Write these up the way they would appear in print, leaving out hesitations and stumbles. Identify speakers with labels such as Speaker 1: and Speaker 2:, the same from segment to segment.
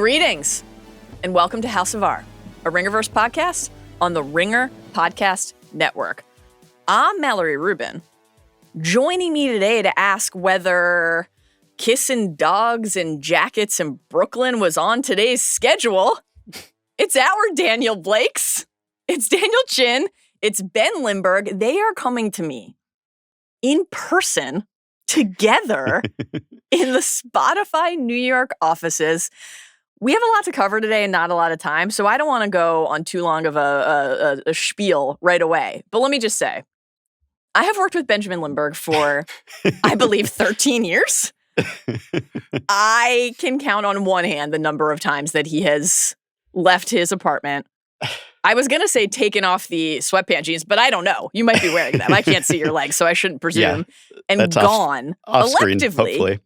Speaker 1: Greetings, and welcome to House of R, a Ringerverse podcast on the Ringer Podcast Network. I'm Mallory Rubin. Joining me today to ask whether kissing dogs and jackets in Brooklyn was on today's schedule, it's our Daniel Blakes, it's Daniel Chin, it's Ben Lindbergh. They are coming to me in person together in the Spotify New York offices. We have a lot to cover today and not a lot of time, so I don't want to go on too long of a spiel right away. But let me just say, I have worked with Benjamin Lindbergh for, I believe, 13 years. I can count on one hand the number of times that he has left his apartment. I was going to say taken off the sweatpant jeans, but I don't know. You might be wearing them. I can't see your legs, so I shouldn't presume. Yeah, and gone electively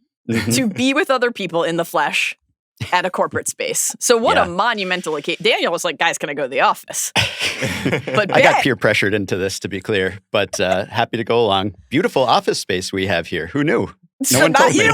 Speaker 1: to be with other people in the flesh at a corporate space. So what a monumental occasion. Daniel was like, guys, can I go to the office? But
Speaker 2: I got peer pressured into this, to be clear, but happy to go along. Beautiful office space we have here. Who knew?
Speaker 1: No one told me.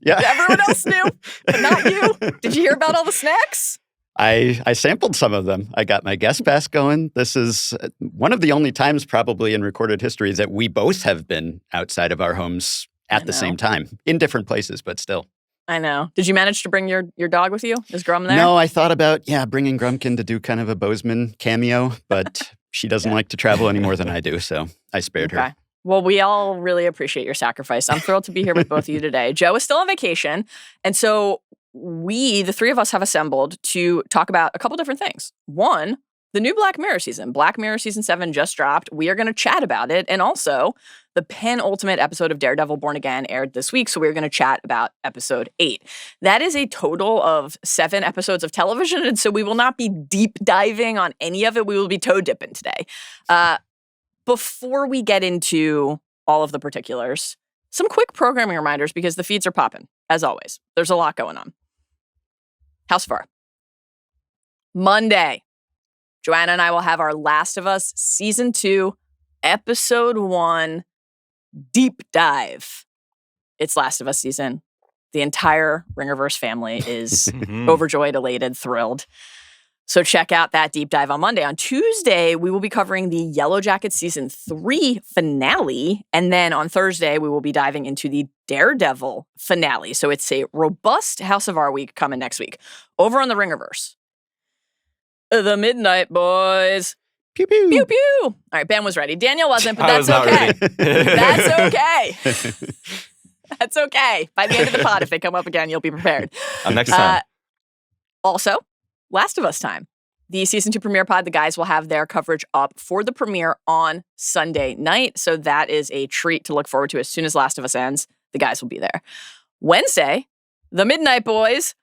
Speaker 1: Yeah. Everyone else knew, but not you. Did you hear about all the snacks?
Speaker 2: I sampled some of them. I got my guest pass going. This is one of the only times probably in recorded history that we both have been outside of our homes at the same time, in different places, but still.
Speaker 1: I know. Did you manage to bring your dog with you? Is Grum there?
Speaker 2: No, I thought about, bringing Grumpkin to do kind of a Bozeman cameo, but she doesn't like to travel any more than I do, so I spared her.
Speaker 1: Well, we all really appreciate your sacrifice. I'm thrilled to be here with both of you today. Joe is still on vacation, and so we, the three of us, have assembled to talk about a couple different things. One, the new Black Mirror season. Black Mirror Season 7 just dropped. We are going to chat about it. And also, the penultimate episode of Daredevil Born Again aired this week, so we're going to chat about episode 8. That is a total of 7 episodes of television, and so we will not be deep diving on any of it. We will be toe dipping today. Before we get into all of the particulars, some quick programming reminders because the feeds are popping, as always. There's a lot going on. House of R. Monday, Joanna and I will have our Last of Us Season 2, Episode 1 deep dive. It's Last of Us season. The entire Ringerverse family is overjoyed, elated, thrilled. So check out that deep dive on Monday. On Tuesday, we will be covering the Yellow Jackets Season 3 finale. And then on Thursday, we will be diving into the Daredevil finale. So it's a robust House of R week coming next week. Over on the Ringerverse. The Midnight Boys.
Speaker 2: Pew, pew.
Speaker 1: Pew, pew. All right, Ben was ready. Daniel wasn't, but that's okay. That's okay. That's okay. By the end of the pod, if they come up again, you'll be prepared.
Speaker 3: Next time.
Speaker 1: Also, Last of Us time. The Season 2 premiere pod, the guys will have their coverage up for the premiere on Sunday night. So that is a treat to look forward to. As soon as Last of Us ends, the guys will be there. Wednesday, the Midnight Boys.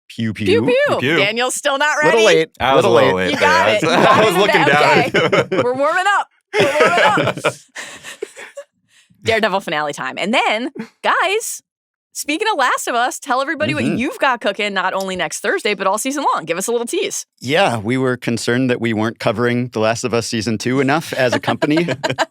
Speaker 2: Pew, pew.
Speaker 1: Pew, pew.
Speaker 3: Pew, pew.
Speaker 1: Daniel's still not ready.
Speaker 2: Little late.
Speaker 3: I was a little late.
Speaker 1: You got it.
Speaker 3: I was looking down.
Speaker 1: Okay. We're warming up. We're warming up. Daredevil finale time. And then, guys, speaking of Last of Us, tell everybody what you've got cooking, not only next Thursday, but all season long. Give us a little tease.
Speaker 2: Yeah, we were concerned that we weren't covering The Last of Us Season 2 enough as a company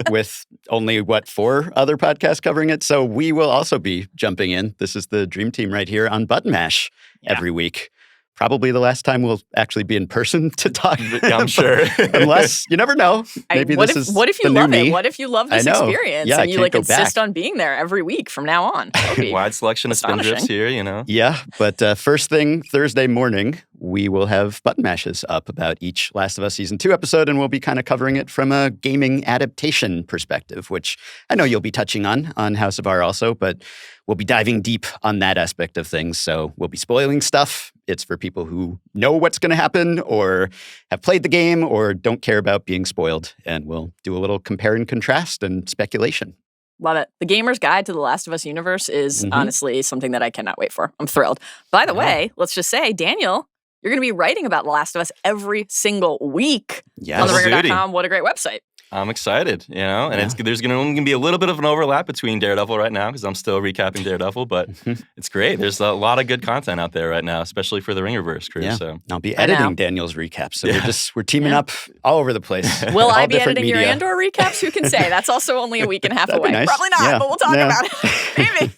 Speaker 2: with only, 4 other podcasts covering it. So we will also be jumping in. This is the dream team right here on Button Mash every week. Probably the last time we'll actually be in person to talk.
Speaker 3: I'm sure.
Speaker 2: Unless, you never know. Maybe
Speaker 1: what
Speaker 2: this is
Speaker 1: what if you
Speaker 2: the
Speaker 1: love
Speaker 2: new me.
Speaker 1: it? What if you love this experience
Speaker 2: and
Speaker 1: you insist on being there every week from now on?
Speaker 3: Wide selection of spin drips here,
Speaker 2: Yeah, but first thing Thursday morning, we will have button mashes up about each Last of Us Season 2 episode, and we'll be kind of covering it from a gaming adaptation perspective, which I know you'll be touching on House of R also, but we'll be diving deep on that aspect of things. So we'll be spoiling stuff. It's for people who know what's going to happen or have played the game or don't care about being spoiled. And we'll do a little compare and contrast and speculation.
Speaker 1: Love it. The Gamer's Guide to the Last of Us universe is honestly something that I cannot wait for. I'm thrilled. By the way, let's just say, Daniel, you're going to be writing about The Last of Us every single week on theringer.com. What a great website.
Speaker 3: I'm excited, and there's going to be a little bit of an overlap between Daredevil right now because I'm still recapping Daredevil, but it's great. There's a lot of good content out there right now, especially for the Ringerverse crew.
Speaker 2: Yeah.
Speaker 3: So
Speaker 2: I'll be editing Daniel's recaps. So we're teaming up all over the place.
Speaker 1: Will I be editing your Andor recaps? Who can say? That's also only a week and a half away.
Speaker 2: Nice.
Speaker 1: Probably not, but we'll talk about it. Maybe.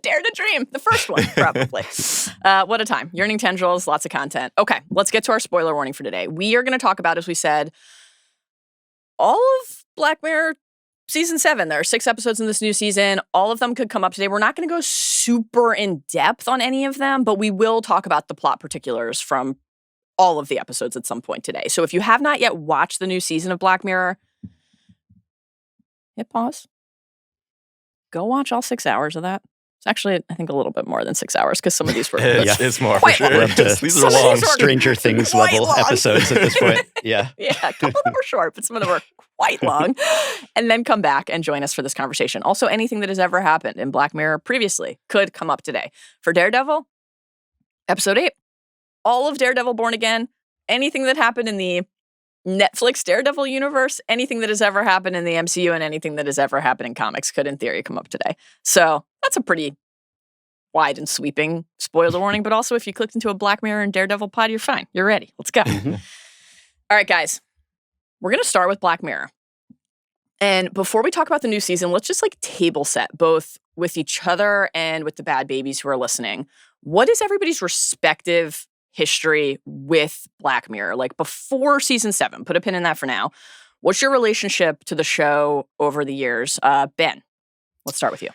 Speaker 1: Dare to Dream, the first one, probably. What a time. Yearning Tendrils, lots of content. Okay, let's get to our spoiler warning for today. We are going to talk about, as we said, all of Black Mirror Season 7. There are 6 episodes in this new season. All of them could come up today. We're not going to go super in depth on any of them, but we will talk about the plot particulars from all of the episodes at some point today. So if you have not yet watched the new season of Black Mirror, hit pause. Go watch all 6 hours of that. It's actually, I think, a little bit more than 6 hours because some of these were
Speaker 3: it's more
Speaker 1: quite
Speaker 3: for sure.
Speaker 1: long.
Speaker 3: These are long.
Speaker 2: Stranger Things level episodes at this point. Yeah.
Speaker 1: Yeah, a couple of them were short, but some of them were quite long. And then come back and join us for this conversation. Also, anything that has ever happened in Black Mirror previously could come up today. For Daredevil, episode 8, all of Daredevil Born Again, anything that happened in the Netflix Daredevil universe, anything that has ever happened in the MCU, and anything that has ever happened in comics could, in theory, come up today. So that's a pretty wide and sweeping spoiler warning. But also, if you clicked into a Black Mirror and Daredevil pod, you're fine. You're ready. Let's go. All right, guys. We're going to start with Black Mirror. And before we talk about the new season, let's just table set, both with each other and with the bad babies who are listening. What is everybody's respective history with Black Mirror? Before season 7, put a pin in that for now. What's your relationship to the show over the years? Ben, let's start with you.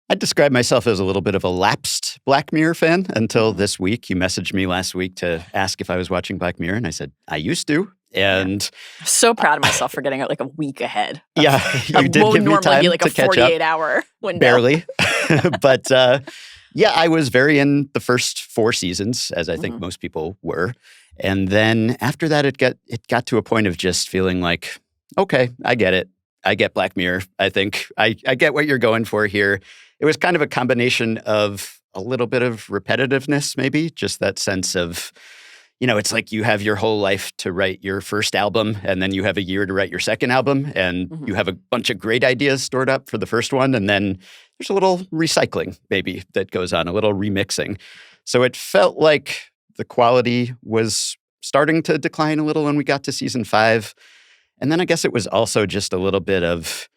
Speaker 2: I'd describe myself as a little bit of a lapsed Black Mirror fan until this week. You messaged me last week to ask if I was watching Black Mirror, and I said, I used to. And
Speaker 1: I'm so proud of myself for getting it a week ahead.
Speaker 2: Yeah, you did give me time
Speaker 1: be
Speaker 2: to catch up.
Speaker 1: 48-hour window.
Speaker 2: Barely. But yeah, I was very in the first 4 seasons, as I think most people were. And then after that, it got to a point of just feeling like, okay, I get it. I get Black Mirror. I think I get what you're going for here. It was kind of a combination of a little bit of repetitiveness, maybe, just that sense of, it's like you have your whole life to write your first album, and then you have a year to write your second album, and you have a bunch of great ideas stored up for the first one, and then there's a little recycling, maybe, that goes on, a little remixing. So it felt like the quality was starting to decline a little when we got to season 5. And then I guess it was also just a little bit of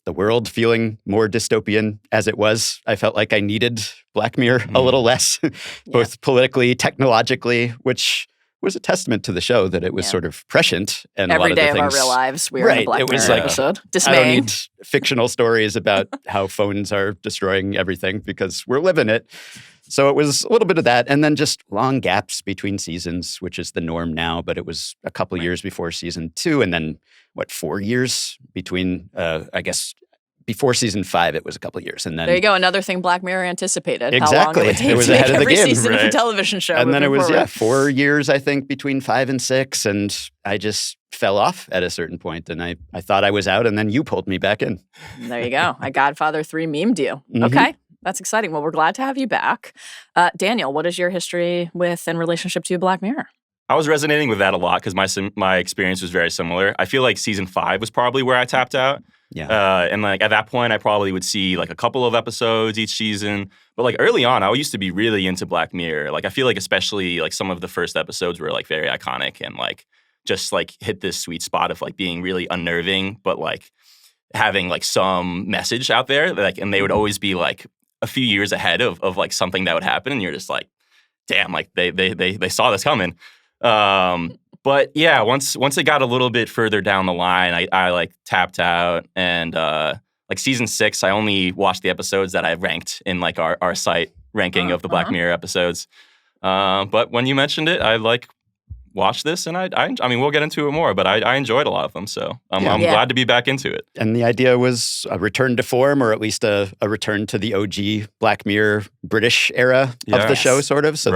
Speaker 2: the world feeling more dystopian as it was. I felt like I needed Black Mirror a little less, both politically, technologically, which was a testament to the show that it was sort of prescient. And
Speaker 1: every
Speaker 2: a lot of
Speaker 1: day
Speaker 2: the
Speaker 1: of
Speaker 2: things,
Speaker 1: our real lives, we were in a Black Mirror episode. Dismaying.
Speaker 2: I don't need fictional stories about how phones are destroying everything because we're living it. So it was a little bit of that. And then just long gaps between seasons, which is the norm now. But it was a couple years before season 2. And then, 4 years between, I guess, before season 5, it was a couple years. And then
Speaker 1: there you go. Another thing Black Mirror anticipated.
Speaker 2: Exactly.
Speaker 1: How long it would take
Speaker 2: it was
Speaker 1: to
Speaker 2: ahead
Speaker 1: make
Speaker 2: of the
Speaker 1: every
Speaker 2: game.
Speaker 1: season of a television show.
Speaker 2: And then it was,
Speaker 1: forward.
Speaker 2: 4 years, I think, between 5 and 6. And I just fell off at a certain point. And I thought I was out. And then you pulled me back in.
Speaker 1: There you go. I Godfather 3 memed you. Okay. That's exciting. Well, we're glad to have you back. Daniel, what is your history with and relationship to Black Mirror?
Speaker 3: I was resonating with that a lot because my experience was very similar. I feel like season 5 was probably where I tapped out.
Speaker 2: Yeah.
Speaker 3: And at that point, I probably would see a couple of episodes each season. But early on, I used to be really into Black Mirror. I feel like especially some of the first episodes were very iconic and just hit this sweet spot of being really unnerving, but having some message out there. And they would always be a few years ahead of something that would happen, and you're just damn, they saw this coming. But yeah, once it got a little bit further down the line, I tapped out, and season 6, I only watched the episodes that I ranked in our site ranking of the Black Mirror episodes. But when you mentioned it, I watched this, and I mean, we'll get into it more, but I enjoyed a lot of them, so I'm glad to be back into it.
Speaker 2: And the idea was a return to form, or at least a return to the OG Black Mirror British era of the show, sort of. So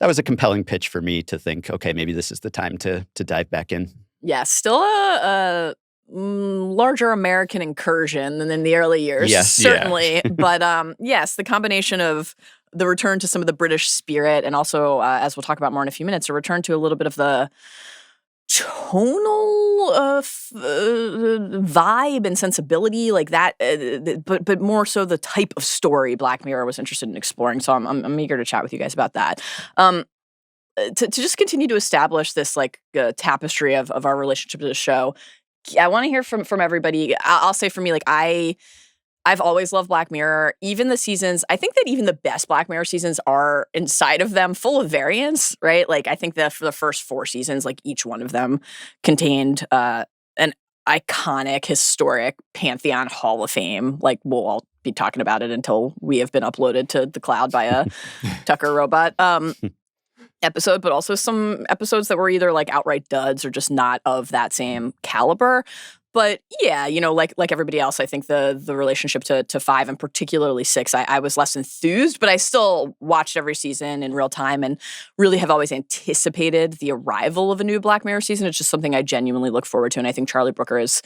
Speaker 2: that was a compelling pitch for me to think, okay, maybe this is the time to dive back in.
Speaker 1: Yeah, still a larger American incursion than in the early years, certainly. But yes, the combination of the return to some of the British spirit, and also, as we'll talk about more in a few minutes, a return to a little bit of the tonal vibe and sensibility like that, but more so the type of story Black Mirror was interested in exploring. So I'm eager to chat with you guys about that. To just continue to establish this tapestry of our relationship to the show, I want to hear from everybody. I'll say for me, I've always loved Black Mirror. Even the seasons, I think that even the best Black Mirror seasons are inside of them full of variance, right? Like, I think that for the first 4 seasons, like each one of them contained an iconic, historic Pantheon Hall of Fame. Like, we'll all be talking about it until we have been uploaded to the cloud by a Tucker robot episode, but also some episodes that were either like outright duds or just not of that same caliber. But yeah, like everybody else, I think the relationship to 5 and particularly 6, I was less enthused, but I still watched every season in real time and really have always anticipated the arrival of a new Black Mirror season. It's just something I genuinely look forward to. And I think Charlie Brooker is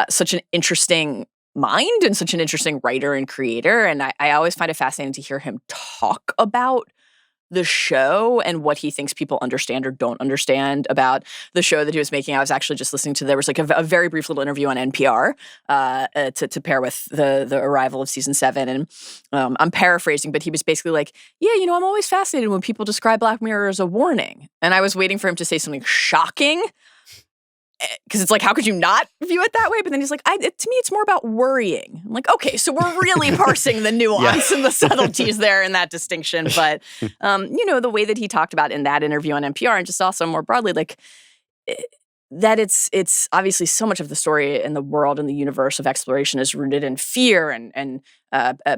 Speaker 1: such an interesting mind and such an interesting writer and creator. And I always find it fascinating to hear him talk about the show and what he thinks people understand or don't understand about the show that he was making. I was actually just listening to, there was like a very brief little interview on NPR to pair with the arrival of season 7. And I'm paraphrasing, but he was basically like, yeah, I'm always fascinated when people describe Black Mirror as a warning. And I was waiting for him to say something shocking, because it's like, how could you not view it that way? But then he's like, to me, it's more about worrying. I'm like, okay, so we're really parsing the nuance and the subtleties there in that distinction. But, the way that he talked about in that interview on NPR and just also more broadly, like that it's obviously so much of the story in the world and the universe of exploration is rooted in fear and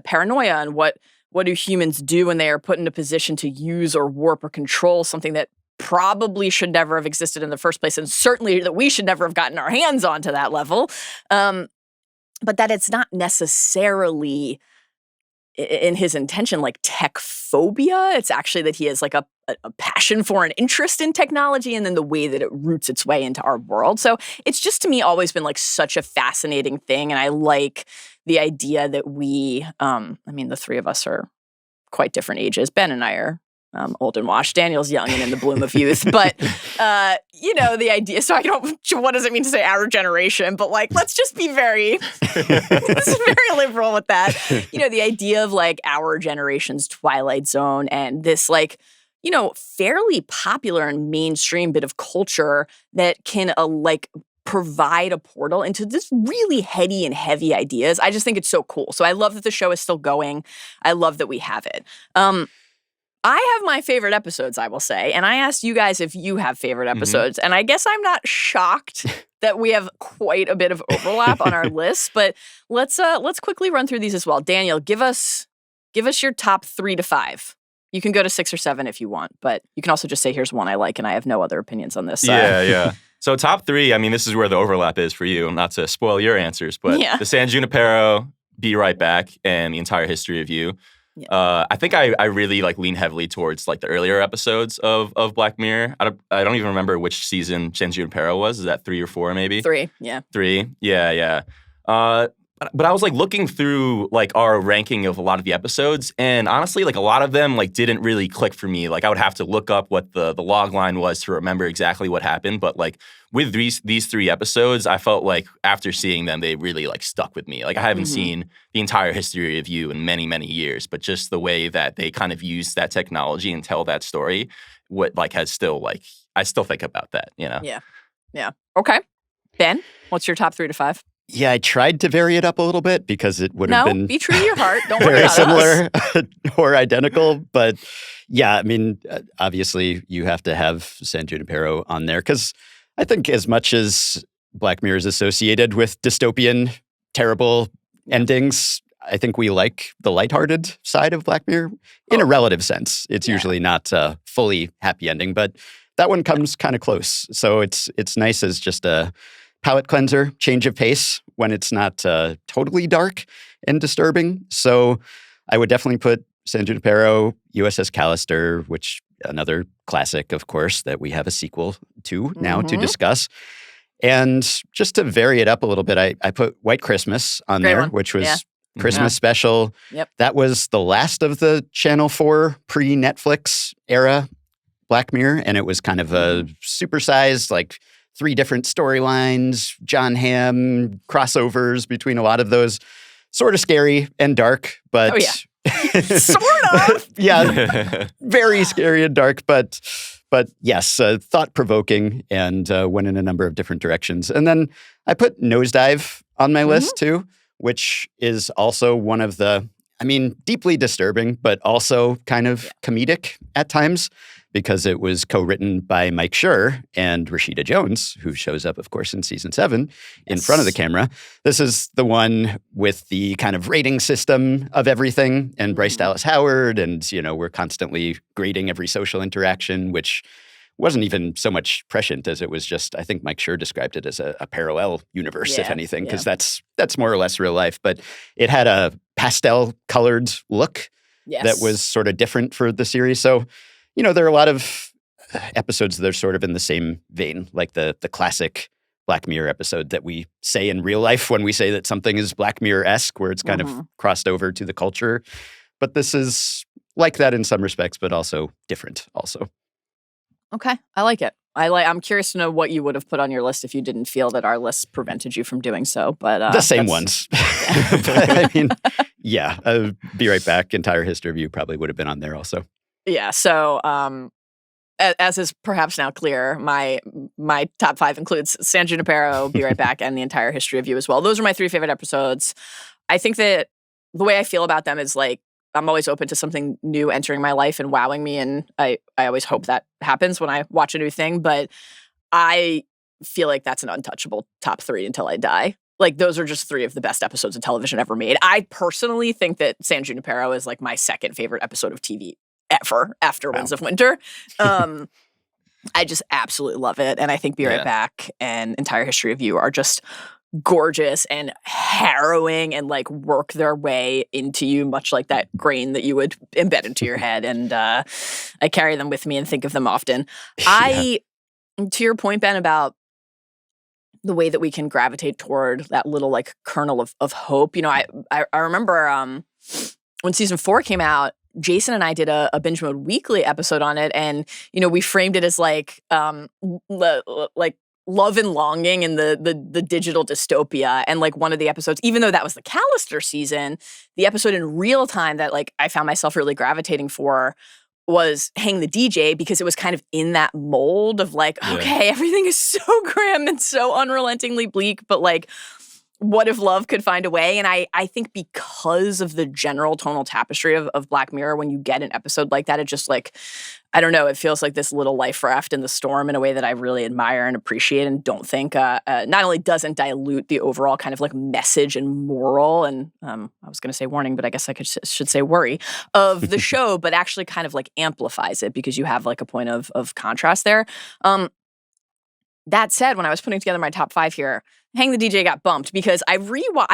Speaker 1: paranoia and what do humans do when they are put in a position to use or warp or control something that probably should never have existed in the first place, and certainly that we should never have gotten our hands on to that level. But that it's not necessarily in his intention like tech phobia. It's actually that he has like a passion for an interest in technology and then the way that it roots its way into our world. So it's just, to me, always been like such a fascinating thing. And I like the idea that we, the 3 of us are quite different ages. Ben and I are old and washed. Daniel's young and in the bloom of youth. But, the idea, so what does it mean to say our generation? But like, let's just be very liberal with that. The idea of like our generation's Twilight Zone and this like, fairly popular and mainstream bit of culture that can provide a portal into this really heady and heavy ideas. I just think it's so cool. So I love that the show is still going. I love that we have it. I have my favorite episodes, I will say, and I asked you guys if you have favorite episodes, and I guess I'm not shocked that we have quite a bit of overlap on our list, but let's quickly run through these as well. Daniel, give us your top 3 to 5. You can go to 6 or 7 if you want, but you can also just say, here's one I like, and I have no other opinions on this.
Speaker 3: Yeah. So top 3, this is where the overlap is for you, not to spoil your answers, but the San Junipero, Be Right Back, and the entire history of you. Yeah. I think I really lean heavily towards the earlier episodes of Black Mirror. I don't even remember which season San Junipero was. Is that 3 or 4 maybe?
Speaker 1: 3, yeah.
Speaker 3: 3, yeah. But I was looking through our ranking of a lot of the episodes, and honestly, a lot of them didn't really click for me. I would have to look up what the log line was to remember exactly what happened. But with these 3 episodes, I felt after seeing them, they really stuck with me. I haven't seen the entire history of you in many, many years, but just the way that they kind of use that technology and tell that story, has still I still think about that.
Speaker 1: Yeah. Okay, Ben, what's your top 3 to 5?
Speaker 2: Yeah, I tried to vary it up a little bit because it would have been...
Speaker 1: No, be true to your heart. Don't worry
Speaker 2: very
Speaker 1: about
Speaker 2: similar or identical. But yeah, obviously you have to have San Junipero on there because I think as much as Black Mirror is associated with dystopian, terrible endings, I think we like the lighthearted side of Black Mirror in a relative sense. It's usually not a fully happy ending, but that one comes kind of close. So it's nice as just a palate cleanser, change of pace when it's not totally dark and disturbing. So I would definitely put San Junipero, USS Callister, which another classic, of course, that we have a sequel to now to discuss. And just to vary it up a little bit, I put White Christmas on
Speaker 1: Great
Speaker 2: there,
Speaker 1: one.
Speaker 2: which was Christmas special.
Speaker 1: Yep.
Speaker 2: That was the last of the Channel 4 pre-Netflix era Black Mirror, and it was kind of a supersized, 3 different storylines, John Hamm, crossovers between a lot of those. Sort of scary and dark, but...
Speaker 1: Oh, yeah. Sort of!
Speaker 2: Yeah, very scary and dark, but yes, thought-provoking and went in a number of different directions. And then I put Nosedive on my list, too, which is also one of the, deeply disturbing, but also kind of comedic at times, because it was co-written by Mike Schur and Rashida Jones, who shows up, of course, in season 7 in front of the camera. This is the one with the kind of rating system of everything, and Bryce Dallas Howard, and, we're constantly grading every social interaction, which wasn't even so much prescient as it was just, I think Mike Schur described it as a parallel universe, if anything, because that's more or less real life. But it had a pastel-colored look that was sort of different for the series. So, there are a lot of episodes that are sort of in the same vein, like the classic Black Mirror episode that we say in real life when we say that something is Black Mirror-esque, where it's kind of crossed over to the culture. But this is like that in some respects, but also different also.
Speaker 1: Okay, I like it. I'm curious to know what you would have put on your list if you didn't feel that our list prevented you from doing so. But
Speaker 2: the same ones. But, Be Right Back, entire history of you probably would have been on there also.
Speaker 1: Yeah. So, as is perhaps now clear, my top 5 includes San Junipero, Be Right Back, and the entire history of you as well. Those are my 3 favorite episodes. I think that the way I feel about them is like, I'm always open to something new entering my life and wowing me. And I always hope that happens when I watch a new thing. But I feel like that's an untouchable top 3 until I die. Like, those are just 3 of the best episodes of television ever made. I personally think that San Junipero is like my second favorite episode of TV ever after Winds of Winter. I just absolutely love it. And I think Be Right Back and Entire History of You are just gorgeous and harrowing and like work their way into you, much like that grain that you would embed into your head. And I carry them with me and think of them often. To your point, Ben, about the way that we can gravitate toward that little like kernel of hope. I remember when season 4 came out, Jason and I did a Binge Mode Weekly episode on it, and we framed it as like love and longing in the digital dystopia. And like one of the episodes, even though that was the Callister season, the episode in real time that like I found myself really gravitating for was Hang the DJ, because it was kind of in that mold of like, okay, everything is so grim and so unrelentingly bleak, but like, what if love could find a way? And I think because of the general tonal tapestry of Black Mirror, when you get an episode like that, it just like, I don't know, it feels like this little life raft in the storm in a way that I really admire and appreciate, and don't think not only doesn't dilute the overall kind of like message and moral, and I was going to say warning, but I guess I should say worry of the show, but actually kind of like amplifies it because you have like a point of contrast there. That said, when I was putting together my top 5 here, Hang the DJ got bumped because I've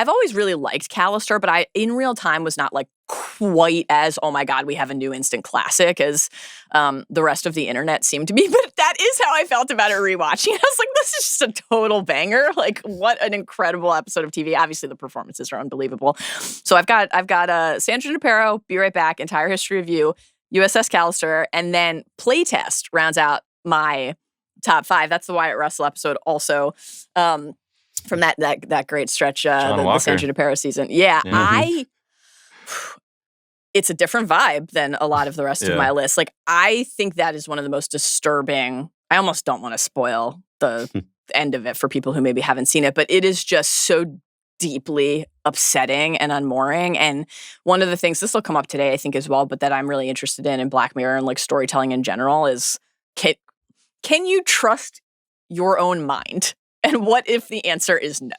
Speaker 1: always really liked Callister, but I, in real time, was not like quite as, oh my God, we have a new instant classic as the rest of the internet seemed to be. But that is how I felt about it rewatching. I was like, this is just a total banger. Like, what an incredible episode of TV. Obviously, the performances are unbelievable. So I've got San Junipero, Be Right Back, Entire History of You, USS Callister, and then Playtest rounds out my top 5. That's the Wyatt Russell episode also. From that great stretch, the San Junipero season. Yeah, it's a different vibe than a lot of the rest of my list. Like, I think that is one of the most disturbing. I almost don't want to spoil the end of it for people who maybe haven't seen it, but it is just so deeply upsetting and unmooring. And one of the things, this will come up today, I think, as well, but that I'm really interested in Black Mirror and like storytelling in general is, can you trust your own mind? And what if the answer is no?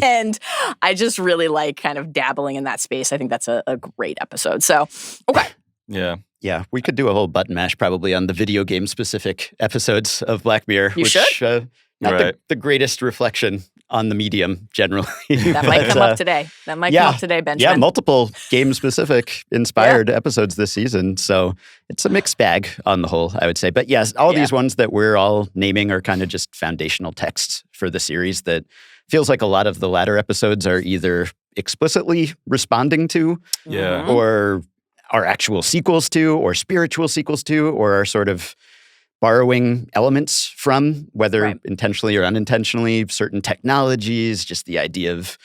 Speaker 1: And I just really like kind of dabbling in that space. I think that's a great episode. So, okay.
Speaker 3: Yeah.
Speaker 2: Yeah, we could do a whole button mash probably on the video game specific episodes of Black Mirror.
Speaker 1: You should.
Speaker 2: Not the greatest reflection on the medium generally.
Speaker 1: That might come up today. That might come up today, Benjamin.
Speaker 2: Yeah, multiple game-specific inspired episodes this season. So it's a mixed bag on the whole, I would say. But yes, all these ones that we're all naming are kind of just foundational texts for the series that feels like a lot of the latter episodes are either explicitly responding to or are actual sequels to or spiritual sequels to or are sort of borrowing elements from, whether intentionally or unintentionally, certain technologies, just the idea of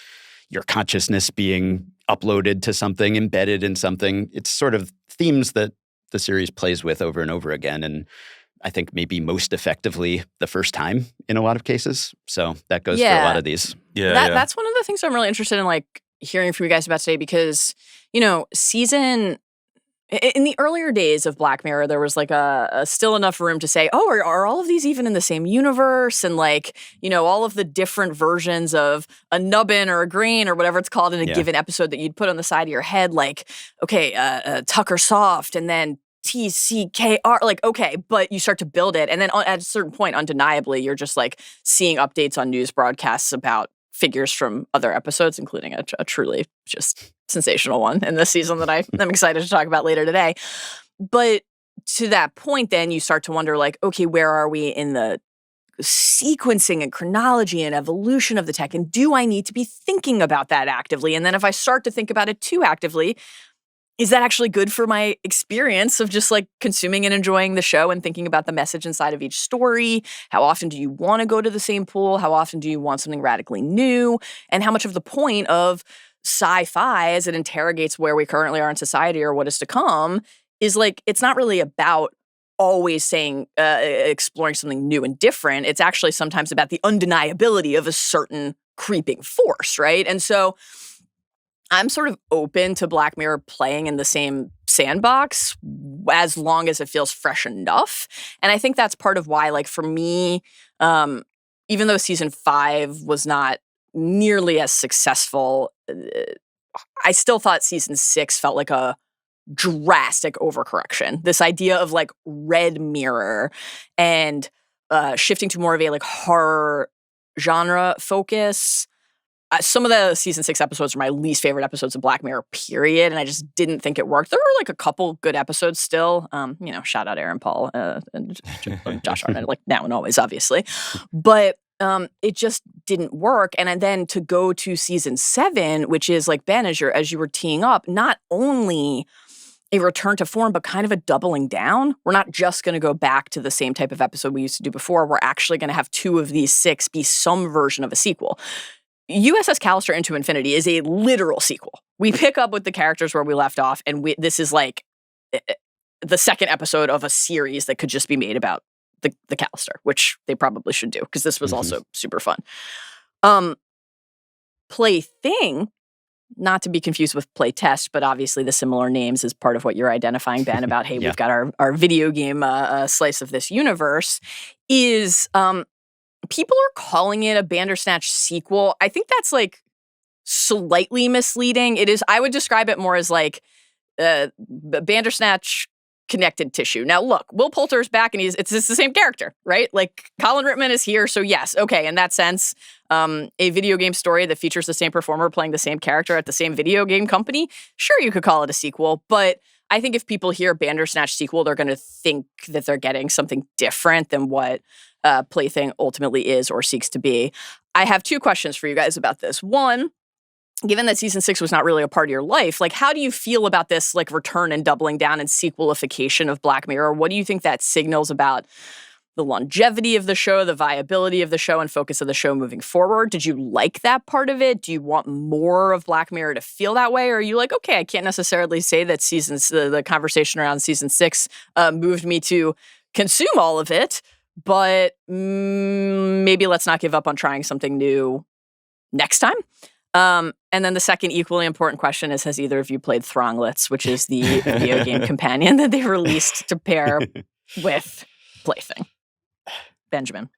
Speaker 2: your consciousness being uploaded to something, embedded in something. It's sort of themes that the series plays with over and over again. And I think maybe most effectively the first time in a lot of cases. So that goes for a lot of these.
Speaker 3: Yeah,
Speaker 1: That's one of the things I'm really interested in, like, hearing from you guys about today, because, you know, in the earlier days of Black Mirror, there was like a still enough room to say, oh, are all of these even in the same universe? And like, you know, all of the different versions of a nubbin or a grain or whatever it's called in a given episode that you'd put on the side of your head, like, okay, Tucker Soft and then TCKR, like, okay, but you start to build it. And then at a certain point, undeniably, you're just like seeing updates on news broadcasts about figures from other episodes, including a truly just sensational one in this season that I'm excited to talk about later today. But to that point, then you start to wonder, like, okay, where are we in the sequencing and chronology and evolution of the tech? And do I need to be thinking about that actively? And then if I start to think about it too actively, is that actually good for my experience of just like consuming and enjoying the show and thinking about the message inside of each story? How often do you want to go to the same pool? How often do you want something radically new? And how much of the point of sci-fi, as it interrogates where we currently are in society or what is to come, is like, it's not really about always saying, exploring something new and different. It's actually sometimes about the undeniability of a certain creeping force, right? And so I'm sort of open to Black Mirror playing in the same sandbox as long as it feels fresh enough. And I think that's part of why, like, for me, even though season 5 was not nearly as successful, I still thought season 6 felt like a drastic overcorrection. This idea of like Red Mirror and shifting to more of a like horror genre focus. Some of the season 6 episodes are my least favorite episodes of Black Mirror, period. And I just didn't think it worked. There were like a couple good episodes still. You know, shout out Aaron Paul and Josh Arnett, like now and always, obviously. But it just didn't work. And then to go to season 7, which is like, Ben, as you were teeing up, not only a return to form, but kind of a doubling down. We're not just going to go back to the same type of episode we used to do before. We're actually going to have 2 of these 6 be some version of a sequel. USS Callister Into Infinity is a literal sequel. We pick up with the characters where we left off, and this is like the second episode of a series that could just be made about the Callister, which they probably should do, because this was also super fun. Plaything, not to be confused with Playtest, but obviously the similar names is part of what you're identifying, Ben, about, hey, we've got our video game slice of this universe, is people are calling it a Bandersnatch sequel. I think that's like slightly misleading. It is. I would describe it more as like Bandersnatch connected tissue. Now, look, Will Poulter is back, and it's the same character, right? Like Colin Rittman is here, so yes, okay. In that sense, a video game story that features the same performer playing the same character at the same video game company, sure, you could call it a sequel, but I think if people hear Bandersnatch sequel, they're going to think that they're getting something different than what Plaything ultimately is or seeks to be. I have 2 questions for you guys about this. One, given that season 6 was not really a part of your life, like, how do you feel about this like return and doubling down and sequelification of Black Mirror? What do you think that signals about the longevity of the show, the viability of the show, and focus of the show moving forward? Did you like that part of it? Do you want more of Black Mirror to feel that way? Or are you like, okay, I can't necessarily say that the conversation around season 6 moved me to consume all of it, but maybe let's not give up on trying something new next time? And then the second equally important question is, has either of you played Thronglets, which is the video game companion that they released to pair with Plaything? Benjamin.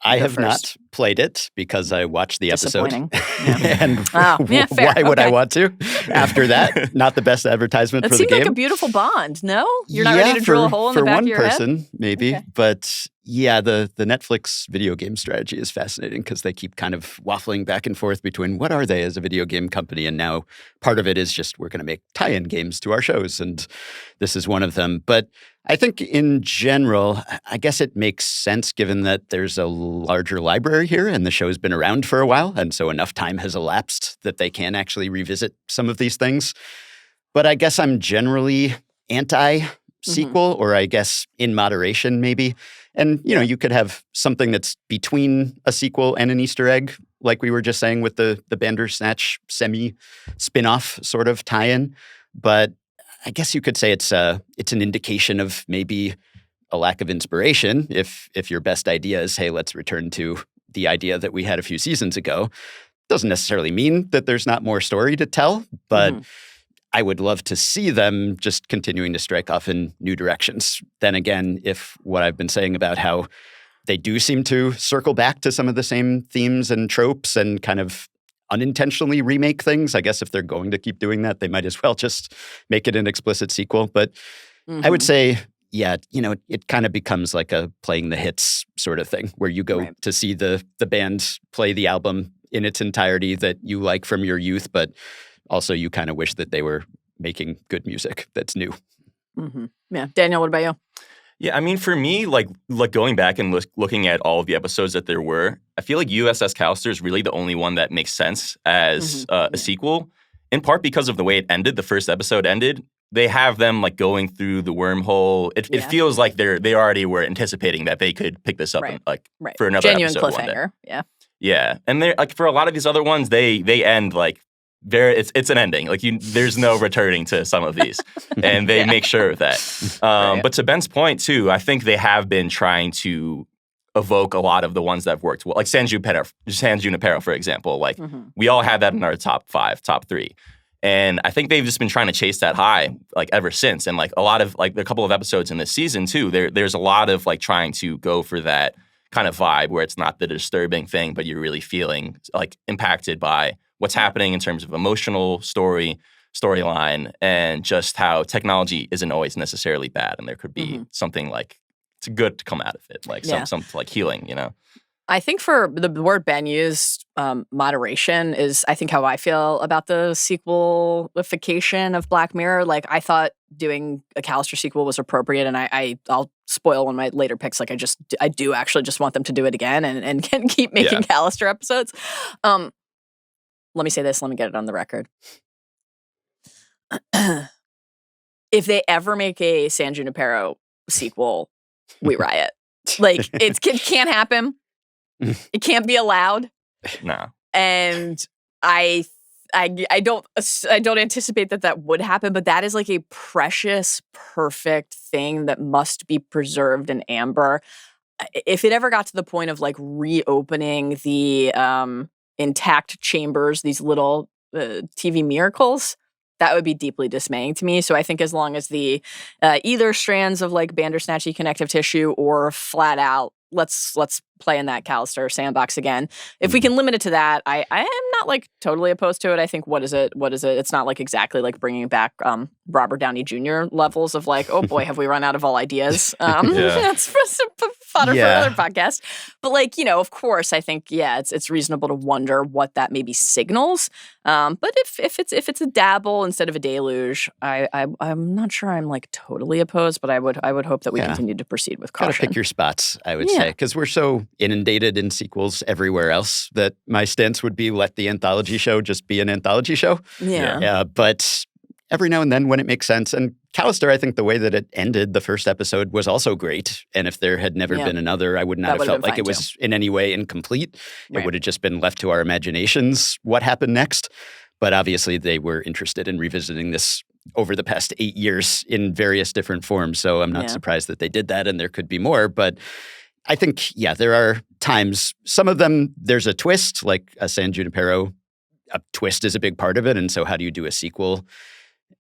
Speaker 2: I have not played it because I watched the episode.
Speaker 1: Yeah.
Speaker 2: And
Speaker 1: fair.
Speaker 2: Why would I want to? After that, not the best advertisement for the game.
Speaker 1: It seemed like a beautiful bond, no? You're not ready to drill a hole in the back of your head?
Speaker 2: For one person, maybe. Okay. But yeah, the Netflix video game strategy is fascinating because they keep kind of waffling back and forth between what are they as a video game company, and now part of it is just we're going to make tie-in games to our shows, and this is one of them. But I think in general, I guess it makes sense given that there's a larger library here and the show's been around for a while, and so enough time has elapsed that they can actually revisit some of these things. But I guess I'm generally anti-sequel, or I guess in moderation maybe. And, you know, you could have something that's between a sequel and an Easter egg, like we were just saying with the Bandersnatch semi-spin-off sort of tie-in. But I guess you could say it's an indication of maybe a lack of inspiration if your best idea is, hey, let's return to the idea that we had a few seasons ago. doesn't necessarily mean that there's not more story to tell, but I would love to see them just continuing to strike off in new directions. Then again, if what I've been saying about how they do seem to circle back to some of the same themes and tropes and kind of unintentionally remake things, I guess if they're going to keep doing that, they might as well just make it an explicit sequel. But I would say, yeah, it kind of becomes like a playing the hits sort of thing where you go to see the band play the album in its entirety that you like from your youth, but also you kind of wish that they were making good music that's new.
Speaker 1: Yeah. Daniel, what about you?
Speaker 3: Yeah, I mean, for me, like going back and looking at all of the episodes that there were, I feel like USS Callister is really the only one that makes sense as a sequel, in part because of the way it ended. The first episode ended. They have them like going through the wormhole. It feels like they already were anticipating that they could pick this up and, for another
Speaker 1: genuine
Speaker 3: episode
Speaker 1: cliffhanger.
Speaker 3: Yeah, and they're like for a lot of these other ones, they end like it's an ending. Like there's no returning to some of these, and they make sure of that. But to Ben's point too, I think they have been trying to evoke a lot of the ones that have worked well, like San Junipero, for example. Like we all had that in our top 3. And I think they've just been trying to chase that high like ever since. And like a lot of like a couple of episodes in this season too, there's a lot of like trying to go for that kind of vibe where it's not the disturbing thing, but you're really feeling like impacted by what's happening in terms of emotional storyline, and just how technology isn't always necessarily bad, and there could be something like it's good to come out of it, like some like healing,
Speaker 1: I think for the word Ben used, moderation is, I think, how I feel about the sequelification of Black Mirror. Like, I thought doing a Callister sequel was appropriate, and I'll spoil one of my later picks. Like, I do actually just want them to do it again and can keep making Callister episodes. Let me say this. Let me get it on the record. If they ever make a San Junipero sequel, we riot. Like, it can't happen. It can't be allowed.
Speaker 3: No.
Speaker 1: And I don't anticipate that would happen, but that is like a precious, perfect thing that must be preserved in amber. If it ever got to the point of like reopening the intact chambers, these little TV miracles, that would be deeply dismaying to me. So I think as long as the either strands of like Bandersnatchy connective tissue or flat out, let's play in that Callister sandbox again. If we can limit it to that, I am not like totally opposed to it. I think what is it? It's not like exactly like bringing back Robert Downey Jr. levels of like, oh boy, have we run out of all ideas? That's fodder for another podcast. But like, of course, I think it's reasonable to wonder what that maybe signals. But if it's a dabble instead of a deluge, I'm not sure I'm like totally opposed, but I would hope that we continue to proceed with caution.
Speaker 2: Gotta pick your spots, I would say, because we're so inundated in sequels everywhere else that my stance would be let the anthology show just be an anthology show. But every now and then when it makes sense, and Callister, I think the way that it ended the first episode was also great. And if there had never been another, I would not have felt like it was in any way incomplete. It would have just been left to our imaginations what happened next. But obviously they were interested in revisiting this over the past 8 years in various different forms. So I'm not surprised that they did that, and there could be more. But I think, there are times, some of them, there's a twist, like a San Junipero, a twist is a big part of it. And so how do you do a sequel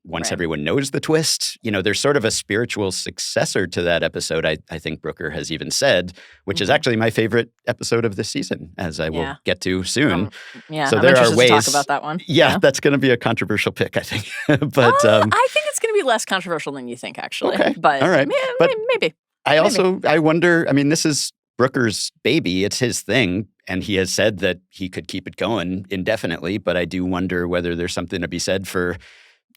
Speaker 2: once everyone knows the twist? There's sort of a spiritual successor to that episode, I think Brooker has even said, which is actually my favorite episode of this season, as I will get to soon.
Speaker 1: So there are ways to talk about that one.
Speaker 2: That's going to be a controversial pick, I think. But
Speaker 1: I think it's going to be less controversial than you think, actually.
Speaker 2: Okay.
Speaker 1: But
Speaker 2: all right.
Speaker 1: Maybe.
Speaker 2: I wonder, this is Brooker's baby. It's his thing. And he has said that he could keep it going indefinitely. But I do wonder whether there's something to be said for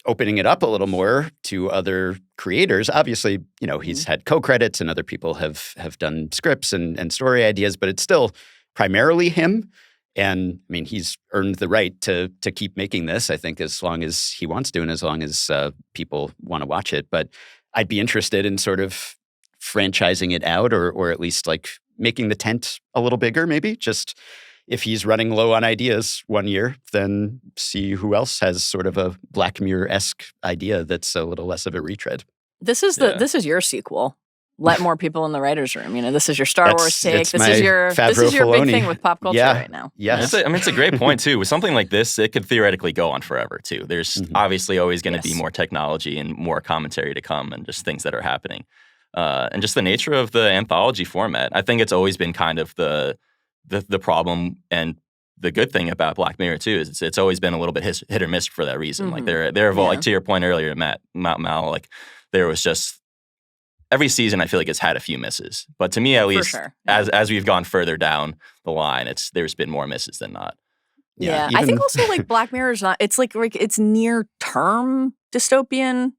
Speaker 2: opening it up a little more to other creators. Obviously, he's had co-credits and other people have done scripts and story ideas, but it's still primarily him. And he's earned the right to keep making this, I think, as long as he wants to and as long as people want to watch it. But I'd be interested in sort of franchising it out or at least like making the tent a little bigger, maybe. Just if he's running low on ideas one year, then see who else has sort of a Black Mirror-esque idea that's a little less of a retread.
Speaker 1: This is your sequel. let more people in the writers' room. This is your Star Wars take.
Speaker 2: It's
Speaker 1: This
Speaker 2: my
Speaker 1: is your
Speaker 2: Favreau-Filoni.
Speaker 1: big thing with pop culture right now.
Speaker 2: Yes.
Speaker 3: It's a great point, too. With something like this, it could theoretically go on forever, too. There's obviously always going to be more technology and more commentary to come and just things that are happening. And just the nature of the anthology format. I think it's always been kind of the problem, and the good thing about Black Mirror, too, is it's always been a little bit hit or miss for that reason. Like, they're like, to your point earlier, Mal, like, there was just every season, I feel like it's had a few misses, but to me, at least, as we've gone further down the line, there's been more misses than not.
Speaker 1: Yeah, I think also like Black Mirror is not. It's like it's near term dystopian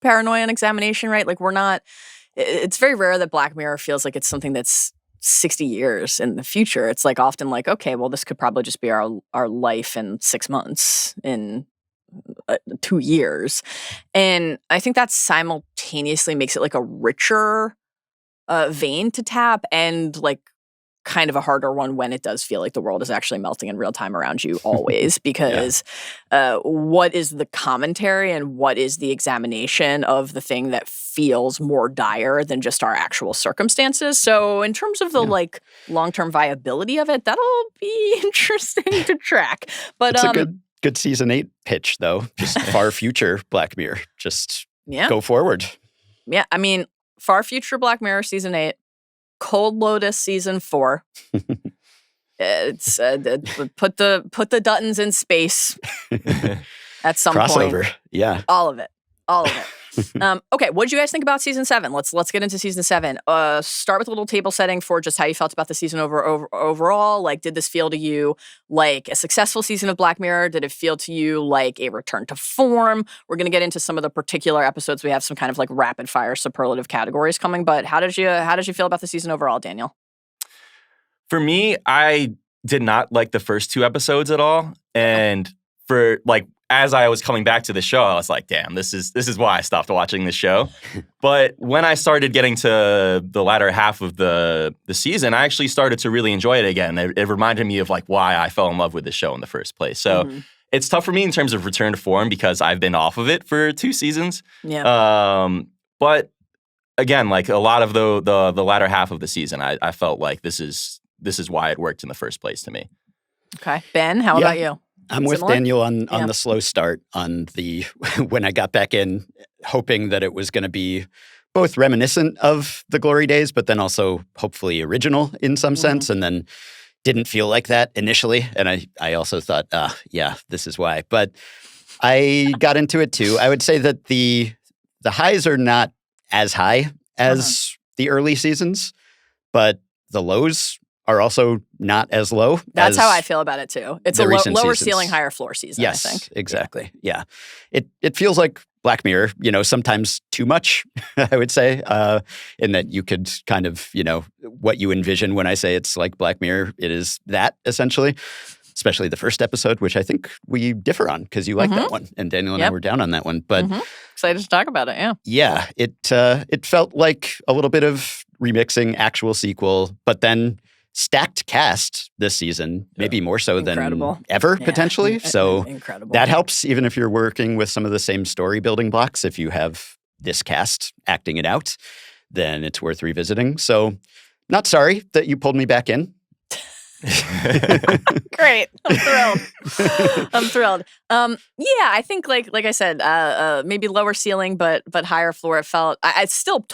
Speaker 1: paranoia and examination, right? Like we're not. It's very rare that Black Mirror feels like it's something that's 60 years in the future. It's like often like, okay, well, this could probably just be our life in 6 months, in 2 years. And I think that simultaneously makes it like a richer vein to tap, and like kind of a harder one when it does feel like the world is actually melting in real time around you always, because what is the commentary and what is the examination of the thing that feels more dire than just our actual circumstances? So in terms of the like long-term viability of it, that'll be interesting to track. But
Speaker 2: it's a good season 8 pitch, though. Just far future Black Mirror. Just go forward.
Speaker 1: Yeah, I mean, far future Black Mirror season 8, Cold Lotus season 4. It's put the Duttons in space at some
Speaker 2: crossover.
Speaker 1: point.
Speaker 2: Yeah,
Speaker 1: all of it. Okay, what did you guys think about season 7? Let's get into season 7. Start with a little table setting for just how you felt about the season overall. Like, did this feel to you like a successful season of Black Mirror? Did it feel to you like a return to form? We're going to get into some of the particular episodes. We have some kind of like rapid fire superlative categories coming, but how did you feel about the season overall, Daniel?
Speaker 3: For me, I did not like the first 2 episodes at all, and for like, as I was coming back to the show, I was like, damn, this is why I stopped watching this show. But when I started getting to the latter half of the season, I actually started to really enjoy it again. It reminded me of like why I fell in love with the show in the first place. So it's tough for me in terms of return to form because I've been off of it for 2 seasons.
Speaker 1: Yeah.
Speaker 3: But again, like a lot of the latter half of the season, I felt like this is why it worked in the first place to me.
Speaker 1: Okay. Ben, how about you?
Speaker 2: I'm with Daniel on the slow start, on the when I got back in, hoping that it was going to be both reminiscent of the glory days, but then also hopefully original in some sense, and then didn't feel like that initially. And I also thought, this is why. But I got into it too. I would say that the highs are not as high as the early seasons, but the lows are also not as low.
Speaker 1: That's how I feel about it too. It's a lower
Speaker 2: seasons.
Speaker 1: ceiling, higher floor season,
Speaker 2: yes,
Speaker 1: I think.
Speaker 2: Exactly. Yeah. It feels like Black Mirror, sometimes too much, I would say, in that you could kind of, what you envision when I say it's like Black Mirror, it is that essentially, especially the first episode, which I think we differ on because you like that one and Daniel and I were down on that one. But
Speaker 1: excited to talk about it, yeah.
Speaker 2: Yeah, it felt like a little bit of remixing actual sequel, but then stacked cast this season, maybe more so than ever, potentially. So that helps, even if you're working with some of the same story building blocks. If you have this cast acting it out, then it's worth revisiting. So not sorry that you pulled me back in.
Speaker 1: Great. I'm thrilled. Yeah, I think like I said, maybe lower ceiling, but higher floor. It felt, I still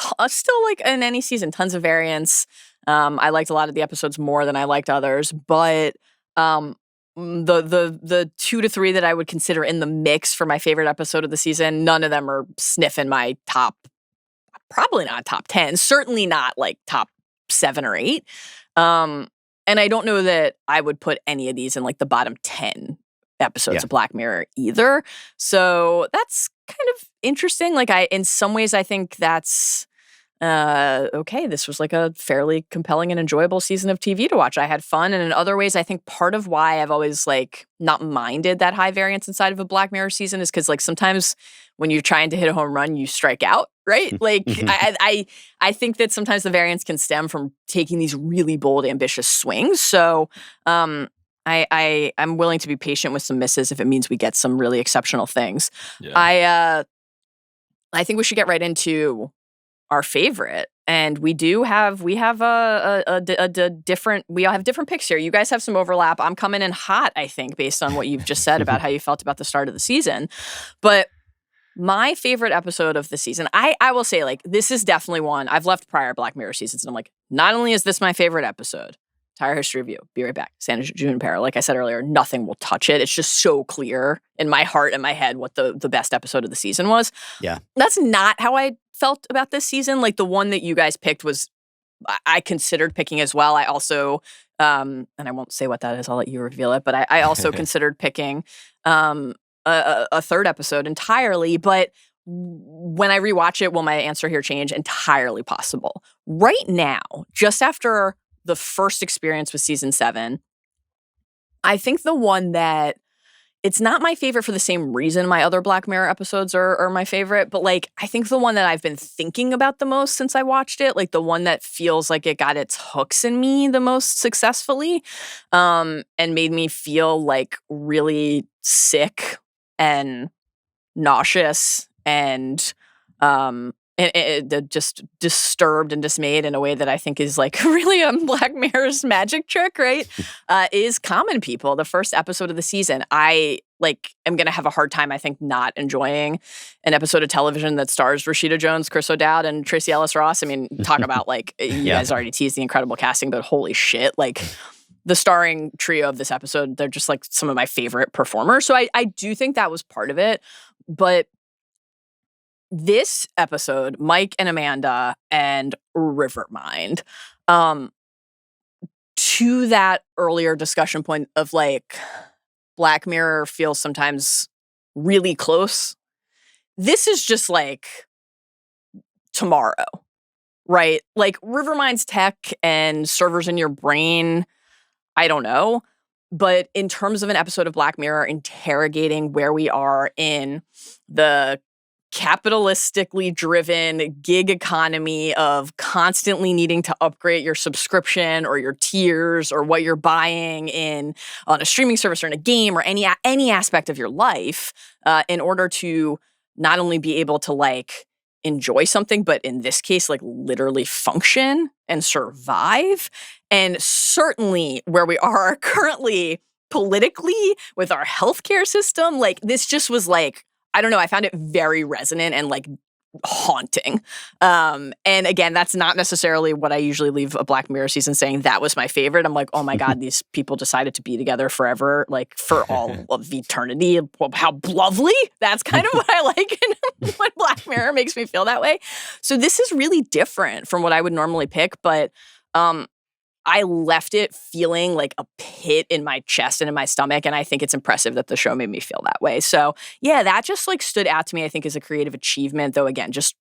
Speaker 1: like in any season, tons of variance. I liked a lot of the episodes more than I liked others, but the 2 to 3 that I would consider in the mix for my favorite episode of the season, none of them are sniffing my top, probably not top 10, certainly not like top 7 or 8. And I don't know that I would put any of these in like the bottom 10 episodes of Black Mirror either. So that's kind of interesting. Like in some ways, I think that's okay, this was like a fairly compelling and enjoyable season of TV to watch. I had fun. And in other ways, I think part of why I've always like not minded that high variance inside of a Black Mirror season is because like sometimes when you're trying to hit a home run, you strike out, right? Like I think that sometimes the variance can stem from taking these really bold, ambitious swings. So I'm willing to be patient with some misses if it means we get some really exceptional things. Yeah. I think we should get right into our favorite. And we have different picks here. You guys have some overlap. I'm coming in hot, I think, based on what you've just said about how you felt about the start of the season. But my favorite episode of the season, I will say, like, this is definitely one. I've left prior Black Mirror seasons, and I'm like, not only is this my favorite episode, entire history review, be right back. San Junipero, like I said earlier, nothing will touch it. It's just so clear in my heart and my head what the best episode of the season was.
Speaker 2: Yeah.
Speaker 1: That's not how I felt about this season. Like, the one that you guys picked was, I considered picking as well. I also, and I won't say what that is, I'll let you reveal it, but I also considered picking a third episode entirely. But when I rewatch it, will my answer here change? Entirely possible. Right now, just after the first experience with season 7, I think the one that, it's not my favorite for the same reason my other Black Mirror episodes are my favorite, but like, I think the one that I've been thinking about the most since I watched it, like the one that feels like it got its hooks in me the most successfully, and made me feel like really sick and nauseous and just disturbed and dismayed in a way that I think is like really a Black Mirror's magic trick, right? Is Common People, the first episode of the season. I am going to have a hard time, I think, not enjoying an episode of television that stars Rashida Jones, Chris O'Dowd, and Tracee Ellis Ross. I mean, talk about like, you guys already teased the incredible casting, but holy shit, like the starring trio of this episode, they're just like some of my favorite performers. So I do think that was part of it, but this episode, Mike and Amanda and Rivermind, to that earlier discussion point of like Black Mirror feels sometimes really close. This is just like tomorrow, right? Like Rivermind's tech and servers in your brain, I don't know. But in terms of an episode of Black Mirror interrogating where we are in the capitalistically driven gig economy of constantly needing to upgrade your subscription or your tiers or what you're buying on a streaming service or in a game or any aspect of your life, in order to not only be able to like enjoy something, but in this case, like literally function and survive. And certainly where we are currently politically with our healthcare system, like this just was like, I don't know, I found it very resonant and like haunting. And again, that's not necessarily what I usually leave a Black Mirror season saying that was my favorite. I'm like, oh my God, these people decided to be together forever, like for all of eternity. How lovely. That's kind of what I like when Black Mirror makes me feel that way. So this is really different from what I would normally pick, but I left it feeling like a pit in my chest and in my stomach, and I think it's impressive that the show made me feel that way. So yeah, that just like stood out to me, I think, as a creative achievement, though again, just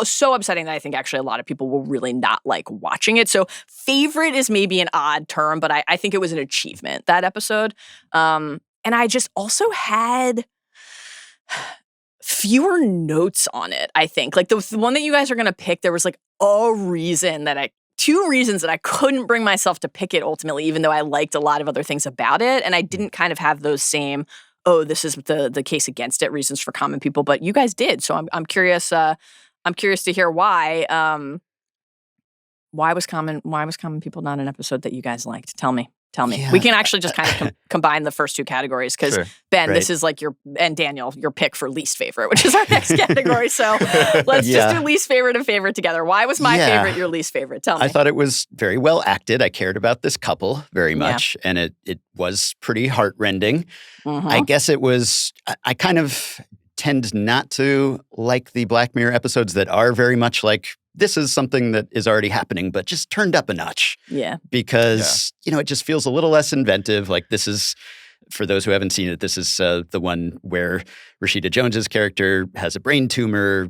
Speaker 1: so upsetting that I think actually a lot of people will really not like watching it. So favorite is maybe an odd term, but I think it was an achievement, that episode. And I just also had fewer notes on it, I think. Like the one that you guys are going to pick, there was like two reasons that I couldn't bring myself to pick it ultimately, even though I liked a lot of other things about it. And I didn't kind of have those same, this is the case against it reasons for Common People, but you guys did. So I'm curious to hear why. Why was Common People not an episode that you guys liked? Tell me. Yeah. We can actually just kind of combine the first two categories because Ben, this is like and Daniel, your pick for least favorite, which is our next category. So let's just do least favorite and favorite together. Why was my favorite your least favorite? Tell me.
Speaker 2: I thought it was very well acted. I cared about this couple very much, and it was pretty heartrending. Mm-hmm. I guess it was, I kind of tend not to like the Black Mirror episodes that are very much like, this is something that is already happening, but just turned up a notch.
Speaker 1: Yeah.
Speaker 2: Because, it just feels a little less inventive. Like this is, for those who haven't seen it, this is the one where Rashida Jones's character has a brain tumor.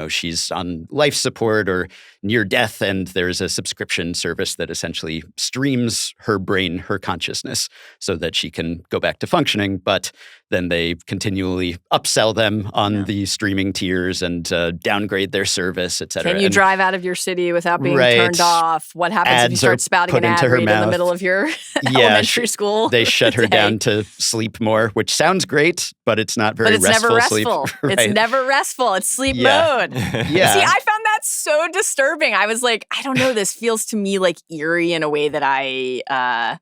Speaker 2: She's on life support or near death, and there's a subscription service that essentially streams her brain, her consciousness, so that she can go back to functioning. But then they continually upsell them on the streaming tiers and downgrade their service, et cetera.
Speaker 1: Can you drive out of your city without being turned off? What happens if you start spouting an ad read in the middle of your elementary school?
Speaker 2: They shut her down to sleep more, which sounds great, but it's not very restful sleep.
Speaker 1: Right? It's never restful. It's sleep mode.
Speaker 2: Yeah.
Speaker 1: See, I found that that's so disturbing. I was like, I don't know. This feels to me like eerie in a way that I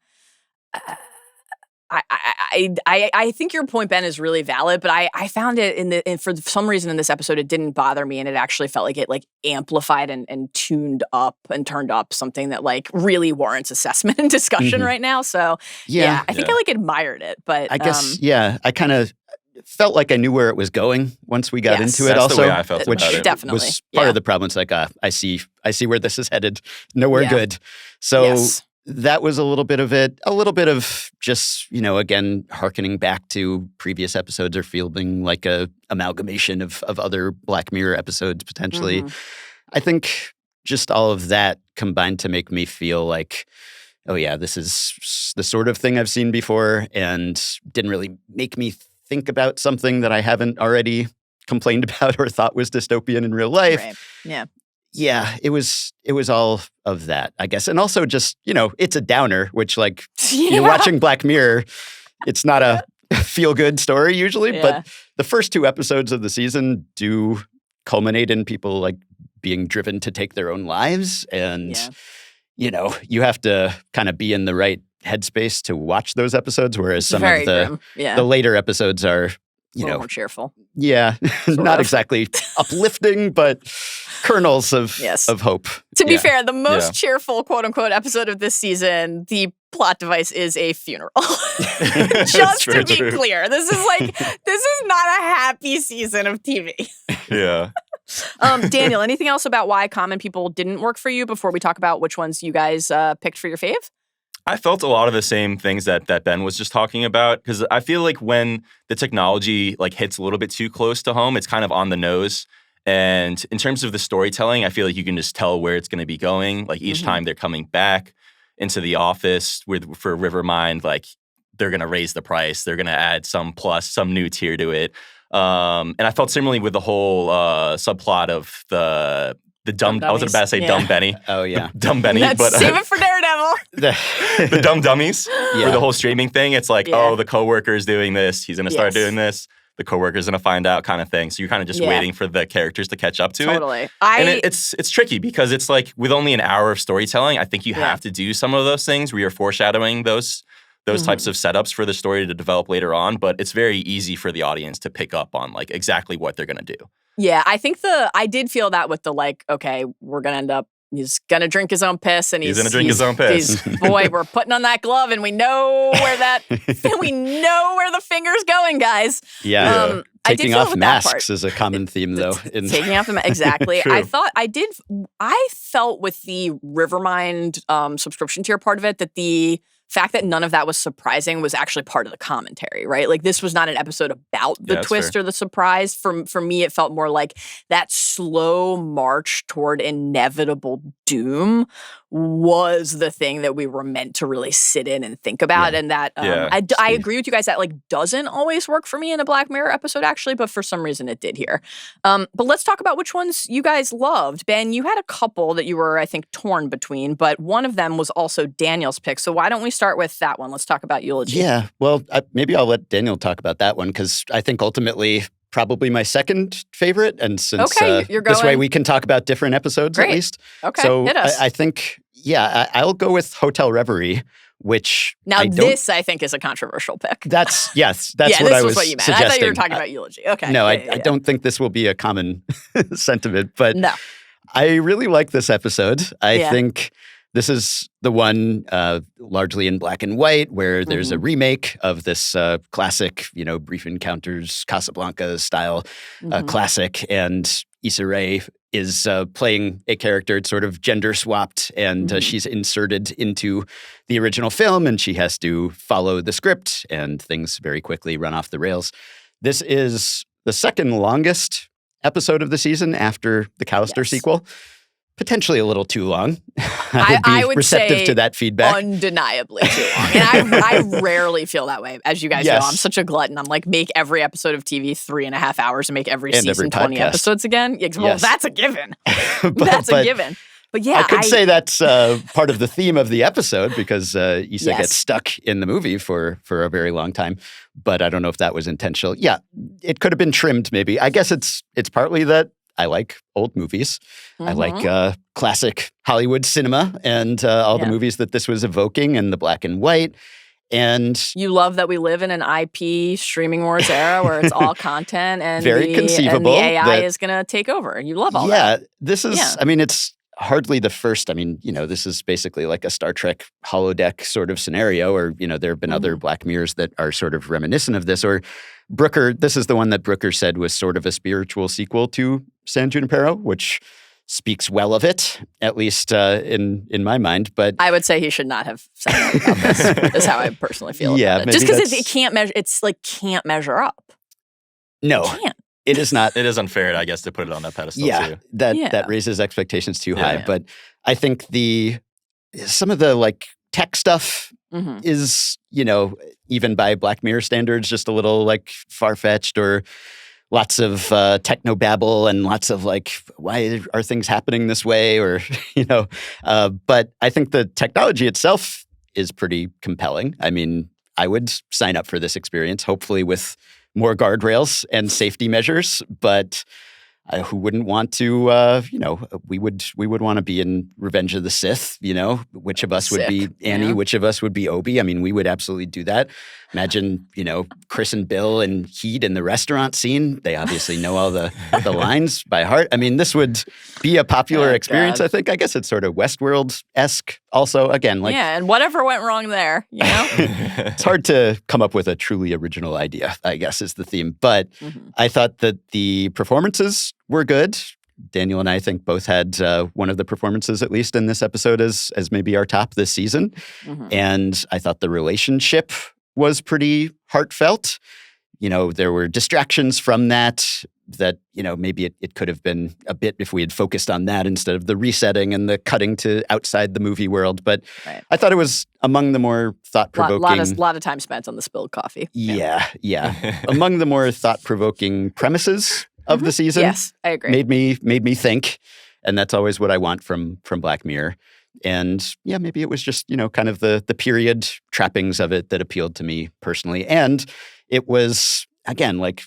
Speaker 1: think your point, Ben, is really valid, but I found it for some reason in this episode, it didn't bother me, and it actually felt like it like amplified and tuned up and turned up something that like really warrants assessment and discussion right now. So I think I like admired it, but
Speaker 2: I guess I kind of felt like I knew where it was going once we got into it.
Speaker 3: That's
Speaker 2: also,
Speaker 3: the way I felt
Speaker 2: which
Speaker 3: about it.
Speaker 1: Definitely
Speaker 2: was part of the problem. It's like I see where this is headed. Nowhere good. So. That was a little bit of it, a little bit of just, again, hearkening back to previous episodes or feeling like a amalgamation of other Black Mirror episodes potentially. I think just all of that combined to make me feel like, oh yeah, this is the sort of thing I've seen before and didn't really make me think about something that I haven't already complained about or thought was dystopian in real life.
Speaker 1: Right. Yeah.
Speaker 2: Yeah, it was all of that, I guess. And also just, it's a downer, which like you're watching Black Mirror, it's not a feel-good story usually, but the first 2 episodes of the season do culminate in people like being driven to take their own lives. And, you have to kind of be in the right headspace to watch those episodes, whereas some of the later episodes are,
Speaker 1: a little more cheerful.
Speaker 2: Yeah, not exactly uplifting, but kernels of hope.
Speaker 1: To be fair, the most cheerful, quote unquote, episode of this season, the plot device is a funeral. Just to be clear, this is not a happy season of TV.
Speaker 3: Yeah.
Speaker 1: Daniel, anything else about why common people didn't work for you before we talk about which ones you guys picked for your fave?
Speaker 3: I felt a lot of the same things that Ben was just talking about, because I feel like when the technology like hits a little bit too close to home, it's kind of on the nose. And in terms of the storytelling, I feel like you can just tell where it's going to be going. Like each time they're coming back into the office for Rivermind, like they're going to raise the price. They're going to add some new tier to it. And I felt similarly with the whole subplot of the dumb. I was about to say dumb Benny.
Speaker 2: Oh yeah,
Speaker 3: dumb Benny. But
Speaker 1: save it for Daredevil.
Speaker 3: The dumb dummies. With the whole streaming thing, it's like, oh, the coworker is doing this. He's going to start doing this. The coworker's going to find out, kind of thing. So you're kind of just waiting for the characters to catch up to it.
Speaker 1: Totally.
Speaker 3: And it's tricky because it's like with only an hour of storytelling, I think you have to do some of those things where you're foreshadowing those types of setups for the story to develop later on. But it's very easy for the audience to pick up on like exactly what they're going to do.
Speaker 1: Yeah, I think I did feel that with the like, okay, we're going to end up, he's going to drink his own piss. And he's going to
Speaker 3: drink his own piss.
Speaker 1: Boy, we're putting on that glove and we know where the finger's going, guys.
Speaker 2: Yeah. Taking off masks is a common theme, though.
Speaker 1: Taking off the mask, exactly. I felt with the Rivermind subscription tier part of it that the fact that none of that was surprising was actually part of the commentary, right? Like this was not an episode about the twist or the surprise. For me, it felt more like that slow march toward inevitable doom was the thing that we were meant to really sit in and think about. And that I agree with you guys that like doesn't always work for me in a Black Mirror episode actually, but for some reason it did here. But let's talk about which ones you guys loved. Ben, you had a couple that you were, I think, torn between, but one of them was also Daniel's pick. So why don't we start with that one? Let's talk about Eulogy.
Speaker 2: Yeah, well, maybe I'll let Daniel talk about that one because I think ultimately probably my second favorite. And since this way we can talk about different episodes at least.
Speaker 1: Okay,
Speaker 2: so
Speaker 1: hit us.
Speaker 2: I think, I'll go with Hotel Reverie, which
Speaker 1: I think is a controversial pick.
Speaker 2: That's what
Speaker 1: I was
Speaker 2: what
Speaker 1: you meant.
Speaker 2: suggesting.
Speaker 1: I thought you were talking about Eulogy. Okay.
Speaker 2: No, I don't think this will be a common sentiment, but
Speaker 1: no.
Speaker 2: I really like this episode. I think this is the one largely in black and white where there's a remake of this classic, Brief Encounters, Casablanca style classic. And Issa Rae is playing a character. It's sort of gender swapped and she's inserted into the original film and she has to follow the script and things very quickly run off the rails. This is the second longest episode of the season after the Callister sequel. Potentially a little too long. I would be receptive to that feedback.
Speaker 1: Undeniably too long. And I rarely feel that way. As you guys know, I'm such a glutton. I'm like, make every episode of TV 3.5 hours and make every season 20 episodes again. Well, that's a given. That's a given. But yeah,
Speaker 2: I could say that's part of the theme of the episode because Issa gets stuck in the movie for a very long time. But I don't know if that was intentional. Yeah, it could have been trimmed maybe. I guess it's partly that I like old movies. I like classic Hollywood cinema and all the movies that this was evoking and the black and white. And
Speaker 1: you love that we live in an IP streaming wars era where it's all content and
Speaker 2: very conceivable
Speaker 1: and the AI is going to take over. You love all
Speaker 2: Yeah,
Speaker 1: that.
Speaker 2: this is, I mean, it's hardly the first. I mean, this is basically like a Star Trek holodeck sort of scenario, or, there have been other Black Mirrors that are sort of reminiscent of this. Or Brooker, this is the one that Brooker said was sort of a spiritual sequel to San Junipero, which speaks well of it, at least in my mind. But
Speaker 1: I would say he should not have said that about this, is how I personally feel about it. Just because it can't measure, it's like can't measure up.
Speaker 2: No.
Speaker 1: It can't.
Speaker 2: It is not.
Speaker 3: It is unfair, I guess, to put it on that pedestal too.
Speaker 2: That raises expectations too high. But I think some of the like tech stuff is, even by Black Mirror standards, just a little like far-fetched, or lots of technobabble and lots of like, why are things happening this way? Or, but I think the technology itself is pretty compelling. I mean, I would sign up for this experience, hopefully with more guardrails and safety measures, but who wouldn't want to, we would want to be in Revenge of the Sith, which of us would be Annie, which of us would be Obi. I mean, we would absolutely do that. Imagine, Chris and Bill and Heat in the restaurant scene. They obviously know all the lines by heart. I mean, this would be a popular experience, I think. I guess it's sort of Westworld-esque also. Again, like...
Speaker 1: Yeah, and whatever went wrong there,
Speaker 2: It's hard to come up with a truly original idea, I guess, is the theme. But I thought that the performances were good. Daniel and I think both had one of the performances, at least in this episode, as maybe our top this season. And I thought the relationship was pretty heartfelt. There were distractions from that, maybe it could have been a bit if we had focused on that instead of the resetting and the cutting to outside the movie world. But I thought it was among the more thought-provoking...
Speaker 1: A lot of time spent on the spilled coffee.
Speaker 2: Yeah. Among the more thought-provoking premises of the season.
Speaker 1: Yes, I agree.
Speaker 2: Made me think, and that's always what I want from Black Mirror. And maybe it was just, kind of the period trappings of it that appealed to me personally. And it was, again, like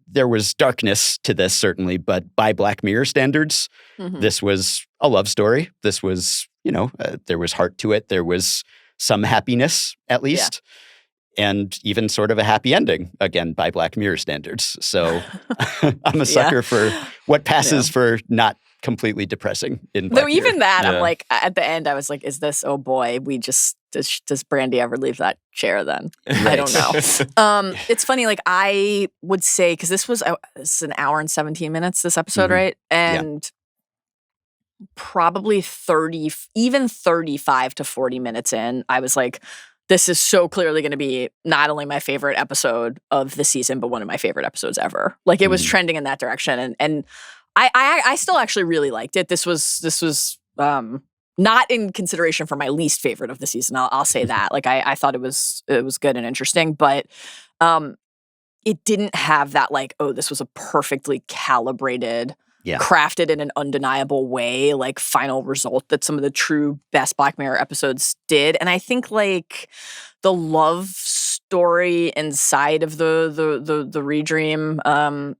Speaker 2: there was darkness to this, certainly, but by Black Mirror standards, this was a love story. This was, there was heart to it. There was some happiness, at least. And even sort of a happy ending, again, by Black Mirror standards. So I'm a sucker for what passes for not completely depressing in Black Mirror.
Speaker 1: Even that, I'm like, at the end, I was like, is this, oh boy, does Brandy ever leave that chair then? I don't know. It's funny, like I would say, because this is an hour and 17 minutes, this episode, right? And probably 35 to 40 minutes in, I was like, this is so clearly going to be not only my favorite episode of the season, but one of my favorite episodes ever. Like it was trending in that direction. And I still actually really liked it. This was not in consideration for my least favorite of the season. I'll say that. Like I thought it was good and interesting, but it didn't have that like, oh, this was a perfectly calibrated, crafted in an undeniable way, like final result that some of the true best Black Mirror episodes did. And I think like the love story inside of the Redream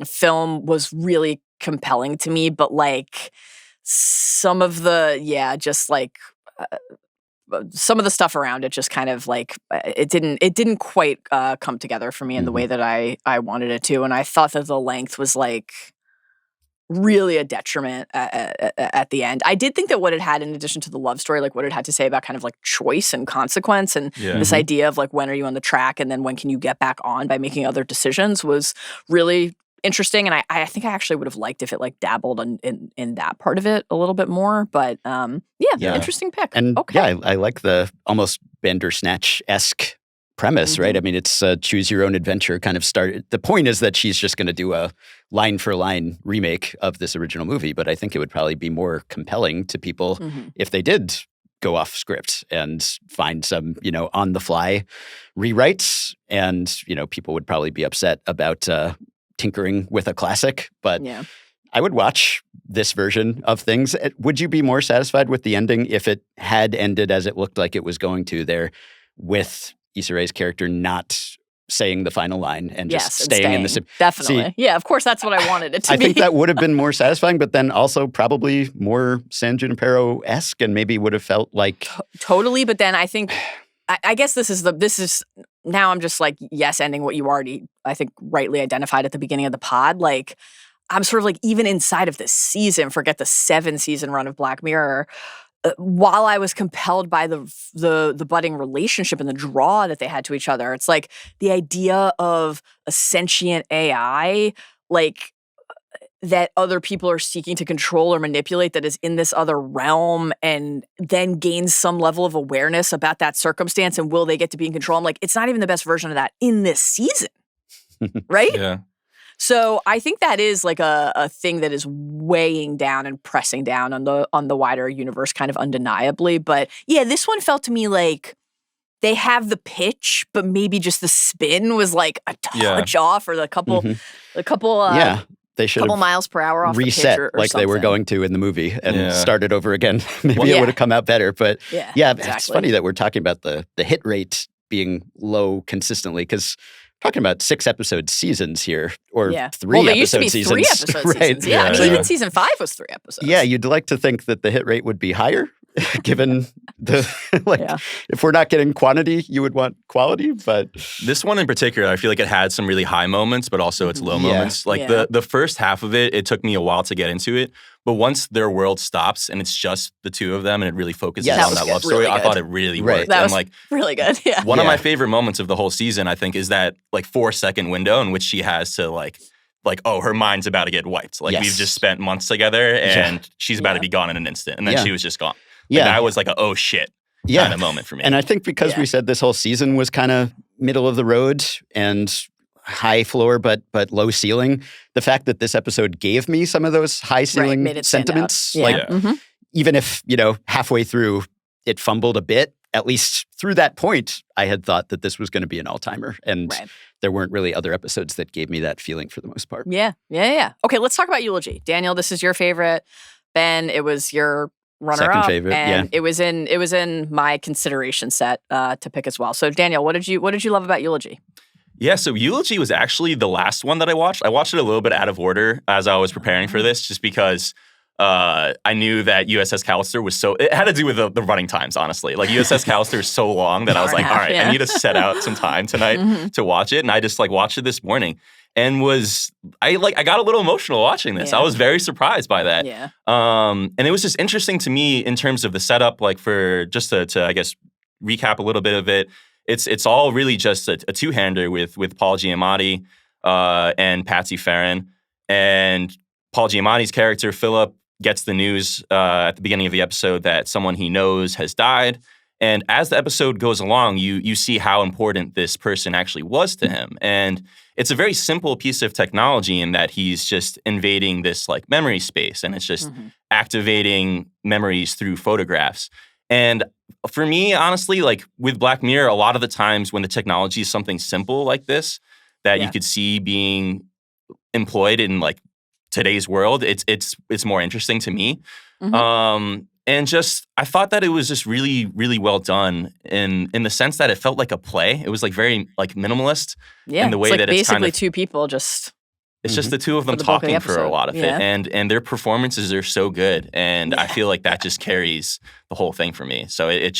Speaker 1: film was really compelling to me, but like some of the just like some of the stuff around it just kind of like it didn't quite come together for me in the way that I wanted it to. And I thought that the length was like really a detriment at the end. I did think that what it had, in addition to the love story, like what it had to say about kind of like choice and consequence and this idea of like, when are you on the track and then when can you get back on by making other decisions, was really interesting. And I think I actually would have liked if it like dabbled in that part of it a little bit more. But interesting pick.
Speaker 2: And I like the almost Bandersnatch-esque premise, right? I mean, it's a choose your own adventure kind of start. The point is that she's just going to do a line for line remake of this original movie, but I think it would probably be more compelling to people if they did go off script and find some, on the fly rewrites. And, people would probably be upset about tinkering with a classic, but I would watch this version of things. Would you be more satisfied with the ending if it had ended as it looked like it was going to there, with Issa Rae's character not saying the final line and just
Speaker 1: Yes, and
Speaker 2: staying in the
Speaker 1: staying. Definitely.
Speaker 2: See,
Speaker 1: yeah, of course, that's what I wanted it to
Speaker 2: I
Speaker 1: be.
Speaker 2: think that would have been more satisfying, but then also probably more San Junipero-esque and maybe would have felt like...
Speaker 1: Totally, but then I think... I guess this is now I'm just like, yes, ending what you already, I think, rightly identified at the beginning of the pod. Like, I'm sort of like, even inside of this season, forget the 7-season run of Black Mirror, while I was compelled by the budding relationship and the draw that they had to each other, it's like the idea of a sentient AI, like, that other people are seeking to control or manipulate, that is in this other realm, and then gains some level of awareness about that circumstance, and will they get to be in control? I'm like, it's not even the best version of that in this season, right?
Speaker 3: Yeah.
Speaker 1: So I think that is like a thing that is weighing down and pressing down on the wider universe kind of undeniably. But yeah, this one felt to me like they have the pitch, but maybe just the spin was like a touch off, or a couple
Speaker 2: they should
Speaker 1: couple
Speaker 2: have
Speaker 1: miles per hour off
Speaker 2: reset
Speaker 1: the pitch or
Speaker 2: like
Speaker 1: something.
Speaker 2: they were going to in the movie and
Speaker 3: Yeah.
Speaker 2: started over again. Maybe it would have come out better. But
Speaker 1: Yeah,
Speaker 2: it's
Speaker 1: exactly.
Speaker 2: funny that we're talking about the hit rate being low consistently, because talking about 6-episode seasons here, or 3
Speaker 1: well, they
Speaker 2: episode
Speaker 1: used to be
Speaker 2: seasons.
Speaker 1: 3 episode
Speaker 2: right?
Speaker 1: seasons. Yeah, I mean,
Speaker 3: Yeah.
Speaker 1: even season 5 was 3 episodes.
Speaker 2: Yeah, you'd like to think that the hit rate would be higher, given the if we're not getting quantity, you would want quality. But
Speaker 3: This one in particular, I feel like it had some really high moments, but also its low
Speaker 2: Yeah.
Speaker 3: moments. Like
Speaker 1: Yeah.
Speaker 3: the first half of it took me a while to get into it. But once their world stops and it's just the two of them and it really focuses
Speaker 2: Yes. That
Speaker 3: on
Speaker 2: was
Speaker 3: that
Speaker 1: good.
Speaker 3: love story,
Speaker 1: Really
Speaker 3: I
Speaker 1: good.
Speaker 3: thought it really
Speaker 2: Right.
Speaker 3: worked.
Speaker 1: That
Speaker 3: and
Speaker 1: was
Speaker 3: like
Speaker 1: really good. Yeah.
Speaker 3: one of
Speaker 2: Yeah.
Speaker 3: my favorite moments of the whole season, I think, is that like 4-second window in which she has to like, oh, her mind's about to get wiped. Like
Speaker 2: Yes.
Speaker 3: we've just spent months together and she's about to be gone in an instant. And then
Speaker 2: Yeah.
Speaker 3: she was just gone.
Speaker 2: Yeah.
Speaker 3: That was like a oh shit kind of moment for me.
Speaker 2: And I think because we said this whole season was kind of middle of the road and high floor but low ceiling, the fact that this episode gave me some of those high ceiling
Speaker 1: made it stand
Speaker 2: sentiments,
Speaker 1: out.
Speaker 2: like
Speaker 1: Yeah. Mhm.
Speaker 2: even if, halfway through it fumbled a bit, at least through that point, I had thought that this was going to be an all-timer. And
Speaker 1: Right.
Speaker 2: there weren't really other episodes that gave me that feeling for the most part.
Speaker 1: Yeah. Okay, let's talk about Eulogy. Daniel, this is your favorite. Ben, it was your runner-up.
Speaker 2: Second favorite,
Speaker 1: and it was in my consideration set to pick as well. So Daniel, what did you love about Eulogy?
Speaker 3: Yeah, so Eulogy was actually the last one that I watched. I watched it a little bit out of order as I was preparing for this, just because I knew that USS Callister was it had to do with the running times, honestly. Like USS Callister is so long that I was like, all right, I need to set out some time tonight to watch it. And I just watched it this morning and I got a little emotional watching this.
Speaker 1: Yeah.
Speaker 3: I was very surprised by that.
Speaker 1: Yeah.
Speaker 3: And it was just interesting to me in terms of the setup, like for just to I guess recap a little bit of it. It's all really just a two-hander with Paul Giamatti and Patsy Farron. And Paul Giamatti's character, Philip, gets the news at the beginning of the episode that someone he knows has died. And as the episode goes along, you see how important this person actually was to him. And it's a very simple piece of technology in that he's just invading this memory space, and it's just activating memories through photographs. And for me, honestly, with Black Mirror, a lot of the times when the technology is something simple like this that you could see being employed in today's world, it's more interesting to me. And just I thought that it was just really, really well done in the sense that it felt like a play. It was very minimalist in the way that it's
Speaker 1: basically
Speaker 3: kind of
Speaker 1: two people just.
Speaker 3: It's just the two of them
Speaker 1: the bulk of the
Speaker 3: talking for a
Speaker 1: episode.
Speaker 3: lot of it, and their performances are so good, and I feel like that just carries the whole thing for me. So it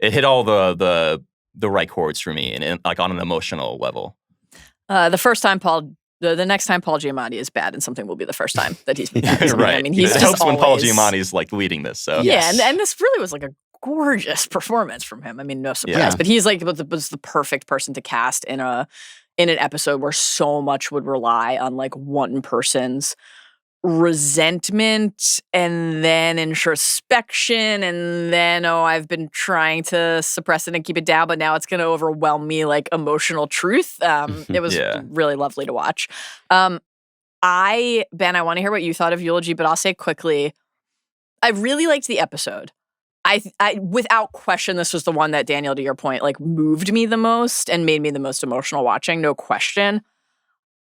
Speaker 3: hit all the right chords for me, and on an emotional level.
Speaker 1: The first time the next time Paul Giamatti is bad in something will be the first time that he's been bad in something.
Speaker 3: Right.
Speaker 1: I mean, he's
Speaker 3: it
Speaker 1: just
Speaker 3: helps when Paul
Speaker 1: always-
Speaker 3: Giamatti is leading this. So
Speaker 1: Yeah, and this really was a gorgeous performance from him. I mean, no surprise,
Speaker 2: Yeah.
Speaker 1: but he's was the perfect person to cast in an episode where so much would rely on one person's resentment and then introspection and then I've been trying to suppress it and keep it down, but now it's going to overwhelm me emotional truth. It was really lovely to watch. Ben, I want to hear what you thought of Eulogy, but I'll say quickly, I really liked the episode. I without question, this was the one that, Daniel, to your point, moved me the most and made me the most emotional watching. No question.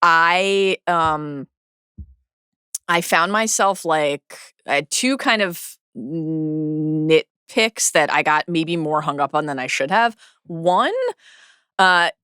Speaker 1: I found myself I had two kind of nitpicks that I got maybe more hung up on than I should have. One,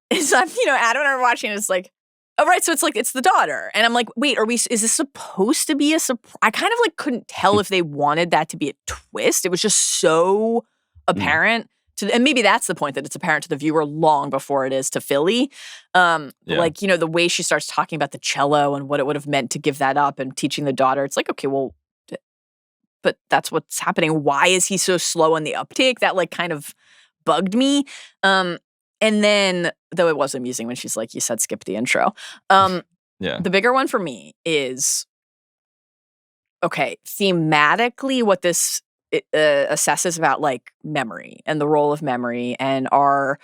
Speaker 1: is I'm, Adam and I are watching and it's like, oh, right, so it's the daughter. And I'm like, wait, is this supposed to be a surprise? I kind of couldn't tell if they wanted that to be a twist. It was just so apparent. And maybe that's the point, that it's apparent to the viewer long before it is to Philly. The way she starts talking about the cello and what it would have meant to give that up and teaching the daughter, it's like, okay, well, but that's what's happening. Why is he so slow on the uptake? That kind of bugged me. And then, though it was amusing when she's like, you said skip the intro. The bigger one for me is, okay, thematically what this assesses about memory and the role of memory and our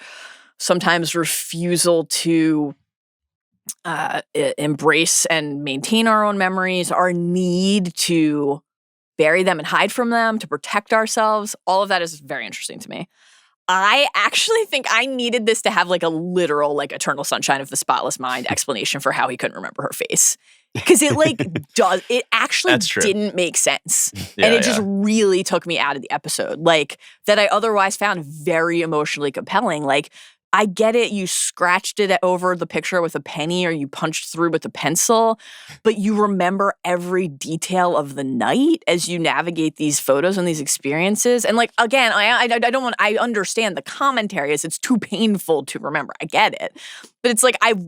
Speaker 1: sometimes refusal to embrace and maintain our own memories, our need to bury them and hide from them, to protect ourselves. All of that is very interesting to me. I actually think I needed this to have a literal Eternal Sunshine of the Spotless Mind explanation for how he couldn't remember her face. Because it actually didn't make sense. And it just really took me out of the episode. That I otherwise found very emotionally compelling. I get it, you scratched it over the picture with a penny or you punched through with a pencil, but you remember every detail of the night as you navigate these photos and these experiences. And again, I understand the commentary is it's too painful to remember. I get it. But it's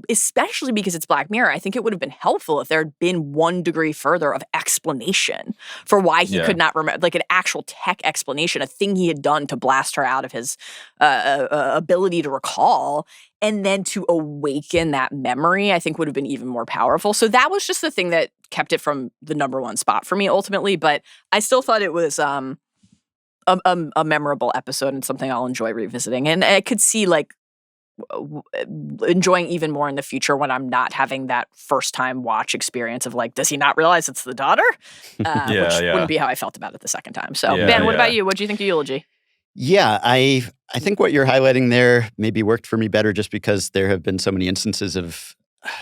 Speaker 1: especially because it's Black Mirror, I think it would have been helpful if there had been 1 degree further of explanation for why he could not remember, an actual tech explanation, a thing he had done to blast her out of his ability to recall, and then to awaken that memory, I think would have been even more powerful. So that was just the thing that kept it from the number 1 spot for me ultimately. But I still thought it was a memorable episode and something I'll enjoy revisiting. And I could see enjoying even more in the future when I'm not having that first time watch experience of does he not realize it's the daughter? Which wouldn't be how I felt about it the second time. So Ben, what about you? What do you think of Eulogy?
Speaker 2: Yeah, I think what you're highlighting there maybe worked for me better just because there have been so many instances of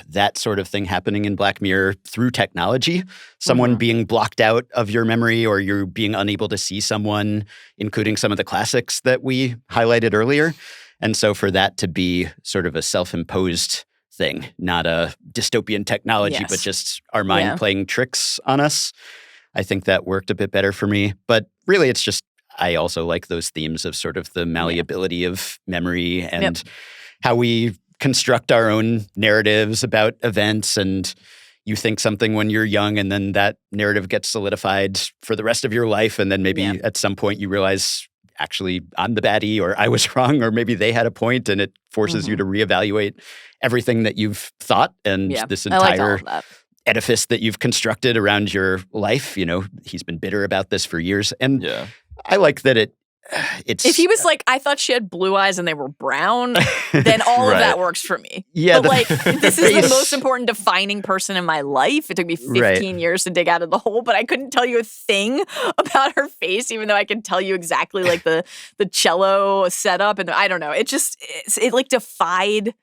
Speaker 2: that sort of thing happening in Black Mirror through technology. Someone being blocked out of your memory or you're being unable to see someone, including some of the classics that we highlighted earlier. And so for that to be sort of a self-imposed thing, not a dystopian technology, but just our mind playing tricks on us, I think that worked a bit better for me. But really, it's just, I also like those themes of sort of the malleability of memory and how we construct our own narratives about events. And you think something when you're young and then that narrative gets solidified for the rest of your life. And then maybe at some point you realize, actually, I'm the baddie or I was wrong or maybe they had a point, and it forces you to reevaluate everything that you've thought and this entire edifice that you've constructed around your life. He's been bitter about this for years. And I like that it's...
Speaker 1: If he was I thought she had blue eyes and they were brown, then all of that works for me.
Speaker 2: Yeah,
Speaker 1: but this is the most important defining person in my life. It took me 15 years to dig out of the hole, but I couldn't tell you a thing about her face, even though I can tell you exactly the cello setup. And I don't know. It defied...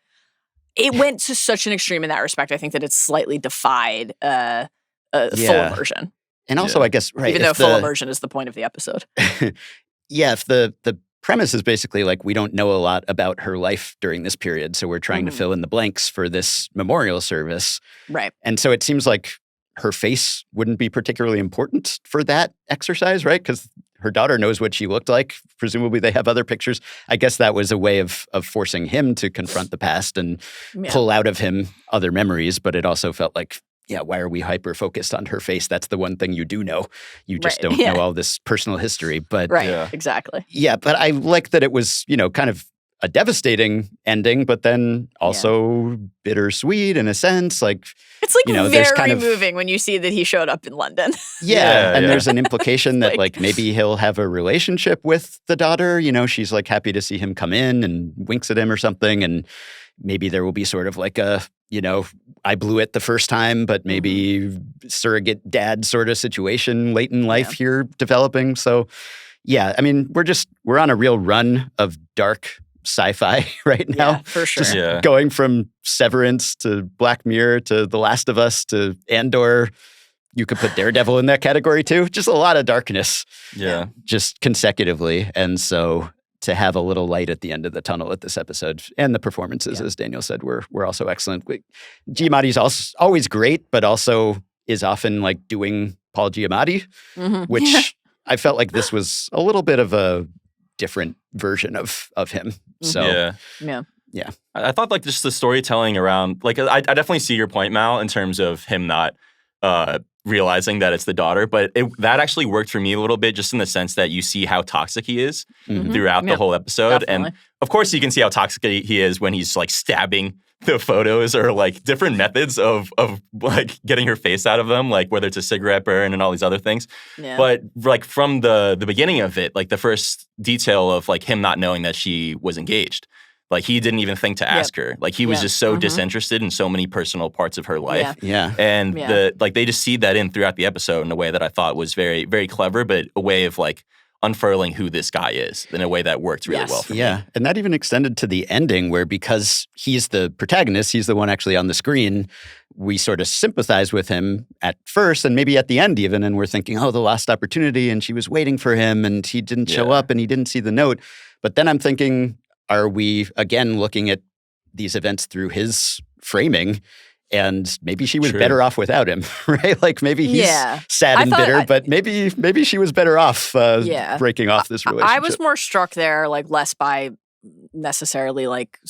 Speaker 1: It went to such an extreme in that respect. I think that it slightly defied full immersion.
Speaker 2: And also, I guess,
Speaker 1: even though full immersion is the point of the episode.
Speaker 2: If the premise is basically we don't know a lot about her life during this period, so we're trying to fill in the blanks for this memorial service.
Speaker 1: Right.
Speaker 2: And so it seems like her face wouldn't be particularly important for that exercise, right? Because her daughter knows what she looked like. Presumably they have other pictures. I guess that was a way of forcing him to confront the past and pull out of him other memories. But it also felt why are we hyper-focused on her face? That's the one thing you do know. You just don't know all this personal history. But
Speaker 1: exactly.
Speaker 2: Yeah, but I like that it was, kind of a devastating ending, but then also bittersweet in a sense.
Speaker 1: It's very kind of moving when you see that he showed up in London.
Speaker 2: And there's an implication that maybe he'll have a relationship with the daughter. She's happy to see him come in and winks at him or something. And maybe there will be sort of a, I blew it the first time, but maybe surrogate dad sort of situation late in life here developing. So we're on a real run of dark sci-fi right now.
Speaker 1: Yeah, for sure.
Speaker 2: Just going from Severance to Black Mirror to The Last of Us to Andor. You could put Daredevil in that category too. Just a lot of darkness.
Speaker 3: Yeah.
Speaker 2: Just consecutively. And so to have a little light at the end of the tunnel at this episode. And the performances, as Daniel said, were also excellent. Giamatti's also always great, but also is often like doing Paul Giamatti, which I felt like this was a little bit of a different version of him. So
Speaker 1: yeah.
Speaker 3: I thought like just the storytelling around, like I definitely see your point, Mal, in terms of him not realizing that it's the daughter, but that actually worked for me a little bit, just in the sense that you see how toxic he is throughout the whole episode.
Speaker 1: Definitely.
Speaker 3: And of course you can see how toxic he is when he's like stabbing the photos, or like different methods of like getting her face out of them, like whether it's a cigarette burn and all these other things.
Speaker 1: Yeah.
Speaker 3: But like from the beginning of it, like the first detail of like him not knowing that she was engaged, like he didn't even think to ask her. Like he was just so disinterested in so many personal parts of her life. And they just seed that in throughout the episode in a way that I thought was very, very clever, but a way of like unfurling who this guy is in a way that worked really well for me.
Speaker 2: And that even extended to the ending, where because he's the protagonist, he's the one actually on the screen, we sort of sympathize with him at first and maybe at the end even, and we're thinking, oh, the lost opportunity, and she was waiting for him and he didn't show up and he didn't see the note. But then I'm thinking, are we again looking at these events through his framing? And maybe she was better off without him, right? Like maybe he's sad and bitter, but maybe she was better off breaking off this relationship.
Speaker 1: I was more struck there, like less by necessarily like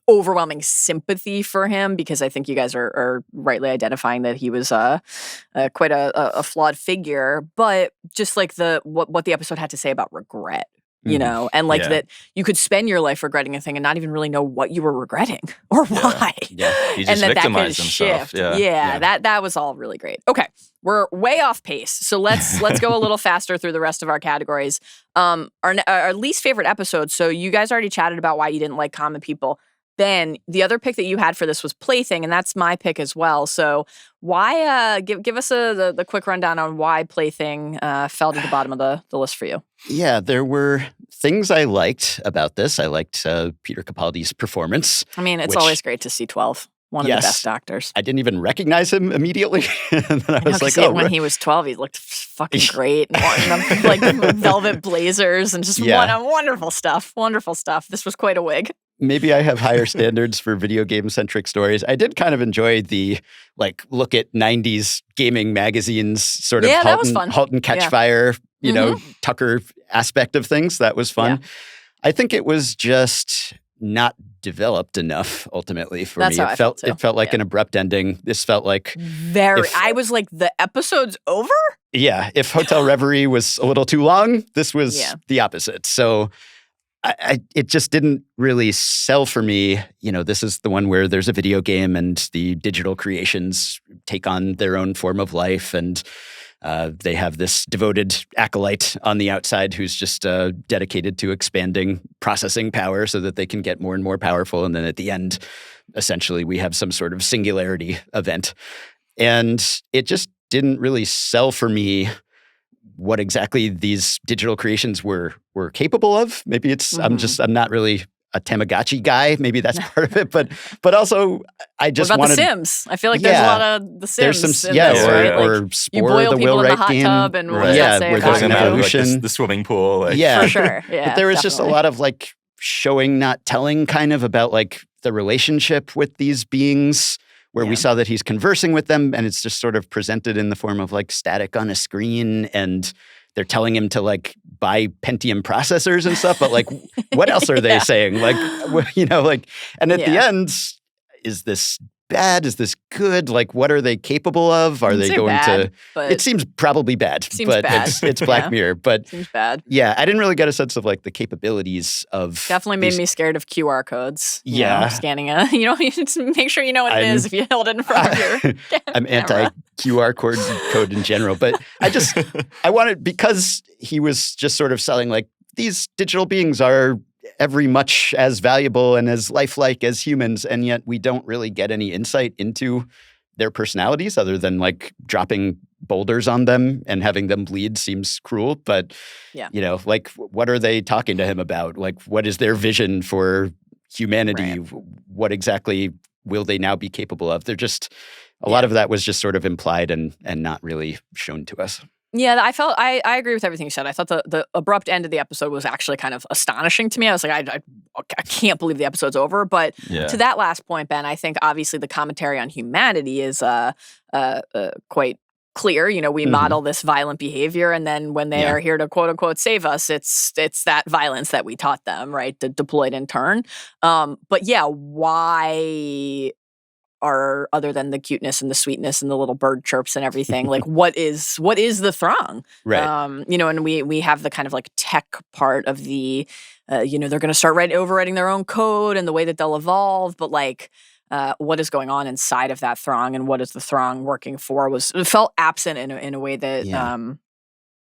Speaker 1: overwhelming sympathy for him, because I think you guys are rightly identifying that he was quite a flawed figure, but just like what the episode had to say about regret. You know, and like that you could spend your life regretting a thing and not even really know what you were regretting or why.
Speaker 3: He just victimized himself.
Speaker 1: That was all really great. Okay, we're way off pace, so let's go a little faster through the rest of our categories. Our least favorite episode. So you guys already chatted about why you didn't like Common People. Ben, the other pick that you had for this was Plaything, and that's my pick as well. So why give us the quick rundown on why Plaything fell to the bottom of the list for you?
Speaker 2: Yeah, there were things I liked about this. I liked Peter Capaldi's performance.
Speaker 1: I mean, it's always great to see 12. One of the best actors.
Speaker 2: I didn't even recognize him immediately. And then I was like,
Speaker 1: when he was 12, he looked fucking great. And like velvet blazers and just wonderful stuff. Wonderful stuff. This was quite a wig.
Speaker 2: Maybe I have higher standards for video game-centric stories. I did kind of enjoy the, like, look at 90s gaming magazines, sort of Halt and Catch Fire, you know, Tucker aspect of things. That was fun. Yeah. I think it was just not developed enough ultimately for me. It felt like an abrupt ending. This felt like
Speaker 1: I was like, the episode's over?
Speaker 2: Yeah. If Hotel Reverie was a little too long, this was the opposite. So it just didn't really sell for me. You know, this is the one where there's a video game and the digital creations take on their own form of life, and they have this devoted acolyte on the outside who's just dedicated to expanding processing power so that they can get more and more powerful. And then at the end, essentially, we have some sort of singularity event. And it just didn't really sell for me what exactly these digital creations were capable of. Maybe it's I'm not really a Tamagotchi guy. Maybe that's part of it, but also I just
Speaker 1: what about
Speaker 2: wanted
Speaker 1: The Sims. I feel like there's a lot of The Sims.
Speaker 2: There's some
Speaker 1: right?
Speaker 2: or Spore,
Speaker 1: you boil
Speaker 2: the
Speaker 1: people
Speaker 2: Will
Speaker 1: in the
Speaker 2: Wright
Speaker 1: hot
Speaker 2: game.
Speaker 1: tub, and what does that say
Speaker 2: where
Speaker 1: about
Speaker 2: there's an evolution.
Speaker 3: Like the swimming pool. Like.
Speaker 1: For sure. Yeah,
Speaker 2: but there was just a lot of like showing, not telling, kind of about like the relationship with these beings, where we saw that he's conversing with them, and it's just sort of presented in the form of like static on a screen, and they're telling him to like buy Pentium processors and stuff, but like, what else are they saying? Like, you know, like, and at the end, is this bad? Is this good? Like, what are they capable of? Are they going to? It seems probably bad, it's Black Mirror. But
Speaker 1: seems bad.
Speaker 2: Yeah, I didn't really get a sense of like the capabilities of.
Speaker 1: Definitely made me scared of QR codes. Scanning you just make sure you know what it is if you held it in front of your.
Speaker 2: I'm anti QR code in general, but I wanted, because he was just sort of selling like these digital beings are every much as valuable and as lifelike as humans, and yet we don't really get any insight into their personalities other than like dropping boulders on them and having them bleed seems cruel. But, you know, like, what are they talking to him about? Like, what is their vision for humanity? Right. What exactly will they now be capable of? They're just, a lot of that was just sort of implied and not really shown to us.
Speaker 1: Yeah, I agree with everything you said. I thought the abrupt end of the episode was actually kind of astonishing to me. I was like, I can't believe the episode's over. But to that last point, Ben, I think obviously the commentary on humanity is quite clear. You know, we model this violent behavior, and then when they are here to quote unquote save us, it's that violence that we taught them, right? Deployed in turn. But yeah, why are, other than the cuteness and the sweetness and the little bird chirps and everything, like what is the Throng?
Speaker 2: Right.
Speaker 1: You know, and we have the kind of like tech part of the, you know, they're going to start overwriting their own code and the way that they'll evolve, but like, what is going on inside of that Throng and what is the Throng working for it felt absent in a way that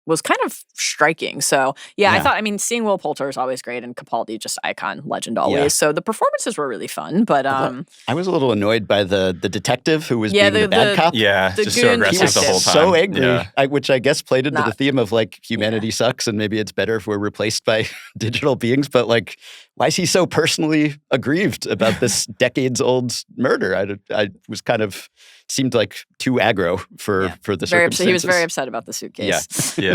Speaker 1: was kind of striking. So I thought, I mean, seeing Will Poulter is always great, and Capaldi just icon, legend always.
Speaker 2: Yeah.
Speaker 1: so the performances were really fun, but
Speaker 2: I was a little annoyed by the detective who was being the bad cop.
Speaker 3: Yeah,
Speaker 1: the
Speaker 3: just so
Speaker 1: goon
Speaker 3: aggressive
Speaker 1: detective.
Speaker 3: the whole time.
Speaker 2: So angry,
Speaker 3: Yeah.
Speaker 2: which I guess played into the theme of like humanity sucks and maybe it's better if we're replaced by digital beings. But like, why is he so personally aggrieved about this decades-old murder? I was kind of seemed like too aggro for the circumstances.
Speaker 1: He was very upset about the suitcase.
Speaker 3: Yeah.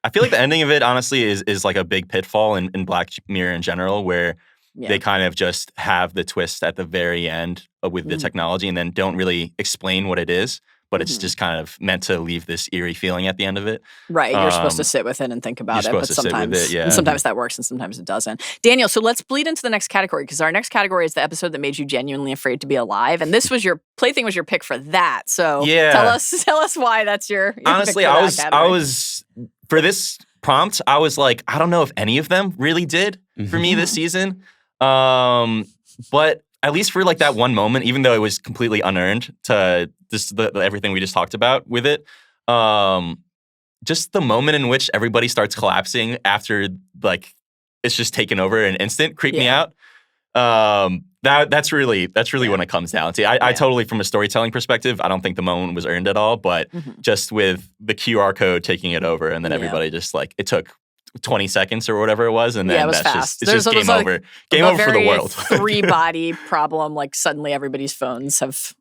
Speaker 3: I feel like the ending of it honestly is like a big pitfall in Black Mirror in general, where they kind of just have the twist at the very end with the technology and then don't really explain what it is. But it's just kind of meant to leave this eerie feeling at the end of it.
Speaker 1: Right. You're supposed to sit with it and think about it. But sometimes that works and sometimes it doesn't. Daniel, so let's bleed into the next category, because our next category is the episode that made you genuinely afraid to be alive. And this was Plaything was your pick for that. So tell us why that's your
Speaker 3: honestly,
Speaker 1: pick for
Speaker 3: I was for this prompt, I was like, I don't know if any of them really did for me this season. But at least for like that one moment, even though it was completely unearned to everything we just talked about with it, just the moment in which everybody starts collapsing after like it's just taken over in an instant creeped me out. That's really when it comes down to. I totally, from a storytelling perspective, I don't think the moment was earned at all, but just with the QR code taking it over, and then everybody just like, it took 20 seconds or whatever it was, and then
Speaker 1: it was
Speaker 3: that's
Speaker 1: fast.
Speaker 3: it's just game over. Game over for the world.
Speaker 1: 3-body problem, like suddenly everybody's phones have...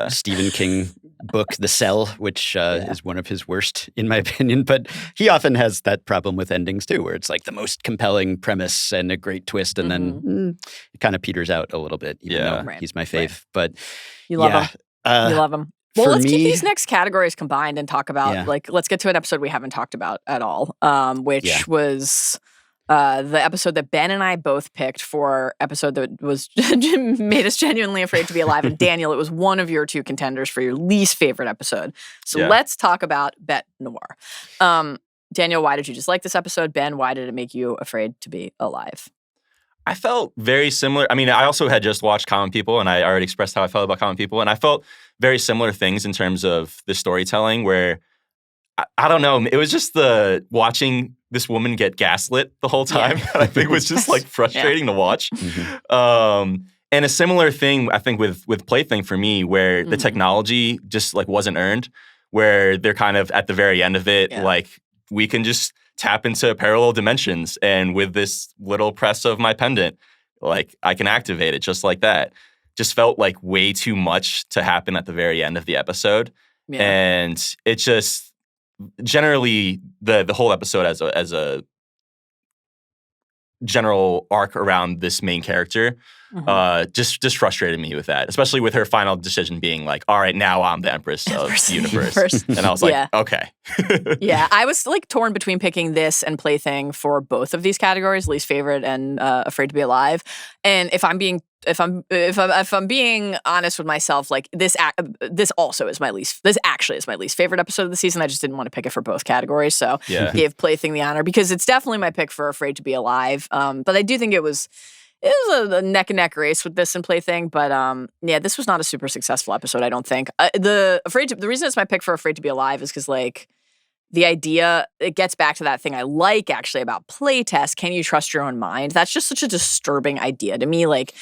Speaker 2: Stephen King book, The Cell, which is one of his worst, in my opinion. But he often has that problem with endings, too, where it's like the most compelling premise and a great twist, and then it kind of peters out a little bit, even though he's my fave.
Speaker 1: Right.
Speaker 2: But
Speaker 1: you love him. You love him. Well, let's keep these next categories combined and talk about, like, let's get to an episode we haven't talked about at all, which was the episode that Ben and I both picked for episode that was made us genuinely afraid to be alive. And Daniel, it was one of your 2 contenders for your least favorite episode. So let's talk about Bête Noire. Daniel, why did you dislike this episode? Ben, why did it make you afraid to be alive?
Speaker 3: I felt very similar. I mean, I also had just watched Common People, and I already expressed how I felt about Common People, and I felt very similar things in terms of the storytelling, where I don't know, it was just the watching this woman get gaslit the whole time. I think was just like frustrating to watch. And a similar thing, I think, with Plaything for me, where the technology just like wasn't earned, where they're kind of at the very end of it, like, we can just tap into parallel dimensions, and with this little press of my pendant, like, I can activate it just like that. Just felt like way too much to happen at the very end of the episode. And it just generally the whole episode as a general arc around this main character just frustrated me with that, especially with her final decision being like, all right, now I'm the Empress of the universe. And I was like, okay.
Speaker 1: I was like torn between picking this and Plaything for both of these categories, least favorite and afraid to be alive. And if I'm being honest with myself, like this actually is my least favorite episode of the season. I just didn't want to pick it for both categories, so gave Plaything the honor, because it's definitely my pick for Afraid to be Alive. But I do think it was a neck and neck race with this and Plaything. But this was not a super successful episode, I don't think. The reason it's my pick for Afraid to be Alive is because, like, the idea, it gets back to that thing I like actually about playtest. Can you trust your own mind? That's just such a disturbing idea to me. Like,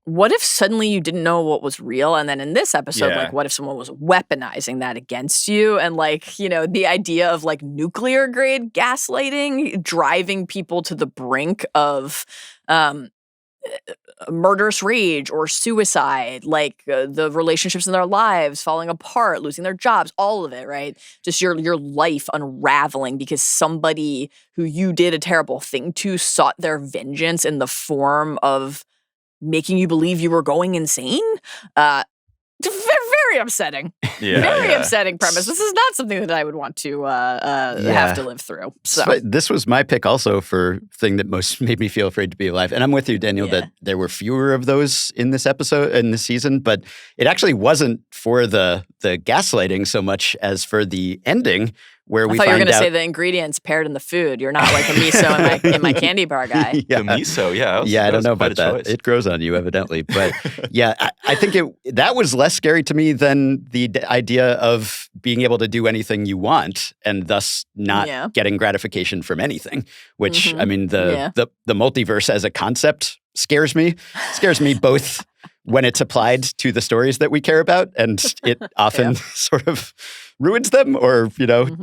Speaker 1: what if suddenly you didn't know what was real? And then in this episode, like, what if someone was weaponizing that against you? And, like, you know, the idea of, like, nuclear grade gaslighting, driving people to the brink of murderous rage or suicide, like the relationships in their lives falling apart, losing their jobs, all of it, right? Just your life unraveling because somebody who you did a terrible thing to sought their vengeance in the form of making you believe you were going insane. Very upsetting. Very upsetting premise. This is not something that I would want to have to live through. So
Speaker 2: this was my pick also for thing that most made me feel afraid to be alive. And I'm with you, Daniel, that there were fewer of those in this season, but it actually wasn't for the gaslighting so much as for the ending. Where
Speaker 1: I thought you were going to say the ingredients paired in the food. You're not like a miso in my candy bar guy.
Speaker 3: The miso,
Speaker 2: I don't know about that.
Speaker 3: Choice.
Speaker 2: It grows on you, evidently. But I think that was less scary to me than the idea of being able to do anything you want and thus not getting gratification from anything. Which I mean, the multiverse as a concept scares me. Scares me both when it's applied to the stories that we care about, and it often sort of ruins them or,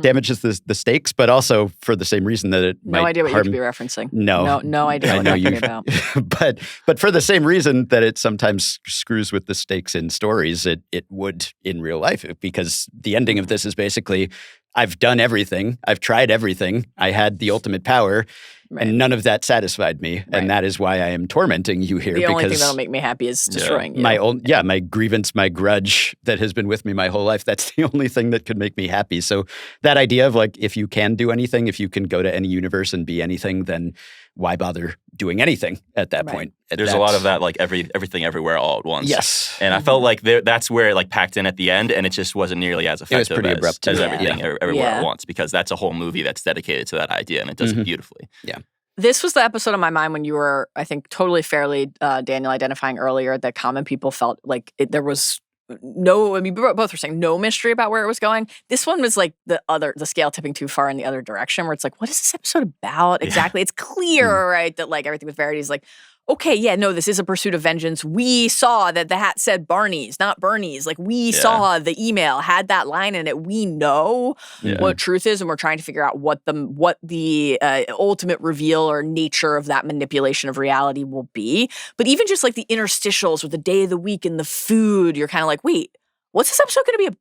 Speaker 2: damages the stakes, but also for the same reason that it might
Speaker 1: No idea what
Speaker 2: harm.
Speaker 1: you could be referencing.
Speaker 2: No
Speaker 1: idea what you're talking about.
Speaker 2: but for the same reason that it sometimes screws with the stakes in stories, it would in real life, because the ending of this is basically, I've done everything. I've tried everything. I had the ultimate power. Right. And none of that satisfied me. Right. And that is why I am tormenting you here.
Speaker 1: The only thing that'll make me happy is destroying you.
Speaker 2: My grievance, my grudge that has been with me my whole life, that's the only thing that could make me happy. So that idea of like, if you can do anything, if you can go to any universe and be anything, then why bother doing anything at that point?
Speaker 3: There's a lot of that, like everything everywhere all at once.
Speaker 2: Yes.
Speaker 3: And I felt like that's where it like packed in at the end, and it just wasn't nearly as effective.
Speaker 2: It was pretty abrupt
Speaker 3: as everything everywhere at once, because that's a whole movie that's dedicated to that idea, and it does it beautifully.
Speaker 2: Yeah.
Speaker 1: This was the episode on my mind when you were, I think, totally fairly, Daniel, identifying earlier that common people felt like there was no, I mean, both were saying no mystery about where it was going. This one was like the scale tipping too far in the other direction, where it's like, what is this episode about exactly? It's clear, right, that like everything with Verity is like, okay, this is a pursuit of vengeance. We saw that the hat said Barney's, not Bernie's. Like, we saw the email had that line in it. We know what truth is, and we're trying to figure out what the ultimate reveal or nature of that manipulation of reality will be. But even just like the interstitials with the day of the week and the food, you're kind of like, wait, what's this episode going to be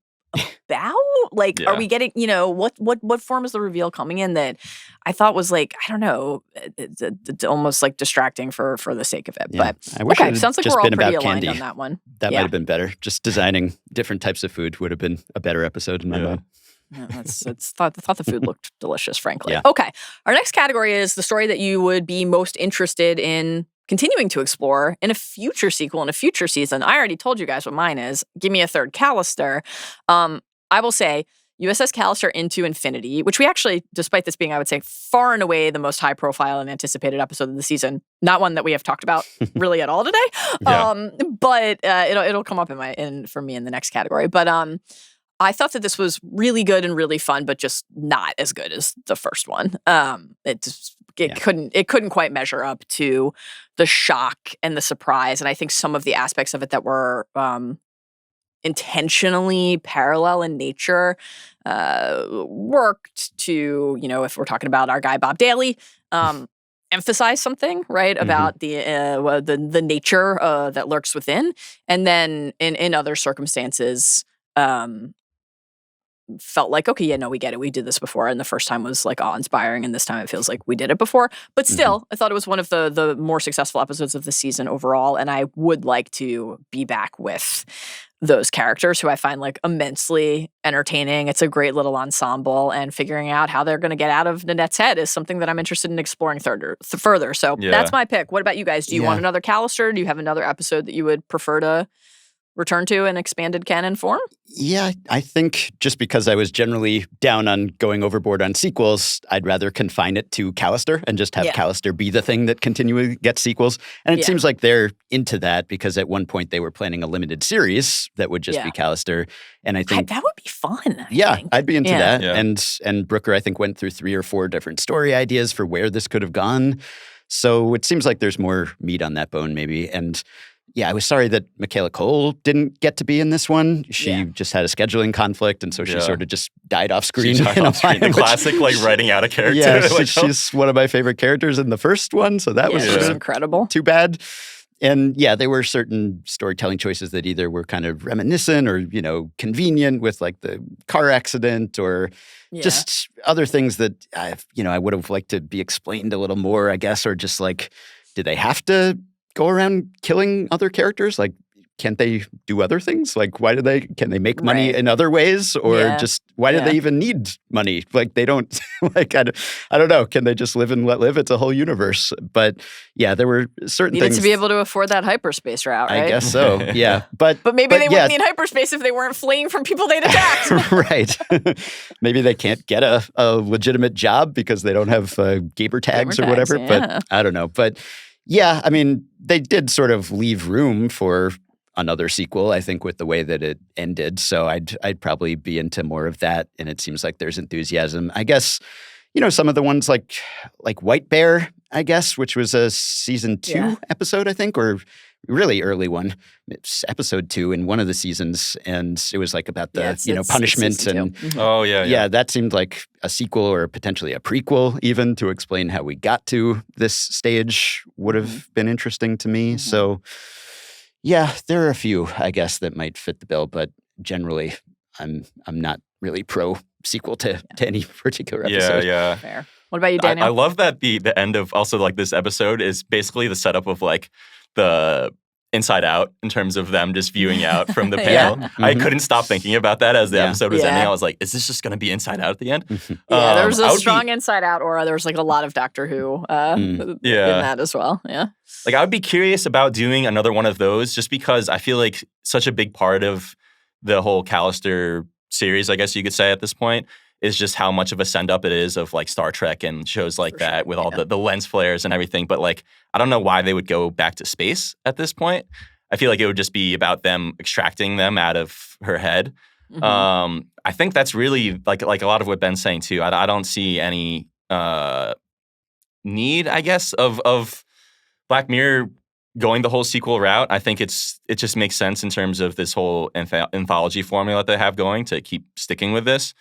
Speaker 1: about? Like, are we getting, what form is the reveal coming in that I thought was like, I don't know, it's almost like distracting for the sake of it.
Speaker 2: Yeah.
Speaker 1: But
Speaker 2: I wish it
Speaker 1: sounds like
Speaker 2: just
Speaker 1: we're all
Speaker 2: been
Speaker 1: pretty
Speaker 2: about
Speaker 1: aligned
Speaker 2: candy.
Speaker 1: on that one.
Speaker 2: That might have been better. Just designing different types of food would have been a better episode in my mind.
Speaker 1: Yeah, thought the food looked delicious, frankly.
Speaker 2: Yeah.
Speaker 1: Okay. Our next category is the story that you would be most interested in continuing to explore in a future sequel, in a future season. I already told you guys what mine is. Give me a third Callister. I will say USS Callister into Infinity, which we actually, despite this being, I would say, far and away the most high profile and anticipated episode of the season. Not one that we have talked about really at all today. But it'll come up for me in the next category. But I thought that this was really good and really fun, but just not as good as the first one. It couldn't quite measure up to the shock and the surprise. And I think some of the aspects of it that were intentionally parallel in nature worked to, if we're talking about our guy Bob Daly, emphasize something, right, about the nature that lurks within. And then in other circumstances, felt like, okay, we get it. We did this before. And the first time was like awe-inspiring. And this time it feels like we did it before. But still, I thought it was one of the more successful episodes of the season overall. And I would like to be back with those characters who I find like immensely entertaining. It's a great little ensemble, and figuring out how they're going to get out of Nanette's head is something that I'm interested in exploring further. So that's my pick. What about you guys? Do you want another Callister? Do you have another episode that you would prefer to return to in expanded canon form?
Speaker 2: Yeah, I think just because I was generally down on going overboard on sequels, I'd rather confine it to Callister and just have Callister be the thing that continually gets sequels. And it seems like they're into that, because at one point they were planning a limited series that would just be Callister. And I think
Speaker 1: that would be fun.
Speaker 2: I'd be into that. Yeah. And Brooker, I think, went through 3 or 4 different story ideas for where this could have gone. So it seems like there's more meat on that bone, maybe. And yeah, I was sorry that Michaela Cole didn't get to be in this one. She
Speaker 1: Yeah.
Speaker 2: just had a scheduling conflict, and so she sort of just died off screen.
Speaker 3: She died off screen. The classic, like, writing out a character.
Speaker 2: Yeah,
Speaker 3: Like,
Speaker 2: she's one of my favorite characters in the first one, so that was
Speaker 1: she's incredible.
Speaker 2: too bad. And yeah, there were certain storytelling choices that either were kind of reminiscent or, convenient with like the car accident or just other things that I would have liked to be explained a little more, I guess, or just like, did they have to go around killing other characters? Like, can't they do other things? Like, can they make money in other ways? Or just, why do they even need money? Like, they don't, like, I don't know. Can they just live and let live? It's a whole universe. But yeah, there were certain
Speaker 1: Needed
Speaker 2: things.
Speaker 1: to be able to afford that hyperspace route, right?
Speaker 2: I guess so, yeah. But
Speaker 1: maybe they wouldn't need hyperspace if they weren't fleeing from people they'd attacked.
Speaker 2: Right. Maybe they can't get a legitimate job because they don't have gamer tags or whatever.
Speaker 1: Yeah.
Speaker 2: But I don't know. But yeah, I mean, they did sort of leave room for another sequel, I think, with the way that it ended. So I'd probably be into more of that. And it seems like there's enthusiasm. I guess, some of the ones like White Bear, I guess, which was a season 2 episode, I think, or really early one. It's episode 2 in one of the seasons. And it was like about the, punishment. And
Speaker 3: oh, yeah.
Speaker 2: Yeah, that seemed like a sequel or potentially a prequel even to explain how we got to this stage would have been interesting to me. So yeah, there are a few, I guess, that might fit the bill, but generally, I'm not really pro sequel to any particular episode.
Speaker 3: Yeah.
Speaker 1: Fair. What about you, Daniel?
Speaker 3: I love that the end of also like this episode is basically the setup of like the Inside Out in terms of them just viewing out from the panel. I couldn't stop thinking about that as the episode was ending. I was like, is this just going to be Inside Out at the end?
Speaker 1: There was a strong Inside Out aura. There was like a lot of Doctor Who in that as well. Yeah.
Speaker 3: Like, I would be curious about doing another one of those just because I feel like such a big part of the whole Callister series, I guess you could say at this point, is just how much of a send-up it is of like Star Trek and shows like that with all the lens flares and everything. But like, I don't know why they would go back to space at this point. I feel like it would just be about them extracting them out of her head. I think that's really like a lot of what Ben's saying too. I don't see any need, I guess, of Black Mirror going the whole sequel route. I think it just makes sense in terms of this whole anthology formula that they have going to keep sticking with this.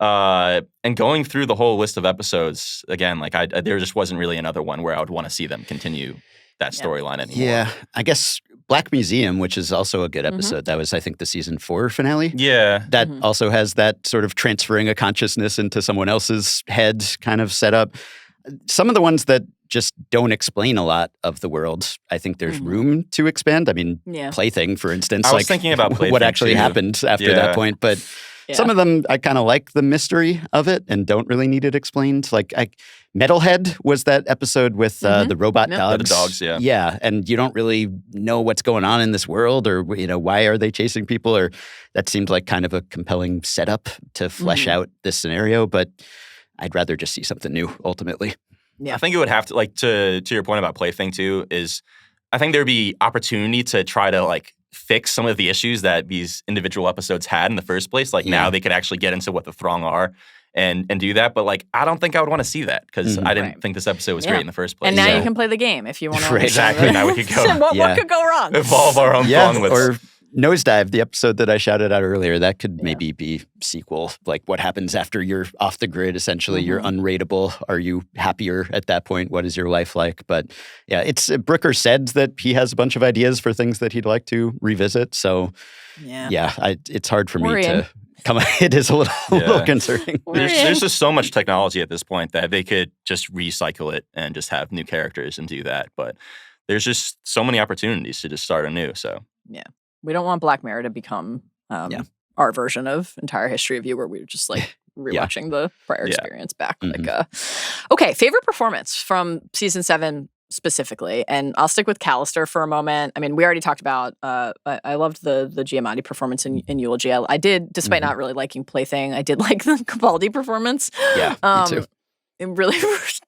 Speaker 3: And going through the whole list of episodes, again, like there just wasn't really another one where I would want to see them continue that storyline anymore.
Speaker 2: Yeah, I guess Black Museum, which is also a good episode. That was, I think, the season 4 finale.
Speaker 3: Yeah.
Speaker 2: That also has that sort of transferring a consciousness into someone else's head kind of setup. Some of the ones that just don't explain a lot of the world, I think there's room to expand. I mean, Plaything, for instance.
Speaker 3: I was thinking about Plaything
Speaker 2: what actually
Speaker 3: too.
Speaker 2: happened after that point. But some of them, I kind of like the mystery of it and don't really need it explained. Like Metalhead was that episode with the robot dogs.
Speaker 3: The dogs, yeah.
Speaker 2: Yeah, and you don't really know what's going on in this world or, why are they chasing people? Or that seemed like kind of a compelling setup to flesh out this scenario. But I'd rather just see something new, ultimately.
Speaker 3: Yeah. I think it would have to, like, to your point about Plaything too, is I think there'd be opportunity to try to, like, fix some of the issues that these individual episodes had in the first place. Like, now they could actually get into what the Throng are and do that. But, like, I don't think I would want to see that because I didn't think this episode was great in the first place.
Speaker 1: And now you can play the game if you want to.
Speaker 3: Exactly. Now we could go.
Speaker 1: What could go wrong?
Speaker 3: Evolve our own Throng lists.
Speaker 2: Or Nosedive, the episode that I shouted out earlier, that could maybe be sequel. Like, what happens after you're off the grid, essentially? You're unrateable. Are you happier at that point? What is your life like? But yeah, Brooker said that he has a bunch of ideas for things that he'd like to revisit. So it's hard for me to come. It is a little concerning.
Speaker 3: There's just so much technology at this point that they could just recycle it and just have new characters and do that. But there's just so many opportunities to just start anew. So
Speaker 1: we don't want Black Mirror to become our version of Entire History of You, where we were just like rewatching the prior experience back. Like, okay, favorite performance from season 7 specifically, and I'll stick with Callister for a moment. I mean, we already talked about. I loved the Giamatti performance in Eulogy. I did, despite not really liking Plaything, I did like the Capaldi performance.
Speaker 2: Yeah, me too.
Speaker 1: Really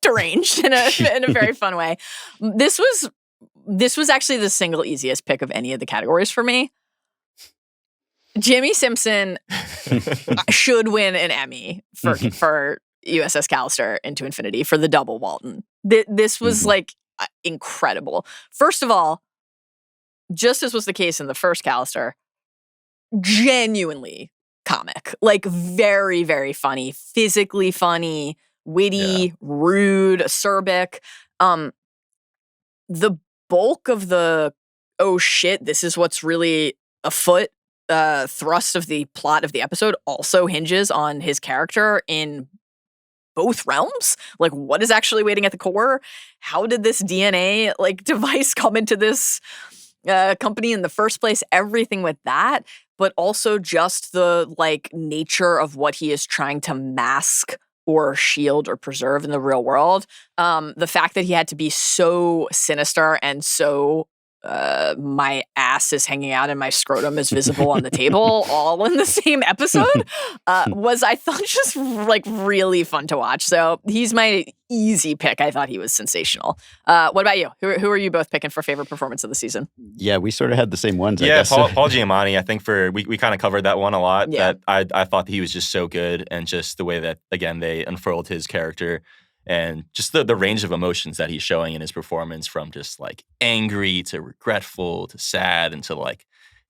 Speaker 1: deranged in a very fun way. This was actually the single easiest pick of any of the categories for me. Jimmy Simpson should win an Emmy for USS Callister Into Infinity for the double Walton. This was like incredible. First of all, just as was the case in the first Callister, genuinely comic. Like, very, very funny, physically funny, witty, rude, acerbic. The bulk of the, oh shit, this is what's really afoot thrust of the plot of the episode also hinges on his character in both realms. Like, what is actually waiting at the core? How did this DNA device come into this company in the first place? Everything with that, but also just the nature of what he is trying to mask or shield or preserve in the real world. The fact that he had to be so sinister and so my ass is hanging out and my scrotum is visible on the table all in the same episode was, I thought, just really fun to watch. So he's my easy pick. I thought he was sensational. What about you? Who are you both picking for favorite performance of the season?
Speaker 2: Yeah, we sort of had the same ones, I
Speaker 3: Yeah,
Speaker 2: guess.
Speaker 3: Paul Giamatti, I think we kind of covered that one a lot.
Speaker 1: Yeah.
Speaker 3: That I thought that he was just so good, and just the way that, again, they unfurled his character and just the range of emotions that he's showing in his performance, from just angry to regretful to sad, and to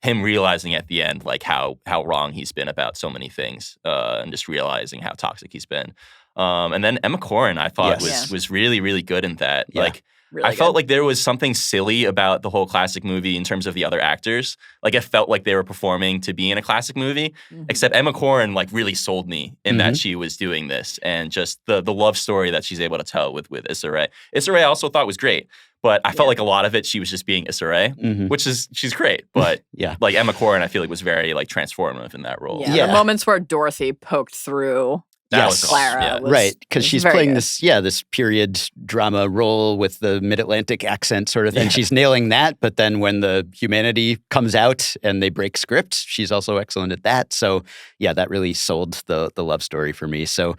Speaker 3: him realizing at the end how wrong he's been about so many things, and just realizing how toxic he's been. And then Emma Corrin, I thought was really, really good in that.
Speaker 2: Yeah.
Speaker 1: Really
Speaker 3: I felt like there was something silly about the whole classic movie in terms of the other actors. It felt like they were performing to be in a classic movie, except Emma Corrin really sold me in that she was doing this, and just the love story that she's able to tell with Issa Rae. Issa Rae I also thought was great, but I felt like a lot of it she was just being Issa Rae, which is, she's great, but Emma Corrin I feel like was very transformative in that role.
Speaker 1: Yeah. The moments where Dorothy poked through
Speaker 3: That was
Speaker 1: Clara.
Speaker 3: awesome.
Speaker 2: Right, because she's
Speaker 1: very
Speaker 2: playing
Speaker 1: good.
Speaker 2: this period drama role with the Mid-Atlantic accent sort of thing. She's nailing that, but then when the humanity comes out and they break script, she's also excellent at that. So yeah, that really sold the love story for me. So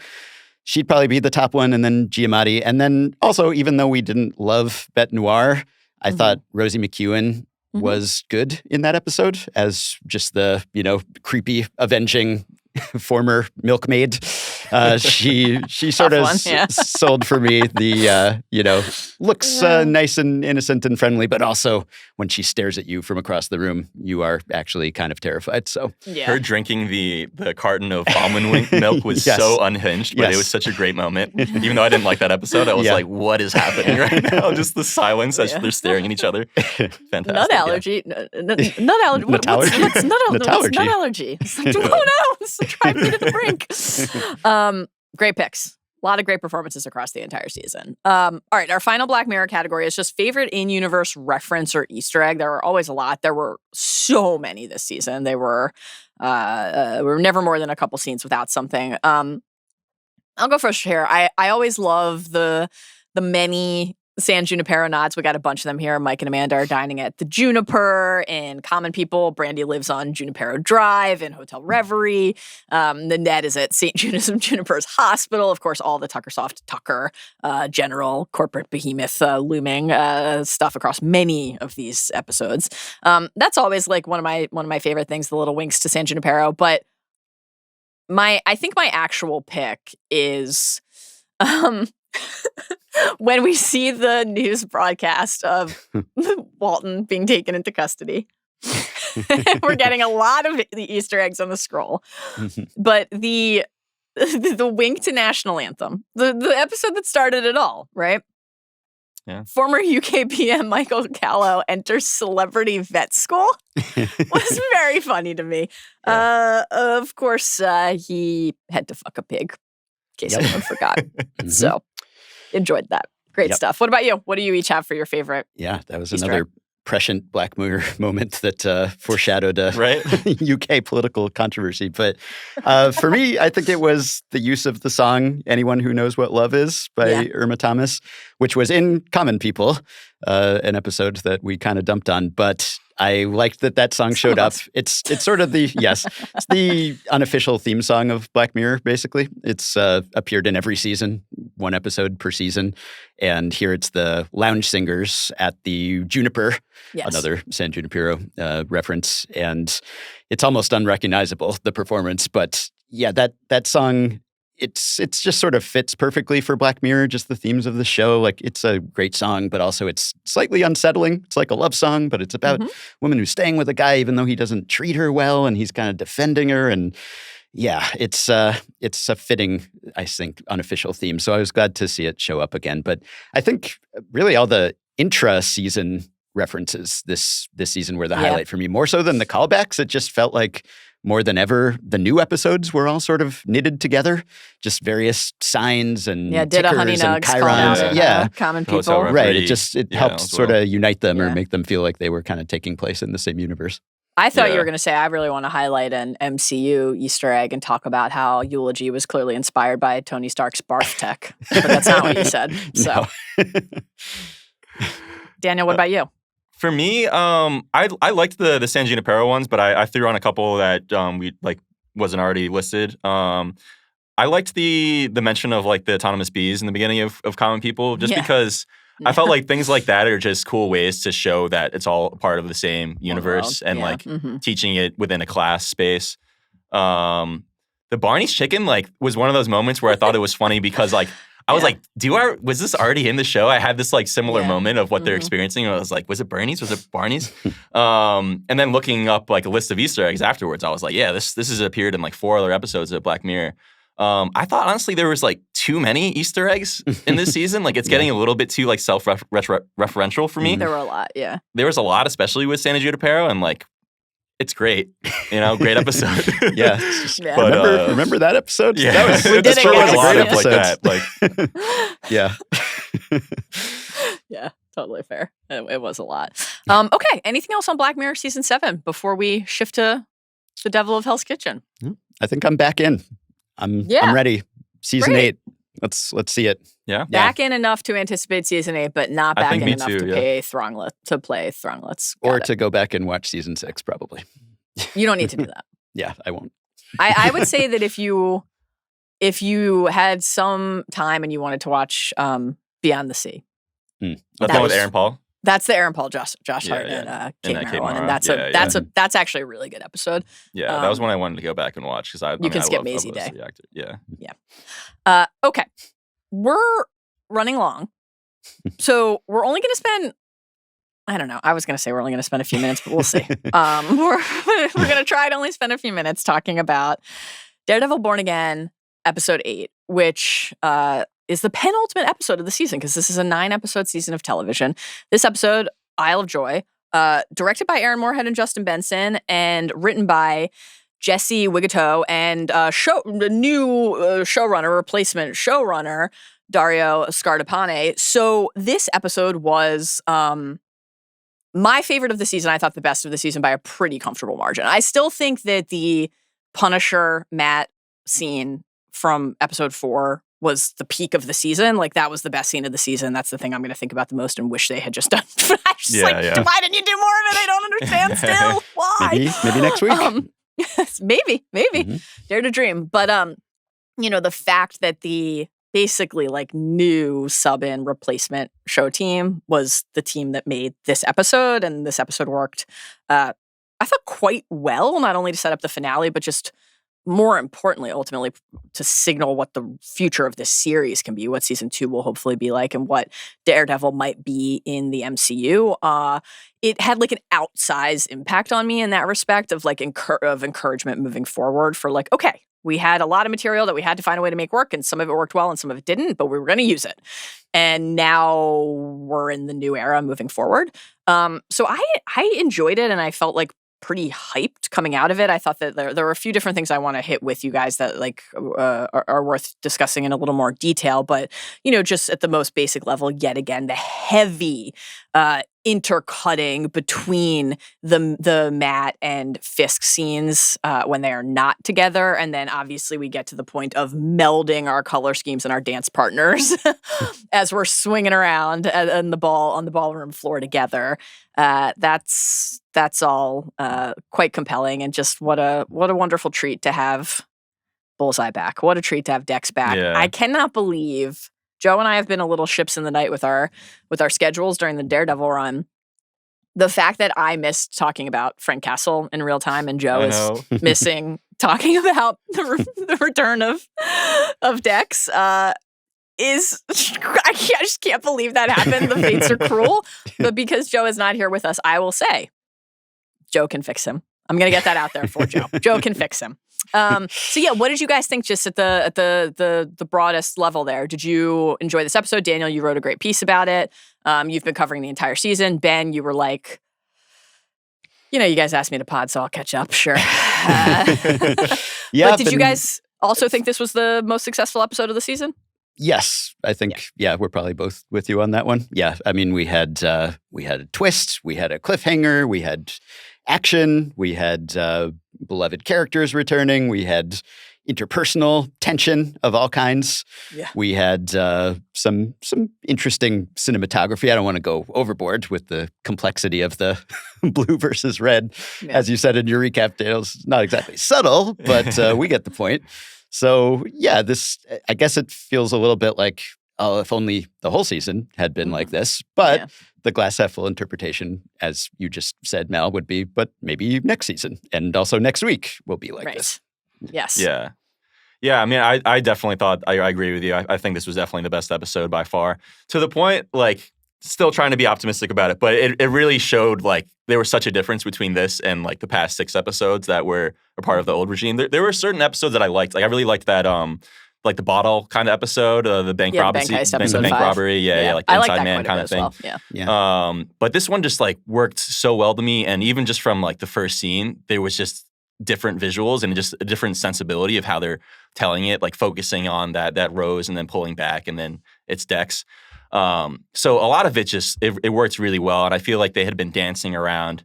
Speaker 2: she'd probably be the top one, and then Giamatti. And then also, even though we didn't love Bête Noire, I thought Rosie McEwen was good in that episode as just the, creepy, avenging former milkmaid. She sort of sold for me the, looks nice and innocent and friendly, but also when she stares at you from across the room, you are actually kind of terrified. So
Speaker 3: her drinking the carton of almond milk was so unhinged, but it was such a great moment. Even though I didn't like that episode, I was like, what is happening right now? Just the silence as they're staring at each other. Fantastic.
Speaker 1: Nut allergy. Nut allergy. What's nut allergy? It's like, who knows? Driving me to the brink. Great picks. A lot of great performances across the entire season. All right, our final Black Mirror category is just favorite in-universe reference or Easter egg. There are always a lot. There were so many this season. They were never more than a couple scenes without something. I'll go first here. I always love the many San Junipero nods. We got a bunch of them here. Mike and Amanda are dining at the Juniper in Common People. Brandy lives on Junipero Drive in Hotel Reverie. The Ned is at St. Juniper's Hospital. Of course, all the Tuckersoft Tucker general corporate behemoth looming stuff across many of these episodes. That's always one of my favorite things. The little winks to San Junipero. But I think my actual pick is. When we see the news broadcast of Walton being taken into custody, we're getting a lot of the Easter eggs on the scroll. But the wink to national anthem, the episode that started it all, right?
Speaker 3: Yeah.
Speaker 1: Former UK PM Michael Callow enters celebrity vet school was very funny to me.
Speaker 2: Yeah.
Speaker 1: Of course, he had to fuck a pig, in case anyone forgot. So enjoyed that. Great stuff. What about you? What do you each have for your favorite?
Speaker 2: Yeah, that was
Speaker 1: Easter
Speaker 2: another
Speaker 1: egg?
Speaker 2: prescient Black Mirror moment that foreshadowed
Speaker 3: Right?
Speaker 2: UK political controversy. But for me, I think it was the use of the song "Anyone Who Knows What Love Is" by Irma Thomas, which was in Common People, an episode that we kind of dumped on. But I liked that song showed up. It's sort of it's the unofficial theme song of Black Mirror, basically. It's appeared in every season, one episode per season. And here it's the lounge singers at the Juniper, another San Junipero reference. And it's almost unrecognizable, the performance. But yeah, that song it just sort of fits perfectly for Black Mirror, just the themes of the show. Like, it's a great song, but also it's slightly unsettling. It's like a love song, but it's about a woman who's staying with a guy even though he doesn't treat her well, and he's kind of defending her. And yeah, it's a fitting, I think, unofficial theme. So I was glad to see it show up again. But I think really all the intra-season references this season were the highlight for me, more so than the callbacks. It just felt like more than ever, the new episodes were all sort of knitted together, just various signs and
Speaker 1: did a honey
Speaker 2: tickers and
Speaker 1: nugs call out
Speaker 2: chirons.
Speaker 1: common
Speaker 3: Hotel
Speaker 1: people.
Speaker 3: referee.
Speaker 2: Right. It helped
Speaker 3: as
Speaker 2: sort
Speaker 3: well.
Speaker 2: of unite them or make them feel like they were kind of taking place in the same universe.
Speaker 1: I thought you were going to say, I really want to highlight an MCU Easter egg and talk about how Eulogy was clearly inspired by Tony Stark's barf tech. But that's not what you said. So, Daniel, what about you?
Speaker 3: For me, I liked the San Junipero ones, but I threw on a couple that we wasn't already listed. I liked the mention of like the autonomous bees in the beginning of Common People, just because I felt like things like that are just cool ways to show that it's all part of the same universe and like teaching it within a class space. The Barney's chicken was one of those moments where I thought it was funny because I was like, was this already in the show? I had this similar moment of what they're experiencing. And I was like, was it Bernie's? Was it Barney's? And then looking up a list of Easter eggs afterwards, I was like, yeah, this has appeared in 4 other episodes of Black Mirror. I thought honestly there was too many Easter eggs in this season. It's getting a little bit too self-referential for me.
Speaker 1: There were a lot, yeah.
Speaker 3: There was a lot, especially with San Junipero, and it's great. Great episode.
Speaker 2: But, remember that episode?
Speaker 3: Yeah.
Speaker 2: That was,
Speaker 1: We did it,
Speaker 3: a
Speaker 1: guys.
Speaker 3: lot of
Speaker 2: that. Yeah.
Speaker 1: Yeah, totally fair. It was a lot. Okay, anything else on Black Mirror Season 7 before we shift to The Devil of Hell's Kitchen?
Speaker 2: I think I'm back in. I'm ready. Season 8. Let's see it.
Speaker 3: Yeah.
Speaker 1: Back in enough to anticipate Season 8, but not back in enough to play Thronglets.
Speaker 2: Or to go back and watch Season 6, probably.
Speaker 1: You don't need to do that.
Speaker 2: Yeah, I won't.
Speaker 1: I would say that if you had some time and you wanted to watch Beyond the Sea.
Speaker 3: That's the one with Aaron Paul?
Speaker 1: That's the Aaron Paul, Josh Hart, and Kate Mara one, and that's actually a really good episode.
Speaker 3: Yeah, that was one I wanted to go back and watch because I
Speaker 1: can skip
Speaker 3: love
Speaker 1: Maisie Day.
Speaker 3: the actor.
Speaker 1: Yeah. Okay, we're running long, so we're only going to spend. I don't know. I was going to say we're only going to spend a few minutes, but we'll see. We're going to try to only spend a few minutes talking about Daredevil Born Again, episode 8, which is the penultimate episode of the season because this is a 9-episode season of television. This episode, Isle of Joy, directed by Aaron Moorhead and Justin Benson and written by Jesse Wigato and new showrunner, replacement showrunner, Dario Scardapane. So this episode was my favorite of the season. I thought the best of the season by a pretty comfortable margin. I still think that the Punisher Matt scene from episode 4 was the peak of the season. That was the best scene of the season. That's the thing I'm going to think about the most and wish they had just done. Why didn't you do more of it? I don't understand still. Why?
Speaker 2: Maybe next week.
Speaker 1: Maybe. Dare to dream. But, the fact that the basically new sub-in replacement show team was the team that made this episode, and this episode worked, I thought quite well, not only to set up the finale, but just more importantly, ultimately, to signal what the future of this series can be, what season 2 will hopefully be like, and what Daredevil might be in the MCU. It had an outsized impact on me in that respect of of encouragement moving forward for okay, we had a lot of material that we had to find a way to make work, and some of it worked well and some of it didn't, but we were going to use it. And now we're in the new era moving forward. So I enjoyed it, and I felt pretty hyped coming out of it. I thought that there were a few different things I want to hit with you guys that are worth discussing in a little more detail. But, just at the most basic level, yet again, the heavy intercutting between the Matt and Fisk scenes when they are not together. And then obviously we get to the point of melding our color schemes and our dance partners as we're swinging around on the ballroom floor together. That's all quite compelling, and just what a wonderful treat to have Bullseye back. What a treat to have Dex back.
Speaker 3: Yeah.
Speaker 1: I cannot believe Joe and I have been a little ships in the night with our schedules during the Daredevil run. the fact that I missed talking about Frank Castle in real time and Joe is missing talking about the return of Dex is I just can't believe that happened. The fates are cruel. But because Joe is not here with us, I will say Joe can fix him. I'm gonna get that out there for Joe. Joe can fix him. So yeah, what did you guys think just at the broadest level there? Did you enjoy this episode? Daniel, you wrote a great piece about it. You've been covering the entire season. Ben, you were like, you guys asked me to pod, so I'll catch up. Sure.
Speaker 2: Yeah.
Speaker 1: But did you guys also think this was the most successful episode of the season?
Speaker 2: Yes, I think, we're probably both with you on that one. Yeah, I mean, we had a twist, we had a cliffhanger, we had action, we had beloved characters returning, we had interpersonal tension of all kinds.
Speaker 1: Yeah.
Speaker 2: We had some interesting cinematography. I don't want to go overboard with the complexity of the blue versus red. Yeah. As you said in your recap, Dale, it's not exactly subtle, but we get the point. So, yeah, I guess it feels a little bit like, if only the whole season had been like this. But the glass half full interpretation, as you just said, Mal, would be, but maybe next season and also next week will be like this.
Speaker 1: Yes.
Speaker 3: Yeah. Yeah, I mean, I definitely thought, I agree with you. I think this was definitely the best episode by far. To the point, like, still trying to be optimistic about it, but it really showed, like, there was such a difference between this and, like, the past 6 episodes that were a part of the old regime. There were certain episodes that I liked. Like, I really liked that, like, the bottle kind of episode, the bank robbery.
Speaker 1: The
Speaker 3: bank robbery. Yeah, like the Inside Man kind of thing.
Speaker 1: Well. Yeah.
Speaker 3: But this one just, like, worked so well to me. And even just from, like, the first scene, there was just different visuals and just a different sensibility of how they're telling it, like focusing on that rose and then pulling back and then it's Dex. So a lot of it just, it works really well. And I feel like they had been dancing around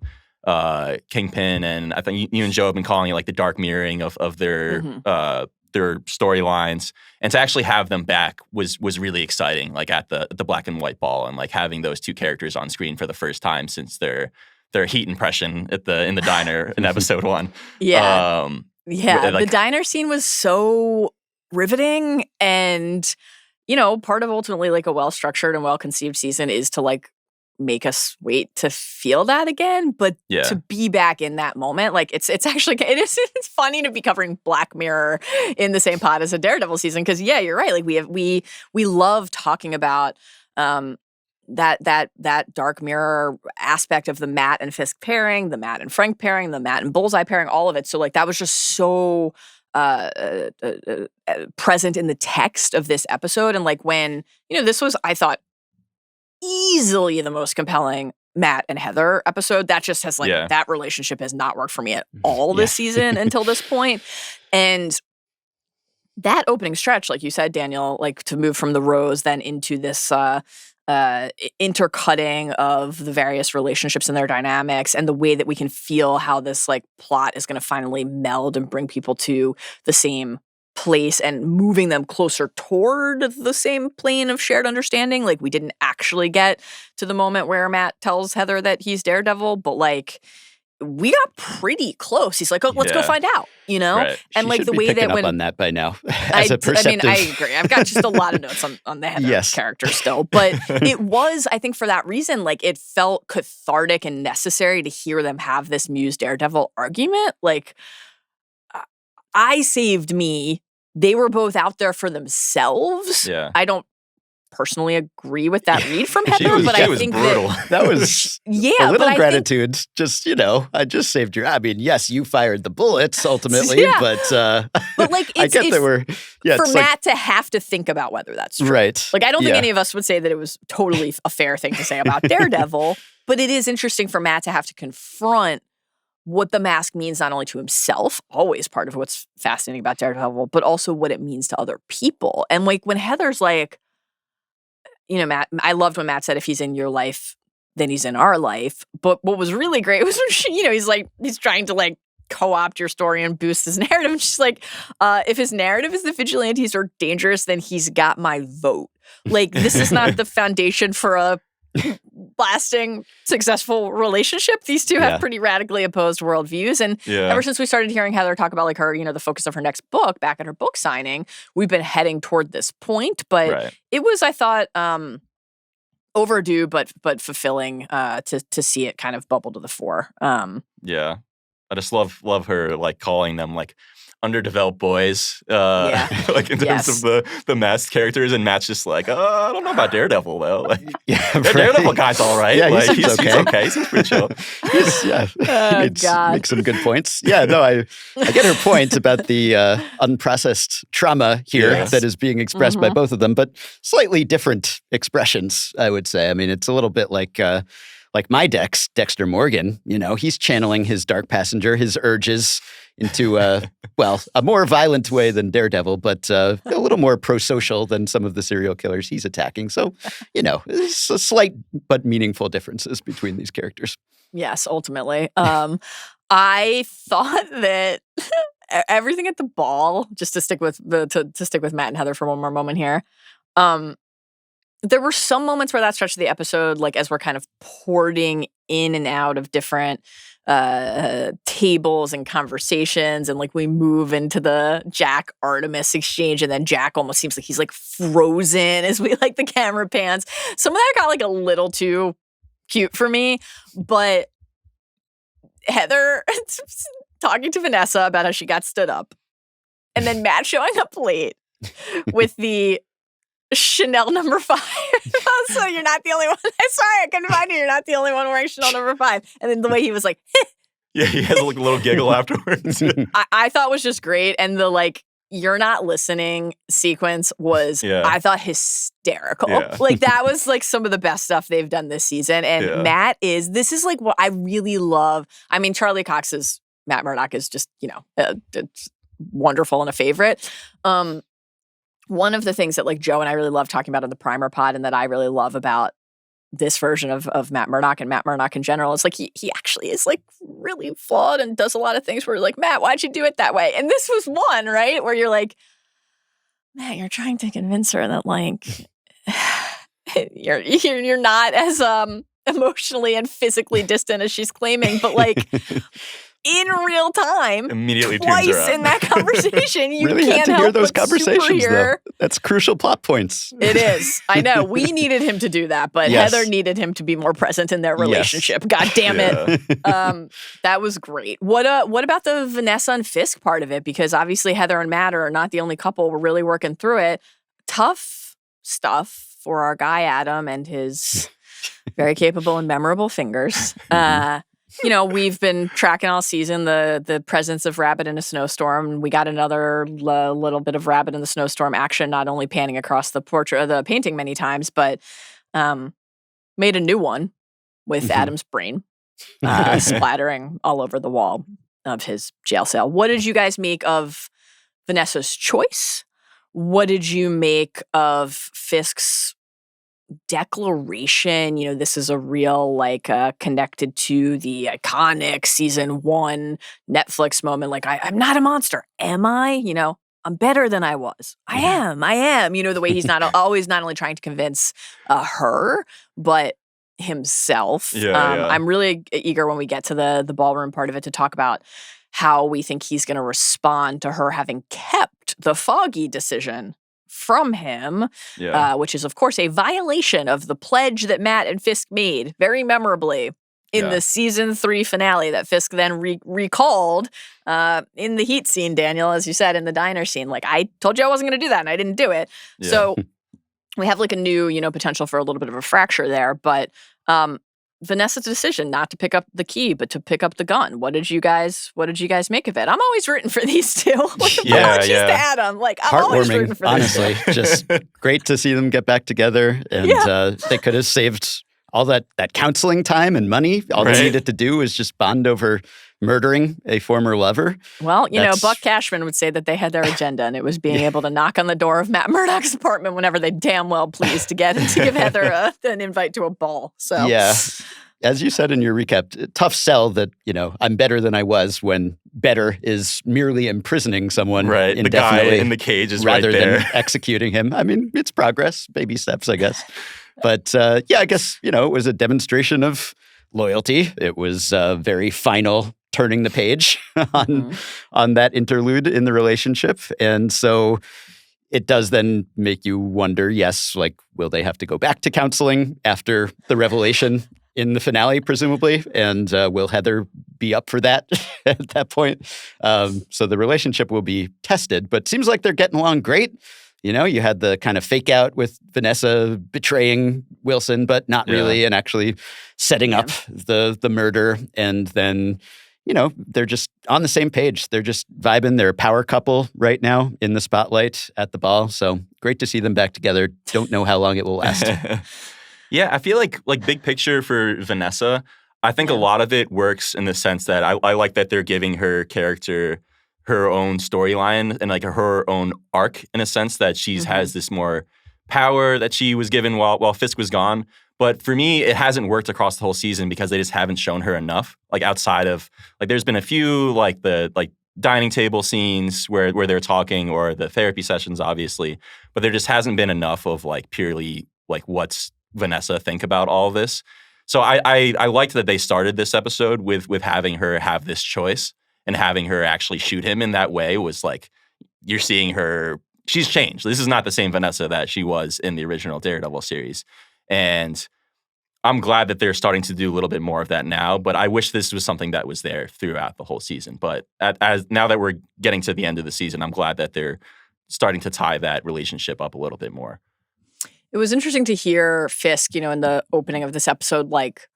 Speaker 3: Kingpin, and I think you and Joe have been calling it like the dark mirroring of their storylines. And to actually have them back was really exciting, like at the black and white ball, and like having those two characters on screen for the first time since their heat impression in the diner in episode 1.
Speaker 1: Yeah. The diner scene was so riveting, and part of ultimately like a well-structured and well-conceived season is to like make us wait to feel that again, but to be back in that moment, like it's actually it's funny to be covering Black Mirror in the same pod as a Daredevil season, because you're right, like we love talking about that dark mirror aspect of the Matt and Fisk pairing, the Matt and Frank pairing, the Matt and Bullseye pairing, all of it. So like that was just so present in the text of this episode. And like when, this was, I thought, easily the most compelling Matt and Heather episode. That just has that relationship has not worked for me at all this season until this point. And that opening stretch, like you said, Daniel, like to move from the rose then into this intercutting of the various relationships and their dynamics, and the way that we can feel how this like plot is going to finally meld and bring people to the same place and moving them closer toward the same plane of shared understanding. Like we didn't actually get to the moment where Matt tells Heather that he's Daredevil, but like we got pretty close. He's like, "Oh, let's go find out,"
Speaker 3: Right.
Speaker 2: She
Speaker 1: And like
Speaker 2: should
Speaker 1: the
Speaker 2: be
Speaker 1: way
Speaker 2: picking
Speaker 1: that
Speaker 2: up
Speaker 1: when
Speaker 2: on that by now,
Speaker 1: I agree. I've got just a lot of notes on the Heather character still, but it was, I think, for that reason, like it felt cathartic and necessary to hear them have this Muse Daredevil argument. Like, I saved me. They were both out there for themselves.
Speaker 3: Yeah.
Speaker 1: I don't personally agree with that read from Heather, but I think
Speaker 3: brutal.
Speaker 2: That was a little gratitude. Just, I just saved your. I mean, yes, you fired the bullets ultimately, but
Speaker 1: like
Speaker 2: I get there were
Speaker 1: for Matt to have to think about whether that's true.
Speaker 2: Right.
Speaker 1: Like I don't think any of us would say that it was totally a fair thing to say about Daredevil, but it is interesting for Matt to have to confront what the mask means not only to himself, always part of what's fascinating about Daredevil, but also what it means to other people. And like when Heather's like, Matt, I loved when Matt said, if he's in your life, then he's in our life. But what was really great was when she, he's trying to like co-opt your story and boost his narrative. And she's like, if his narrative is the vigilantes are dangerous, then he's got my vote. Like, this is not the foundation for a lasting, successful relationship. These two have pretty radically opposed worldviews. And ever since we started hearing Heather talk about like her, the focus of her next book back at her book signing, we've been heading toward this point. But it was, I thought, overdue, but fulfilling to see it kind of bubble to the fore.
Speaker 3: Yeah. I just love her like calling them like underdeveloped boys, like in terms of the masked characters, and Matt's just like, I don't know about Daredevil though. Like, the Daredevil guy's all right.
Speaker 2: Yeah,
Speaker 3: like,
Speaker 2: he's okay.
Speaker 3: He seems pretty chill.
Speaker 2: He makes some good points. Yeah, no, I get her point about the unprocessed trauma here that is being expressed by both of them, but slightly different expressions, I would say. I mean, it's a little bit like my Dexter Morgan, he's channeling his dark passenger, his urges into a more violent way than Daredevil, but a little more pro-social than some of the serial killers he's attacking. So, it's a slight but meaningful differences between these characters.
Speaker 1: Yes, ultimately. I thought that everything at the ball, just to stick with Matt and Heather for one more moment here, there were some moments where that stretch of the episode, like as we're kind of porting in and out of different tables and conversations, and like we move into the Jack Artemis exchange, and then Jack almost seems like he's like frozen as we like the camera pans. Some of that got like a little too cute for me, but Heather talking to Vanessa about how she got stood up, and then Matt showing up late with the Chanel number 5. So you're not the only one. I'm sorry, I couldn't find you. You're not the only one wearing Chanel number 5. And then the way he was like,
Speaker 3: yeah, he has like a little giggle afterwards.
Speaker 1: I thought was just great. And the like, you're not listening sequence was, I thought, hysterical. Yeah. Like that was like some of the best stuff they've done this season. And this is like what I really love. I mean, Charlie Cox's Matt Murdock is just, it's wonderful and a favorite. One of the things that like Joe and I really love talking about in the Primer pod, and that I really love about this version of Matt Murdock and Matt Murdock in general, is like he actually is like really flawed and does a lot of things where you're like, Matt, why'd you do it that way? And this was one, right? Where you're like, Matt, you're trying to convince her that like you're not as emotionally and physically distant as she's claiming, but like in real time,
Speaker 3: immediately
Speaker 1: twice in that conversation, you
Speaker 2: really
Speaker 1: can't
Speaker 2: had to
Speaker 1: help
Speaker 2: hear those
Speaker 1: but
Speaker 2: conversations,
Speaker 1: though.
Speaker 2: That's crucial plot points.
Speaker 1: It is. I know. We needed him to do that, but Heather needed him to be more present in their relationship. God damn it. That was great. What about the Vanessa and Fisk part of it? Because obviously Heather and Matt are not the only couple. We're really working through it. Tough stuff for our guy Adam and his very capable and memorable fingers. We've been tracking all season the presence of Rabbit in a snowstorm. We got another little bit of Rabbit in the snowstorm action, not only panning across the portrait of the painting many times, but made a new one with Adam's brain splattering all over the wall of his jail cell. What did you guys make of Vanessa's choice? What did you make of Fisk's declaration? This is a real like connected to the iconic season 1 Netflix moment. Like I'm not a monster, am I? I'm better than I was. I am. The way he's not only trying to convince her, but himself. I'm really eager when we get to the ballroom part of it to talk about how we think he's going to respond to her having kept the Foggy decision from him, which is, of course, a violation of the pledge that Matt and Fisk made very memorably in the season 3 finale that Fisk then recalled in the heat scene, Daniel, as you said, in the diner scene. Like, I told you I wasn't going to do that, and I didn't do it. Yeah. So we have like a new, potential for a little bit of a fracture there. But Vanessa's decision not to pick up the key, but to pick up the gun. What did you guys make of it? I'm always rooting for these two. Apologies to Adam. Like, I'm always rooting for
Speaker 2: honestly.
Speaker 1: These two.
Speaker 2: Just great to see them get back together. And they could have saved all that counseling time and money. All they needed to do was just bond over murdering a former lover.
Speaker 1: Well, Buck Cashman would say that they had their agenda, and it was being able to knock on the door of Matt Murdock's apartment whenever they damn well pleased to give Heather an invite to a ball. So
Speaker 2: as you said in your recap, tough sell that, I'm better than I was, when better is merely imprisoning someone indefinitely.
Speaker 3: The guy in the cage is
Speaker 2: rather
Speaker 3: right there.
Speaker 2: than executing him. I mean, it's progress, baby steps, I guess. But I guess, it was a demonstration of loyalty. It was very final turning the page on that interlude in the relationship. And so, it does then make you wonder, yes, like, will they have to go back to counseling after the revelation in the finale, presumably? And will Heather be up for that at that point? So the relationship will be tested, but seems like they're getting along great. You know, you had the kind of fake out with Vanessa betraying Wilson, but not really, and actually setting up the murder. And then, you know, they're just on the same page. They're just vibing. They're a power couple right now in the spotlight at the ball. So great to see them back together. Don't know how long it will last.
Speaker 3: Yeah, I feel like big picture for Vanessa, I think a lot of it works in the sense that I like that they're giving her character her own storyline and like her own arc in a sense that she has this more power that she was given while Fisk was gone. But for me, it hasn't worked across the whole season because they just haven't shown her enough. Like outside of like, there's been a few like the dining table scenes where they're talking or the therapy sessions, obviously. But there just hasn't been enough of like purely like what's Vanessa think about all of this. So I liked that they started this episode with having her have this choice and having her actually shoot him in that way was like, you're seeing her, she's changed. This is not the same Vanessa that she was in the original Daredevil series. And I'm glad that they're starting to do a little bit more of that now, but I wish this was something that was there throughout the whole season. But as now that we're getting to the end of the season, I'm glad that they're starting to tie that relationship up a little bit more.
Speaker 1: It was interesting to hear Fisk, you know, in the opening of this episode, like,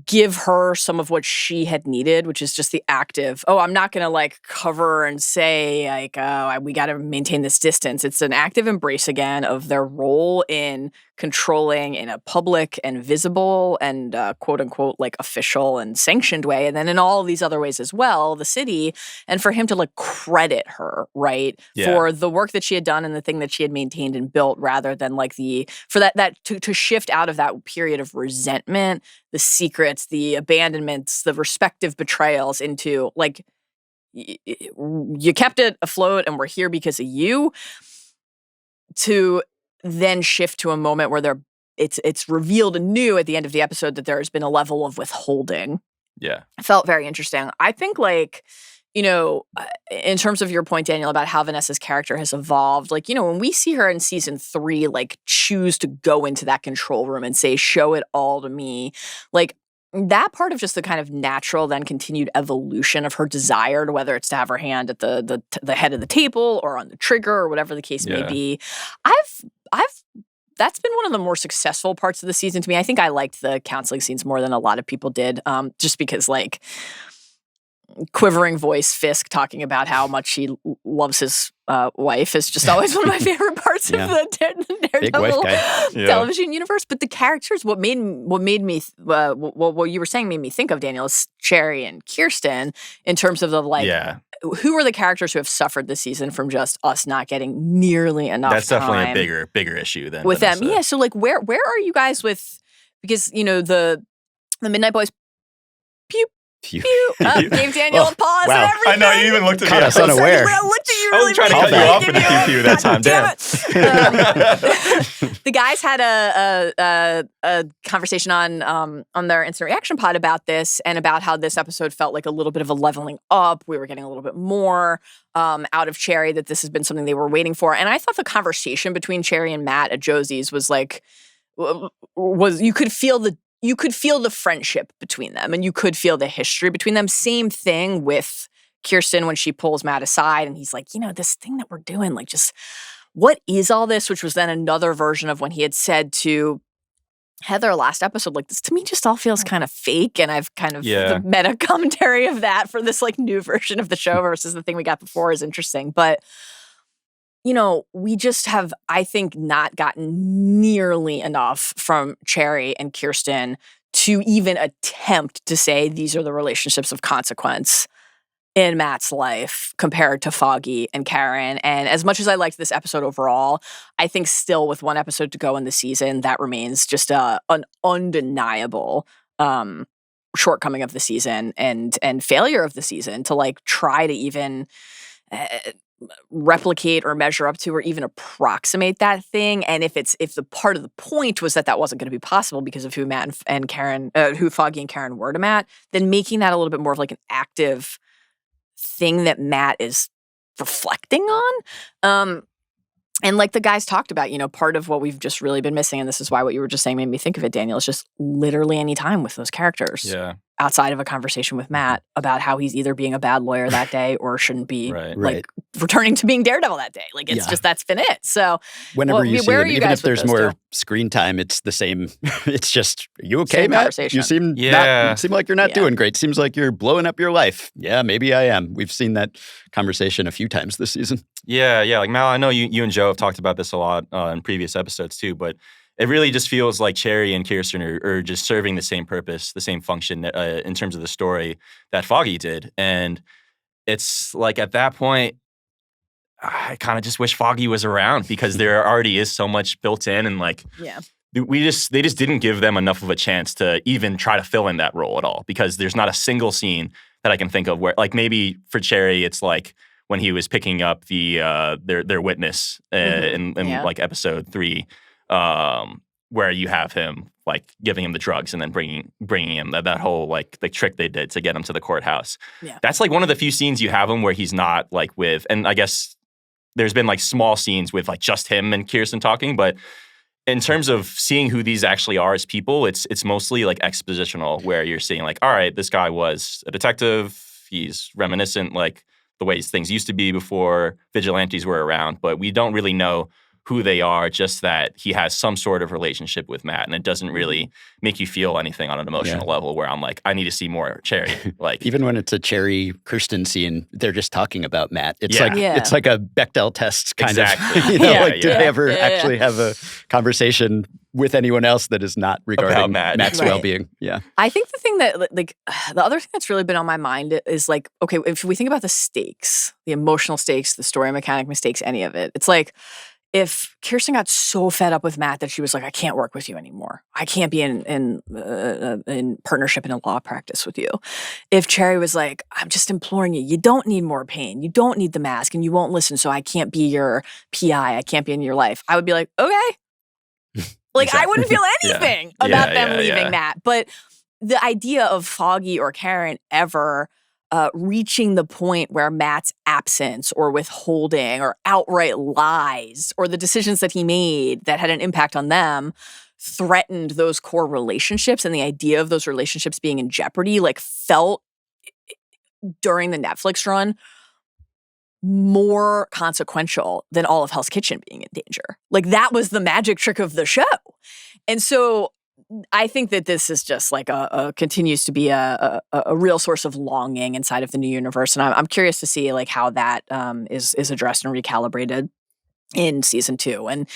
Speaker 1: give her some of what she had needed, which is just the active, I'm not going to like cover and say like, we got to maintain this distance. It's an active embrace again of their role in controlling in a public and visible and quote unquote like official and sanctioned way. And then in all of these other ways as well, the city, and for him to like credit her, right, for the work that she had done and the thing that she had maintained and built rather than like to shift out of that period of resentment, the secrets, the abandonments, the respective betrayals into like, you kept it afloat and we're here because of you, to then shift to a moment where it's revealed anew at the end of the episode that there has been a level of withholding.
Speaker 3: Yeah.
Speaker 1: It felt very interesting. I think like, you know, in terms of your point, Daniel, about how Vanessa's character has evolved, like, you know, when we see her in season 3, like choose to go into that control room and say, show it all to me, like that part of just the kind of natural then continued evolution of her desire, to whether it's to have her hand at the head of the table or on the trigger or whatever the case may be. That's been one of the more successful parts of the season to me. I think I liked the counseling scenes more than a lot of people did, just because like quivering voice Fisk talking about how much he loves his wife is just always one of my favorite parts of the Daredevil television universe. But the characters, what you were saying made me think of, Daniel, is Cherry and Kirsten in terms of the like, who are the characters who have suffered this season from just us not getting nearly enough
Speaker 3: That's
Speaker 1: time.
Speaker 3: definitely a bigger issue than
Speaker 1: with
Speaker 3: Vanessa.
Speaker 1: them. Yeah. So like, where are you guys with, because, you know, the Midnight Boys, pew, gave Daniel a pause and everything.
Speaker 3: I know, you even looked at me.
Speaker 2: Caught us unaware.
Speaker 1: I looked at you
Speaker 3: I
Speaker 1: really
Speaker 3: was trying to cut you off in the pew that time. Damn.
Speaker 1: The guys had a conversation on their instant reaction pod about this and about how this episode felt like a little bit of a leveling up. We were getting a little bit more out of Cherry, that this has been something they were waiting for. And I thought the conversation between Cherry and Matt at Josie's was like, you could feel the friendship between them and you could feel the history between them. Same thing with Kirsten when she pulls Matt aside and he's like, you know, this thing that we're doing, like, just what is all this? Which was then another version of when he had said to Heather last episode, like, this to me just all feels kind of fake. And I've kind of the meta commentary of that for this like new version of the show versus the thing we got before is interesting. But you know, we just have, I think, not gotten nearly enough from Cherry and Kirsten to even attempt to say these are the relationships of consequence in Matt's life compared to Foggy and Karen. And as much as I liked this episode overall, I think still with one episode to go in the season, that remains just an undeniable shortcoming of the season and failure of the season to like try to even replicate or measure up to or even approximate that thing. And if the part of the point was that wasn't going to be possible because of who Matt and Karen, who Foggy and Karen were to Matt, then making that a little bit more of like an active thing that Matt is reflecting on. And like the guys talked about, part of what we've just really been missing, and this is why what you were just saying made me think of it, Daniel, is just literally any time with those characters.
Speaker 3: Yeah.
Speaker 1: Outside of a conversation with Matt about how he's either being a bad lawyer that day or shouldn't be returning to being Daredevil that day. Like it's just, that's been it. So
Speaker 2: whenever you see him, even if there's more screen time, it's the same. It's just, are you okay, Matt? You seem like you're not doing great. Seems like you're blowing up your life. Yeah, maybe I am. We've seen that conversation a few times this season.
Speaker 3: Yeah. Like Mal, I know you and Joe have talked about this a lot in previous episodes too, but it really just feels like Cherry and Kirsten are just serving the same purpose, the same function in terms of the story that Foggy did. And it's like at that point, I kind of just wish Foggy was around because there already is so much built in, and like they just didn't give them enough of a chance to even try to fill in that role at all, because there's not a single scene that I can think of where, like, maybe for Cherry it's like when he was picking up the their witness in like episode 3. Where you have him like giving him the drugs and then bringing him that whole like the trick they did to get him to the courthouse. Yeah. That's like one of the few scenes you have him where he's not like with, and I guess there's been like small scenes with like just him and Kirsten talking, but in terms of seeing who these actually are as people, it's mostly like expositional, where you're seeing like, all right, this guy was a detective. He's reminiscent like the ways things used to be before vigilantes were around, but we don't really know who they are, just that he has some sort of relationship with Matt, and it doesn't really make you feel anything on an emotional level where I'm like, I need to see more Cherry. Like
Speaker 2: even when it's a Cherry Kirsten scene, they're just talking about Matt. It's it's like a Bechdel test kind of. Did they ever actually have a conversation with anyone else that is not regarding Matt's well-being? Yeah.
Speaker 1: I think the thing that like the other thing that's really been on my mind is like, okay, if we think about the stakes, the emotional stakes, the story mechanic mistakes, any of it, it's like, if Kirsten got so fed up with Matt that she was like, I can't work with you anymore. I can't be in partnership in a law practice with you. If Cherry was like, I'm just imploring you, you don't need more pain. You don't need the mask, and you won't listen, so I can't be your PI. I can't be in your life. I would be like, okay. Like, I wouldn't feel anything about them leaving Matt. But the idea of Foggy or Karen ever reaching the point where Matt's absence or withholding or outright lies or the decisions that he made that had an impact on them threatened those core relationships, and the idea of those relationships being in jeopardy, like, felt during the Netflix run more consequential than all of Hell's Kitchen being in danger. Like, that was the magic trick of the show. And so I think that this is just like continues to be a real source of longing inside of the new universe, and I'm curious to see like how that is addressed and recalibrated in season 2. And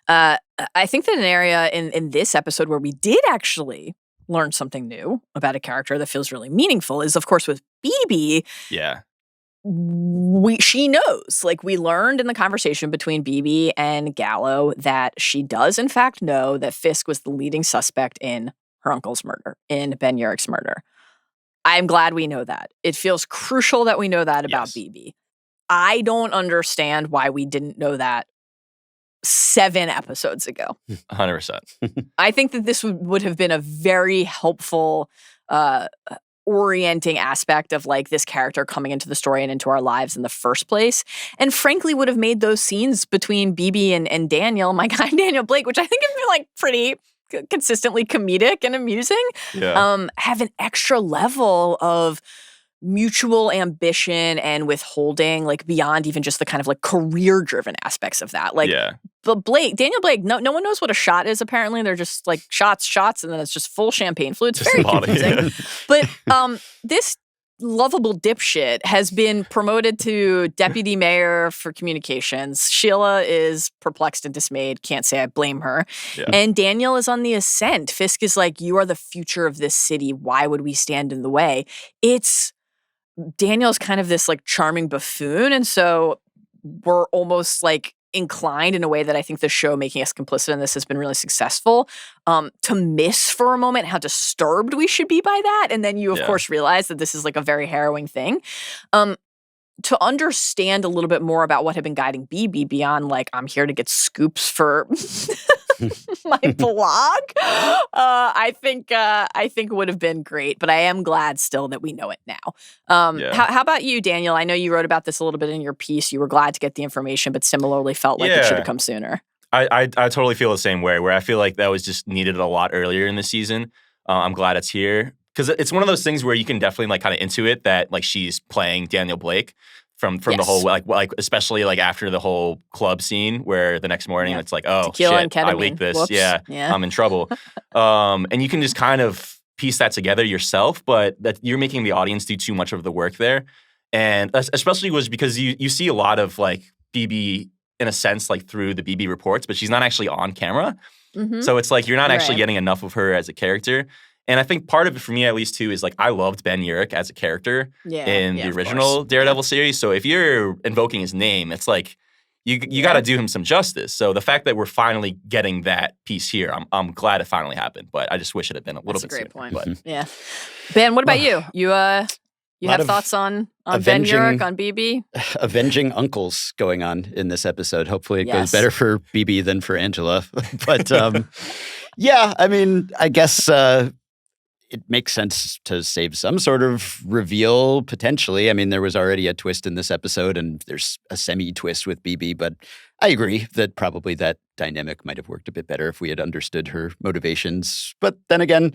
Speaker 1: I think that an area in this episode where we did actually learn something new about a character that feels really meaningful is, of course, with BB.
Speaker 3: Yeah.
Speaker 1: She knows, like, we learned in the conversation between BB and Gallo that she does in fact know that Fisk was the leading suspect in her uncle's murder, in Ben Urich's murder. I'm glad we know that. It feels crucial that we know that about BB. I don't understand why we didn't know that 7 episodes ago.
Speaker 3: 100%.
Speaker 1: I think that this would have been a very helpful orienting aspect of like this character coming into the story and into our lives in the first place, and frankly would have made those scenes between BB and Daniel, my guy Daniel Blake, which I think have been like pretty consistently comedic and amusing, have an extra level of mutual ambition and withholding, like beyond even just the kind of like career-driven aspects of that. Like, but Daniel Blake, no one knows what a shot is, apparently. They're just like shots, and then it's just full champagne fluid. It's very confusing. But this lovable dipshit has been promoted to deputy mayor for communications. Sheila is perplexed and dismayed. Can't say I blame her. Yeah. And Daniel is on the ascent. Fisk is like, you are the future of this city. Why would we stand in the way? Daniel's kind of this like charming buffoon, and so we're almost like inclined in a way that I think the show making us complicit in this has been really successful, to miss for a moment how disturbed we should be by that. And then you, of course, realize that this is like a very harrowing thing. To understand a little bit more about what had been guiding BB beyond like, I'm here to get scoops for my blog, I think would have been great. But I am glad still that we know it now. How about you, Daniel? I know you wrote about this a little bit in your piece. You were glad to get the information, but similarly felt like it should have come sooner.
Speaker 3: I totally feel the same way, where I feel like that was just needed a lot earlier in the season. I'm glad it's here, because it's one of those things where you can definitely like kind of intuit that like she's playing Daniel Blake from the whole like especially like after the whole club scene where the next morning it's like, oh
Speaker 1: Tequila
Speaker 3: shit,
Speaker 1: and
Speaker 3: I leaked this.
Speaker 1: Whoops.
Speaker 3: Yeah, I'm in trouble. And you can just kind of piece that together yourself, but that you're making the audience do too much of the work there. And especially was because you see a lot of like BB in a sense like through the BB reports, but she's not actually on camera.
Speaker 1: Mm-hmm.
Speaker 3: So it's like you're not actually getting enough of her as a character. And I think part of it for me, at least, too, is like I loved Ben Urich as a character in the original Daredevil series. So if you're invoking his name, it's like you got to do him some justice. So the fact that we're finally getting that piece here, I'm glad it finally happened. But I just wish it had been a little bit sooner.
Speaker 1: That's a great point. Yeah. Ben, what about you? You have thoughts on Ben Urich, on BB?
Speaker 2: Avenging uncles going on in this episode. Hopefully it goes better for BB than for Angela. But yeah, I mean, I guess it makes sense to save some sort of reveal, potentially. I mean, there was already a twist in this episode, and there's a semi-twist with BB, but I agree that probably that dynamic might have worked a bit better if we had understood her motivations. But then again,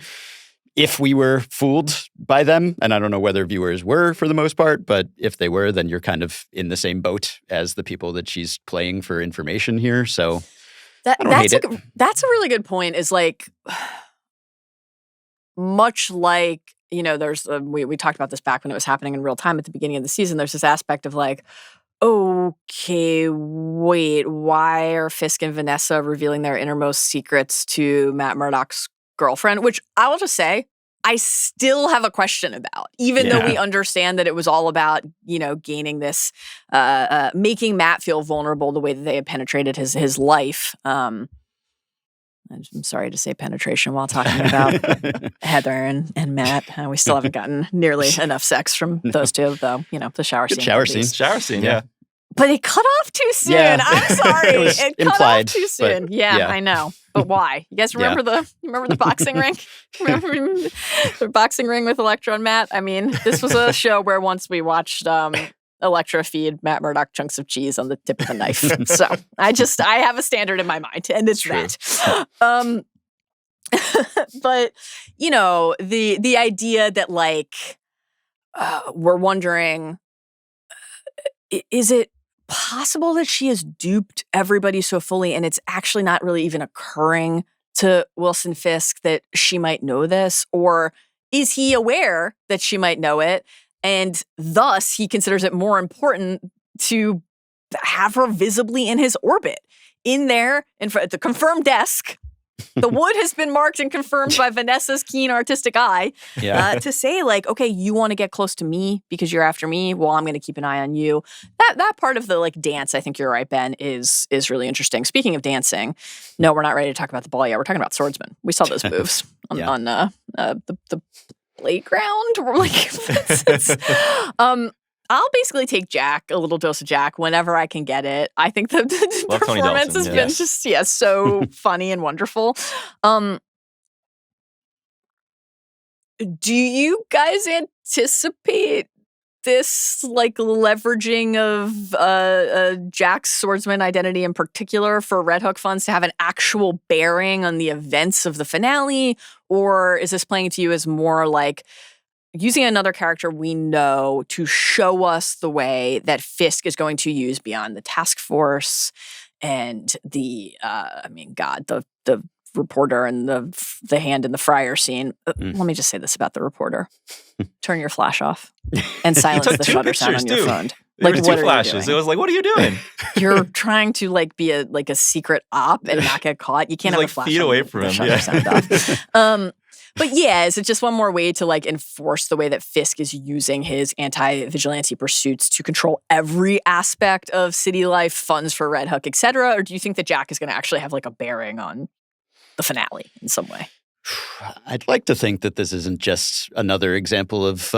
Speaker 2: if we were fooled by them, and I don't know whether viewers were for the most part, but if they were, then you're kind of in the same boat as the people that she's playing for information here. So I don't hate it.
Speaker 1: That's a really good point, is like, much like, you know, there's, we talked about this back when it was happening in real time at the beginning of the season, there's this aspect of like, okay, wait, why are Fisk and Vanessa revealing their innermost secrets to Matt Murdock's girlfriend? Which I will just say, I still have a question about, even though we understand that it was all about, you know, gaining this, making Matt feel vulnerable the way that they had penetrated his life. I'm sorry to say penetration while talking about Heather and Matt. We still haven't gotten nearly enough sex from those two, though, you know, the shower scene.
Speaker 2: Shower scene, yeah.
Speaker 1: But it cut off too soon.
Speaker 2: Yeah.
Speaker 1: I'm sorry.
Speaker 2: It
Speaker 1: cut
Speaker 2: implied,
Speaker 1: off too soon. Yeah, I know. But why? You guys remember the boxing ring? Remember the boxing ring with Elektra and Matt? I mean, this was a show where once we watched Elektra feed Matt Murdock chunks of cheese on the tip of a knife. So I have a standard in my mind, and it's that. But you know, the idea that like we're wondering, is it possible that she has duped everybody so fully, and it's actually not really even occurring to Wilson Fisk that she might know this, or is he aware that she might know it? And thus, he considers it more important to have her visibly in his orbit, in there, in front, at the confirmed desk. The wood has been marked and confirmed by Vanessa's keen artistic eye to say, like, okay, you want to get close to me because you're after me. Well, I'm going to keep an eye on you. That part of the like dance, I think you're right, Ben, is really interesting. Speaking of dancing, no, we're not ready to talk about the ball yet. We're talking about swordsmen. We saw those moves on the playground. We're like, I'll basically take Jack, a little dose of Jack, whenever I can get it. I think the performance has been just so funny and wonderful. Do you guys anticipate this like leveraging of Jack's swordsman identity in particular for Red Hook funds to have an actual bearing on the events of the finale? Or is this playing to you as more like using another character we know to show us the way that Fisk is going to use beyond the task force and the reporter and the hand in the fryer scene. Let me just say this about the reporter. Turn your flash off and silence the shutter sound on your phone.
Speaker 3: There
Speaker 1: Like,
Speaker 3: were two flashes. It was like, what are you doing?
Speaker 1: You're trying to like be a secret op and not get caught. You can't have
Speaker 3: like
Speaker 1: a flash
Speaker 3: feet
Speaker 1: on
Speaker 3: away
Speaker 1: the
Speaker 3: from him.
Speaker 1: shutter sound off. But yeah, is it just one more way to like enforce the way that Fisk is using his anti-vigilante pursuits to control every aspect of city life, funds for Red Hook, etc.? Or do you think that Jack is going to actually have like a bearing on the finale in some way?
Speaker 2: I'd like to think that this isn't just another example of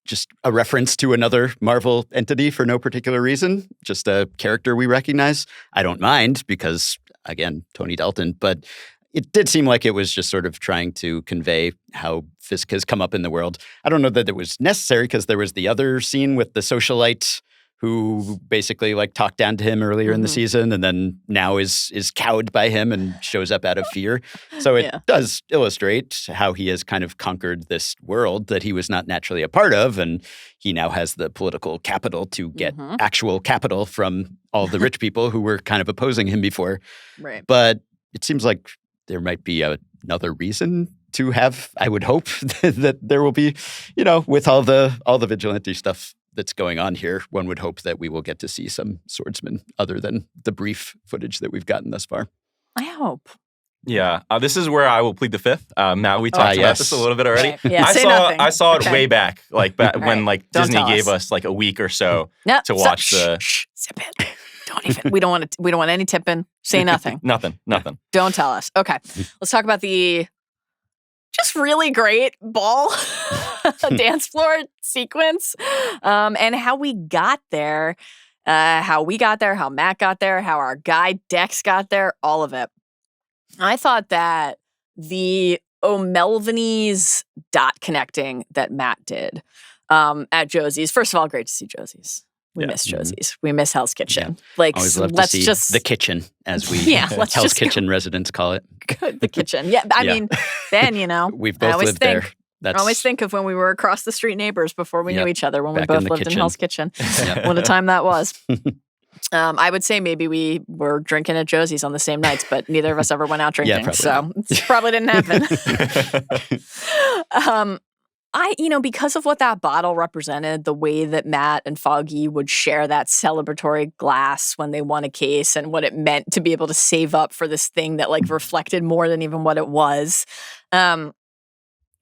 Speaker 2: just a reference to another Marvel entity for no particular reason, just a character we recognize. I don't mind because again, Tony Dalton. But it did seem like it was just sort of trying to convey how Fisk has come up in the world. I don't know that it was necessary because there was the other scene with the socialite who basically like talked down to him earlier in the season and then now is cowed by him and shows up out of fear. So it does illustrate how he has kind of conquered this world that he was not naturally a part of. And he now has the political capital to get actual capital from all the rich people who were kind of opposing him before.
Speaker 1: Right.
Speaker 2: But it seems like there might be another reason to have, I would hope, that there will be, with all the vigilante stuff that's going on here, one would hope that we will get to see some swordsmen other than the brief footage that we've gotten thus far.
Speaker 1: I hope.
Speaker 3: Yeah, this is where I will plead the fifth. Matt, we talked about this a little bit already.
Speaker 1: Yeah,
Speaker 3: I saw it way back, when Disney gave us like a week or so to watch the.
Speaker 1: Shh, sip it. Don't even. We don't want any tipping. Say nothing.
Speaker 3: Nothing.
Speaker 1: Don't tell us. Okay, let's talk about the just really great ball dance floor sequence, and how we got there, how Matt got there, how our guy Dex got there, all of it. I thought that the O'Melveny's dot connecting that Matt did at Josie's, first of all, great to see Josie's. We miss Josie's. We miss Hell's Kitchen.
Speaker 2: Yeah.
Speaker 1: Like,
Speaker 2: always love to see the kitchen, as we Hell's Kitchen residents call it.
Speaker 1: The kitchen. Yeah, I mean, Ben,
Speaker 2: we've both lived there.
Speaker 1: I always think of when we were across the street neighbors before we knew each other, when we both lived in Hell's Kitchen. What a time that was. I would say maybe we were drinking at Josie's on the same nights, but neither of us ever went out drinking. So it probably didn't happen. Because of what that bottle represented, the way that Matt and Foggy would share that celebratory glass when they won a case and what it meant to be able to save up for this thing that like reflected more than even what it was.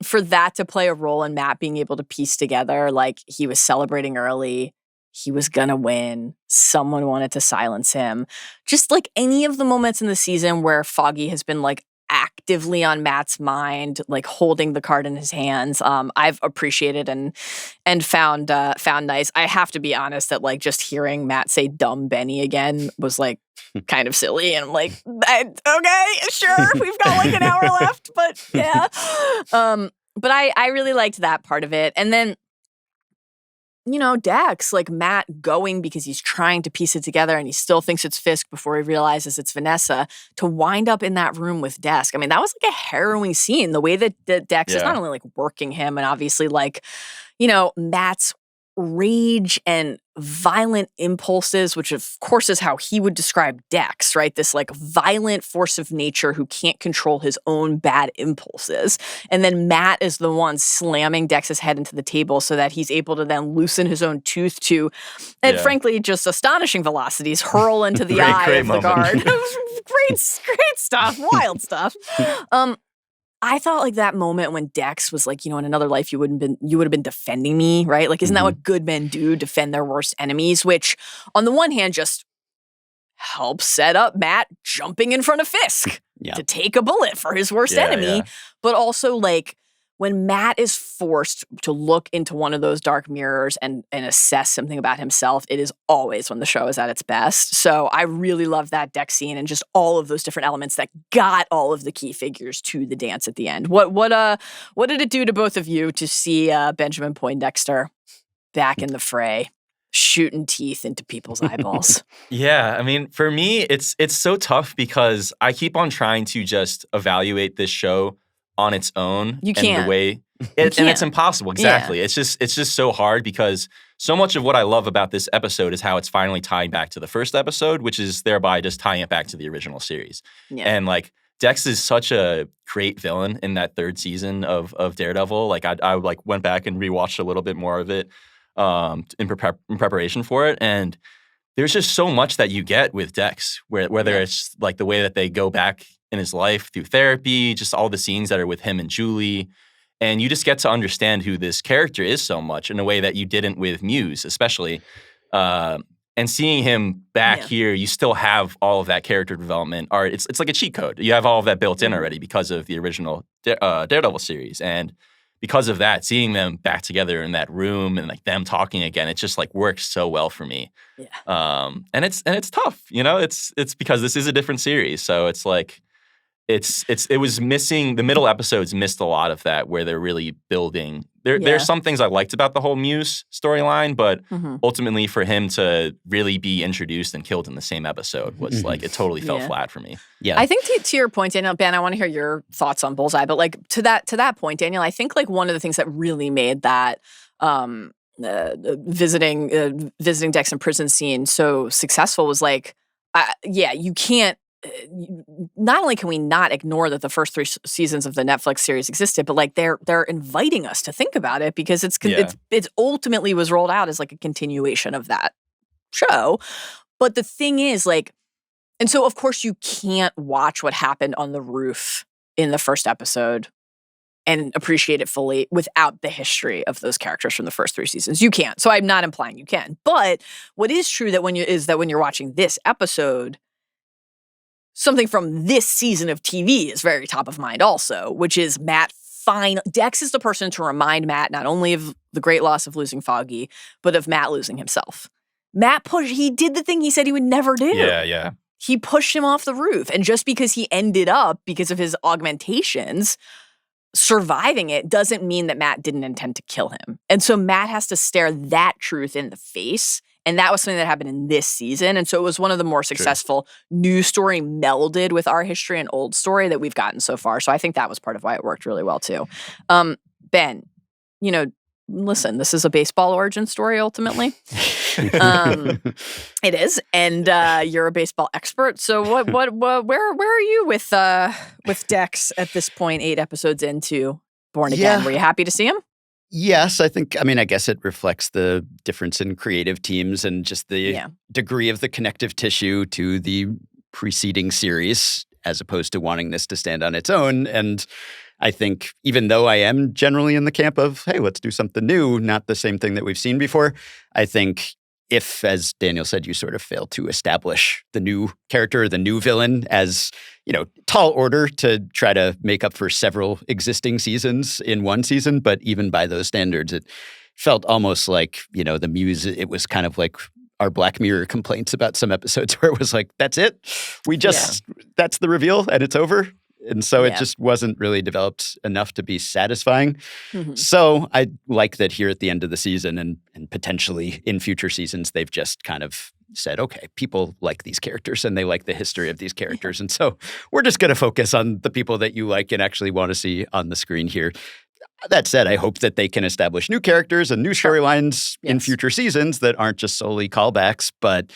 Speaker 1: For that to play a role in Matt being able to piece together, like he was celebrating early, he was gonna win, someone wanted to silence him. Just like any of the moments in the season where Foggy has been like actively on Matt's mind, like holding the card in his hands, I've appreciated and found nice. I have to be honest that like just hearing Matt say "dumb Benny" again was like kind of silly, and I'm like, okay, sure, we've got like an hour left, but yeah. But I really liked that part of it, and then Dex, like Matt going because he's trying to piece it together and he still thinks it's Fisk before he realizes it's Vanessa, to wind up in that room with Dex. I mean, that was like a harrowing scene. The way that Dex is not only like working him and obviously like, Matt's rage and violent impulses, which of course is how he would describe Dex, right? This like violent force of nature who can't control his own bad impulses. And then Matt is the one slamming Dex's head into the table so that he's able to then loosen his own tooth to, and frankly, just astonishing velocities, hurl into the eye of the guard. It was great stuff, wild stuff. I thought like that moment when Dex was like, in another life you would have been defending me, right? Like, isn't that what good men do? Defend their worst enemies, which on the one hand just helps set up Matt jumping in front of Fisk to take a bullet for his worst enemy. But also like when Matt is forced to look into one of those dark mirrors and assess something about himself, it is always when the show is at its best. So I really love that Dex scene and just all of those different elements that got all of the key figures to the dance at the end. What did it do to both of you to see Benjamin Poindexter back in the fray, shooting teeth into people's eyeballs?
Speaker 3: Yeah, I mean, for me, it's so tough because I keep on trying to just evaluate this show on its own.
Speaker 1: You can't.
Speaker 3: And the way and it's impossible. Exactly. Yeah. It's just so hard because so much of what I love about this episode is how it's finally tying back to the first episode, which is thereby just tying it back to the original series. Yeah. And like Dex is such a great villain in that third season of Daredevil. Like I like went back and rewatched a little bit more of it in preparation for it, and there's just so much that you get with Dex, whether it's like the way that they go back in his life through therapy, just all the scenes that are with him and Julie. And you just get to understand who this character is so much in a way that you didn't with Muse, especially. And seeing him back here, you still have all of that character development. Or it's like a cheat code. You have all of that built in already because of the original Daredevil series. And because of that, seeing them back together in that room and like them talking again, it just like works so well for me.
Speaker 1: Yeah.
Speaker 3: And it's tough, you know. It's because this is a different series, so it's like it was missing. The middle episodes missed a lot of that, where they're really building. There's some things I liked about the whole Muse storyline, but ultimately for him to really be introduced and killed in the same episode was like, it totally fell flat for me.
Speaker 1: Yeah, I think to your point, Daniel, Ben, I want to hear your thoughts on Bullseye, but like to that point, Daniel, I think like one of the things that really made that visiting Dex in prison scene so successful was like, you can't. Not only can we not ignore that the first 3 seasons of the Netflix series existed, but like they're inviting us to think about it because it's ultimately was rolled out as like a continuation of that show. But the thing is like, and so of course you can't watch what happened on the roof in the first episode and appreciate it fully without the history of those characters from the first 3 seasons. You can't. So I'm not implying you can. But what is true that when you're watching this episode, something from this season of TV is very top of mind also, which is Matt Dex is the person to remind Matt not only of the great loss of losing Foggy, but of Matt losing himself. He did the thing he said he would never do.
Speaker 3: Yeah.
Speaker 1: He pushed him off the roof. And just because he ended up, because of his augmentations, surviving it doesn't mean that Matt didn't intend to kill him. And so Matt has to stare that truth in the face. And that was something that happened in this season. And so it was one of the more successful new story melded with our history and old story that we've gotten so far. So I think that was part of why it worked really well too. Ben, listen, this is a baseball origin story ultimately. It is. And you're a baseball expert. So where are you with Dex at this point, 8 episodes into Born Again? Were you happy to see him?
Speaker 2: Yes, I guess it reflects the difference in creative teams and just the degree of the connective tissue to the preceding series, as opposed to wanting this to stand on its own. And I think even though I am generally in the camp of, hey, let's do something new, not the same thing that we've seen before, I think if, as Daniel said, you sort of fail to establish the new character, the new villain as, tall order to try to make up for several existing seasons in one season. But even by those standards, it felt almost like, the Muse, it was kind of like our Black Mirror complaints about some episodes where it was like, that's it. That's the reveal and it's over. And so it just wasn't really developed enough to be satisfying. Mm-hmm. So I like that here at the end of the season and potentially in future seasons, they've just kind of said, okay, people like these characters and they like the history of these characters. And so we're just going to focus on the people that you like and actually want to see on the screen here. That said, I hope that they can establish new characters and new storylines in future seasons that aren't just solely callbacks. But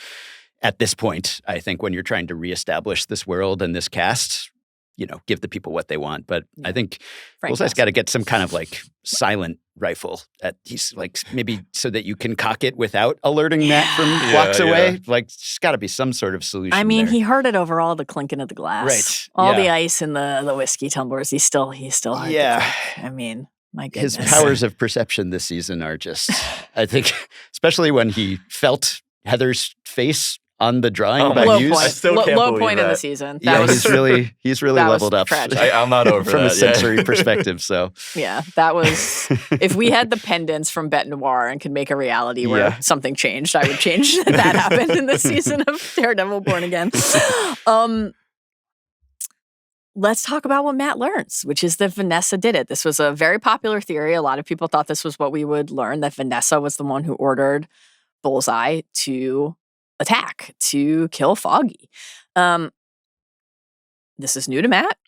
Speaker 2: at this point, I think when you're trying to reestablish this world and this cast, give the people what they want. But I think Bullseye's got to get some kind of like silent rifle he's like maybe so that you can cock it without alerting Matt from blocks away. Like, there's got to be some sort of solution.
Speaker 1: I mean,
Speaker 2: there.
Speaker 1: He heard it over all the clinking of the glass,
Speaker 2: right?
Speaker 1: All the ice and the whiskey tumblers. He still heard.
Speaker 2: Yeah,
Speaker 1: I mean, my goodness.
Speaker 2: His powers of perception this season are just, I think, especially when he felt Heather's face on the drawing by Hughes.
Speaker 3: I still can't
Speaker 1: low
Speaker 3: believe
Speaker 1: point
Speaker 3: that.
Speaker 1: in the season.
Speaker 2: He's really leveled up.
Speaker 3: I'm not over
Speaker 2: from
Speaker 3: that,
Speaker 2: a sensory perspective. So
Speaker 1: that was. If we had the pendants from Bête Noire and could make a reality where something changed, I would change that happened in this season of Daredevil Born Again. Let's talk about what Matt learns, which is that Vanessa did it. This was a very popular theory. A lot of people thought this was what we would learn, that Vanessa was the one who ordered Bullseye to attack, to kill Foggy. This is new to Matt,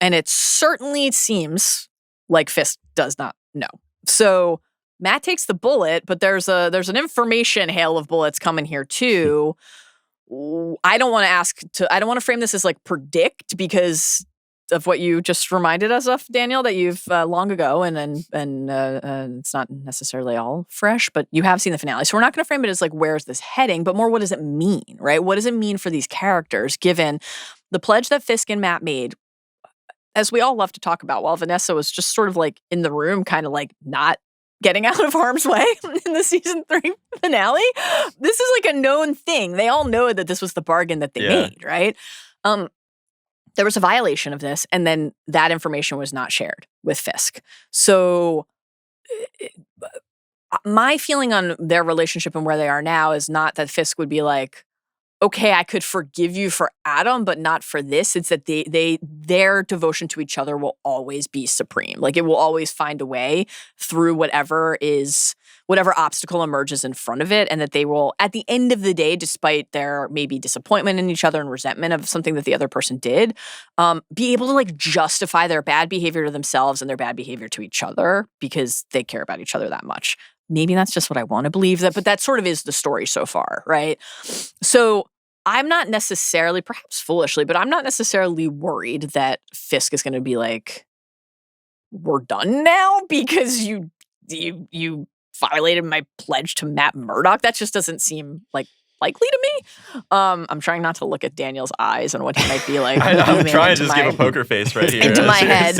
Speaker 1: and it certainly seems like Fisk does not know. So Matt takes the bullet, but there's an information hail of bullets coming here too. I don't want to frame this as like predict because of what you just reminded us of, Daniel, that you've long ago, and it's not necessarily all fresh, but you have seen the finale. So we're not going to frame it as like, where's this heading, but more, what does it mean, right? What does it mean for these characters, given the pledge that Fisk and Matt made, as we all love to talk about, while Vanessa was just sort of like in the room, kind of like not getting out of harm's way in the season 3 finale. This is like a known thing. They all know that this was the bargain that they made, right? there was a violation of this, and then that information was not shared with Fisk. So my feeling on their relationship and where they are now is not that Fisk would be like, okay, I could forgive you for Adam, but not for this. It's that their devotion to each other will always be supreme. Like, it will always find a way through whatever obstacle emerges in front of it, and that they will, at the end of the day, despite their maybe disappointment in each other and resentment of something that the other person did, be able to like justify their bad behavior to themselves and their bad behavior to each other because they care about each other that much. Maybe that's just what I want to believe, but that sort of is the story so far, right? So I'm not necessarily, perhaps foolishly, but I'm not necessarily worried that Fisk is going to be like, we're done now because you violated my pledge to Matt Murdock. That just doesn't seem like likely to me. I'm trying not to look at Daniel's eyes and what he might be like.
Speaker 3: I'm trying to just give a poker face right here.
Speaker 1: Into my head.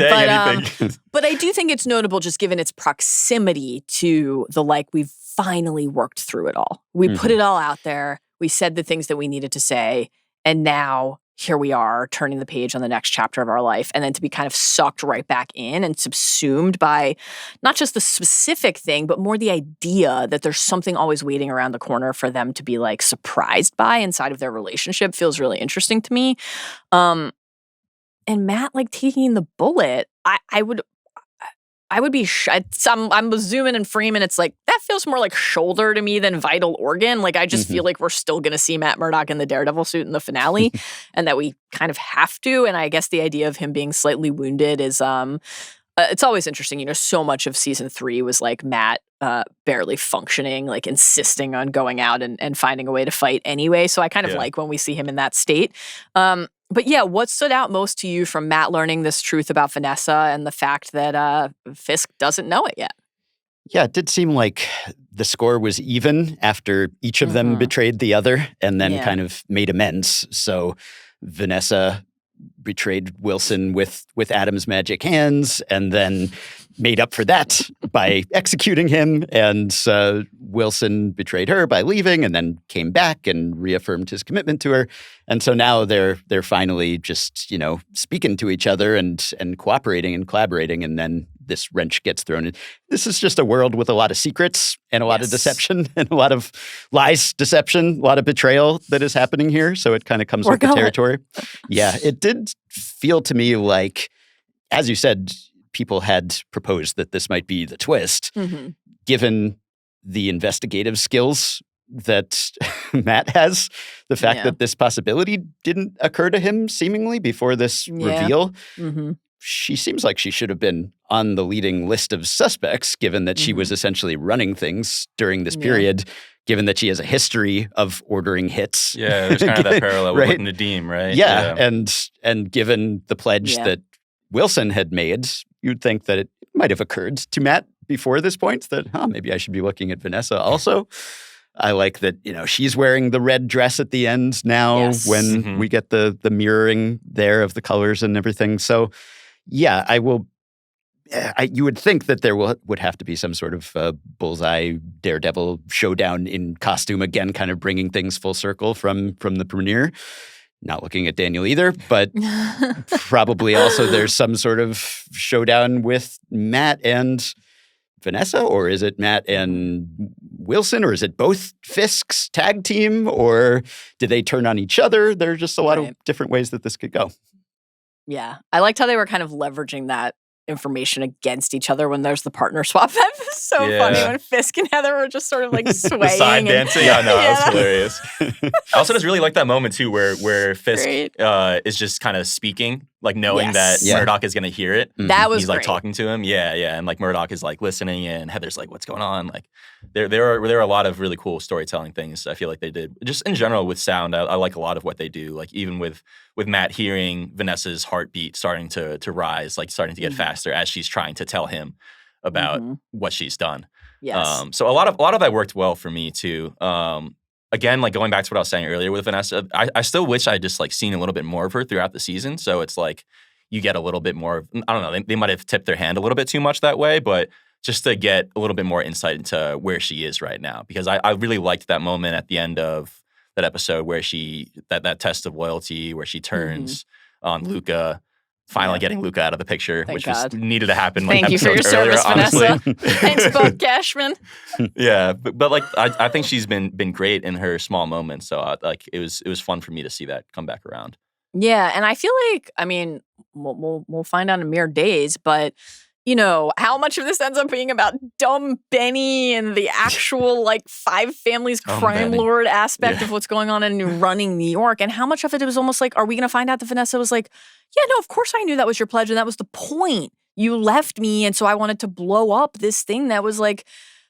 Speaker 1: But I do think it's notable just given its proximity to the we've finally worked through it all. We put it all out there. We said the things that we needed to say. And now here we are turning the page on the next chapter of our life, and then to be kind of sucked right back in and subsumed by not just the specific thing, but more the idea that there's something always waiting around the corner for them to be like surprised by inside of their relationship feels really interesting to me. And Matt like taking the bullet, I would be I'm zooming and Freeman. It's like, that feels more like shoulder to me than vital organ. Like, I just feel like we're still going to see Matt Murdock in the Daredevil suit in the finale and that we kind of have to. And I guess the idea of him being slightly wounded is, it's always interesting. You know, so much of season 3 was like Matt barely functioning, like insisting on going out and finding a way to fight anyway. So I kind of like when we see him in that state. But yeah, what stood out most to you from Matt learning this truth about Vanessa and the fact that Fisk doesn't know it yet?
Speaker 2: Yeah, it did seem like the score was even after each of them betrayed the other and then kind of made amends. So Vanessa betrayed Wilson with Adam's magic hands and then made up for that by executing him. And Wilson betrayed her by leaving and then came back and reaffirmed his commitment to her. And so now they're finally just, you know, speaking to each other and cooperating and collaborating. And then this wrench gets thrown in. This is just a world with a lot of secrets and a lot of deception and a lot of lies, deception, a lot of betrayal that is happening here. So it kind of comes with the territory. Yeah, it did feel to me like, as you said, people had proposed that this might be the twist, given the investigative skills that Matt has, the fact that this possibility didn't occur to him seemingly before this reveal. She seems like she should have been on the leading list of suspects, given that she was essentially running things during this period, given that she has a history of ordering hits.
Speaker 3: Yeah, there's kind of that parallel with Nadim, right?
Speaker 2: Yeah. And given the pledge that Wilson had made, you'd think that it might have occurred to Matt before this point that, maybe I should be looking at Vanessa also. I like that, you know, she's wearing the red dress at the end now when we get the mirroring there of the colors and everything. So, yeah, you would think that there would have to be some sort of bullseye Daredevil showdown in costume again, kind of bringing things full circle from the premiere. Not looking at Daniel either, but probably also there's some sort of showdown with Matt and Vanessa, or is it Matt and Wilson, or is it both Fisk's tag team, or did they turn on each other? There are just a lot of different ways that this could go.
Speaker 1: Yeah. I liked how they were kind of leveraging that information against each other when there's the partner swap. That was so funny when Fisk and Heather were just sort of like swaying.
Speaker 3: The side dancing. Yeah, no, that was hilarious. I also just really like that moment too where Fisk is just kind of speaking, like knowing that Murdock is going to hear it.
Speaker 1: That was
Speaker 3: He's like talking to him. Yeah. And like Murdock is like listening and Heather's like, what's going on? Like there are a lot of really cool storytelling things I feel like they did. Just in general with sound, I like a lot of what they do. Like even with Matt hearing Vanessa's heartbeat starting to rise, like starting to get faster as she's trying to tell him about what she's done.
Speaker 1: Yes.
Speaker 3: So a lot of that worked well for me too. Again, like going back to what I was saying earlier with Vanessa, I still wish I just like seen a little bit more of her throughout the season. So it's like you get a little bit more. I don't know. They might have tipped their hand a little bit too much that way, but just to get a little bit more insight into where she is right now, because I really liked that moment at the end of that episode where that test of loyalty where she turns on Luca. Finally getting Luca out of the picture,
Speaker 1: Thank
Speaker 3: which
Speaker 1: God.
Speaker 3: was needed to happen.
Speaker 1: Thank you for your
Speaker 3: earlier,
Speaker 1: service,
Speaker 3: honestly.
Speaker 1: Vanessa. Thanks, Bob Cashman.
Speaker 3: Yeah, but like I think she's been great in her small moments. So like it was fun for me to see that come back around.
Speaker 1: Yeah, and I feel like, I mean, we'll find out in mere days, but you know, how much of this ends up being about dumb Benny and the actual like Five Families crime lord aspect of what's going on in running New York, and how much of it was almost like, are we going to find out that Vanessa was like, yeah, no, of course I knew that was your pledge and that was the point. You left me, and so I wanted to blow up this thing that was like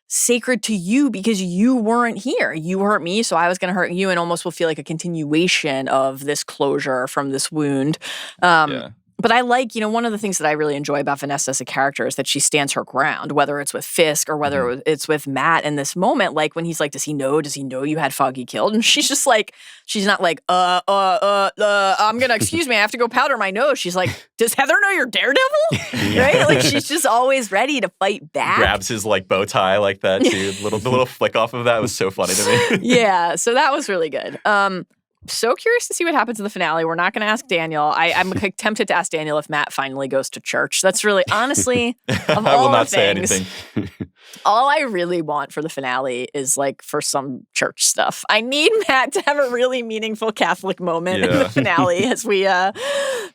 Speaker 1: sacred to you because you weren't here. You hurt me, so I was going to hurt you, and almost will feel like a continuation of this closure from this wound. But I like, you know, one of the things that I really enjoy about Vanessa as a character is that she stands her ground, whether it's with Fisk or whether it's with Matt in this moment. Like when he's like, does he know you had Foggy killed? And she's just like, she's not like, I'm going to, excuse me, I have to go powder my nose. She's like, does Heather know you're Daredevil? Right? Like she's just always ready to fight back.
Speaker 3: Grabs his like bow tie like that too. The little flick off of that was so funny to me.
Speaker 1: Yeah, so that was really good. So curious to see what happens in the finale. We're not going to ask Daniel. I'm tempted to ask Daniel if Matt finally goes to church. That's really, honestly, of all
Speaker 3: I will not
Speaker 1: the
Speaker 3: say
Speaker 1: things,
Speaker 3: anything.
Speaker 1: all I really want for the finale is like for some church stuff. I need Matt to have a really meaningful Catholic moment in the finale as we're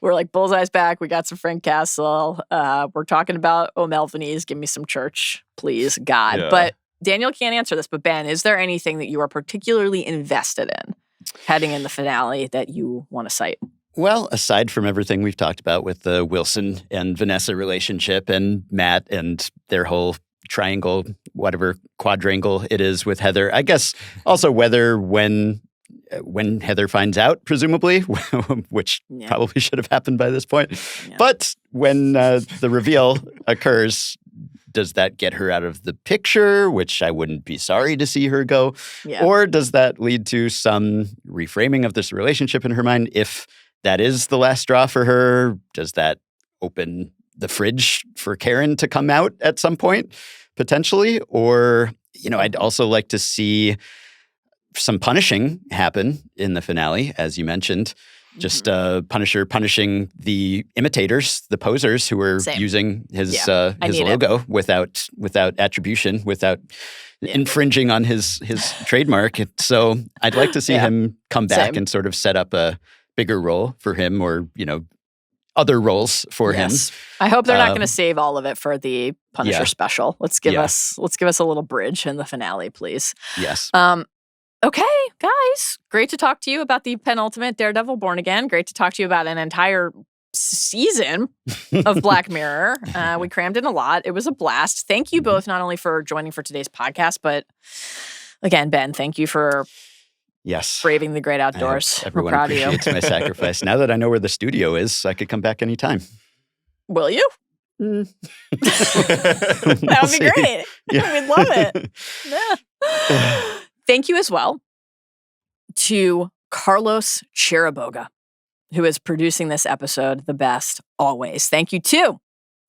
Speaker 1: like, Bullseye's back. We got some Frank Castle. We're talking about O'Melveny's. Give me some church, please, God.
Speaker 3: Yeah.
Speaker 1: But Daniel can't answer this. But Ben, is there anything that you are particularly invested in heading in the finale that you want to cite?
Speaker 2: Well, aside from everything we've talked about with the Wilson and Vanessa relationship and Matt and their whole triangle, whatever quadrangle it is with Heather, I guess also whether when Heather finds out, presumably, which probably should have happened by this point. Yeah. But when the reveal occurs, does that get her out of the picture, which I wouldn't be sorry to see her go? Yeah. Or does that lead to some reframing of this relationship in her mind? If that is the last straw for her, does that open the fridge for Karen to come out at some point, potentially? Or, you know, I'd also like to see some punishing happen in the finale, as you mentioned. Just Punisher punishing the imitators, the posers who were using his logo without attribution, without infringing on his trademark. So I'd like to see him come back and sort of set up a bigger role for him, or you know, other roles for him.
Speaker 1: I hope they're not going to save all of it for the Punisher special. Let's give us a little bridge in the finale, please.
Speaker 2: Yes.
Speaker 1: Okay, guys, great to talk to you about the penultimate Daredevil Born Again. Great to talk to you about an entire season of Black Mirror. We crammed in a lot. It was a blast. Thank you both not only for joining for today's podcast, but again, Ben, thank you for braving the great outdoors.
Speaker 2: Everyone
Speaker 1: We're proud of you.
Speaker 2: appreciates my sacrifice. Now that I know where the studio is, I could come back anytime.
Speaker 1: Will you? That would be great. Yeah. We'd love it. Yeah. Thank you as well to Carlos Chiriboga, who is producing this episode the best always. Thank you to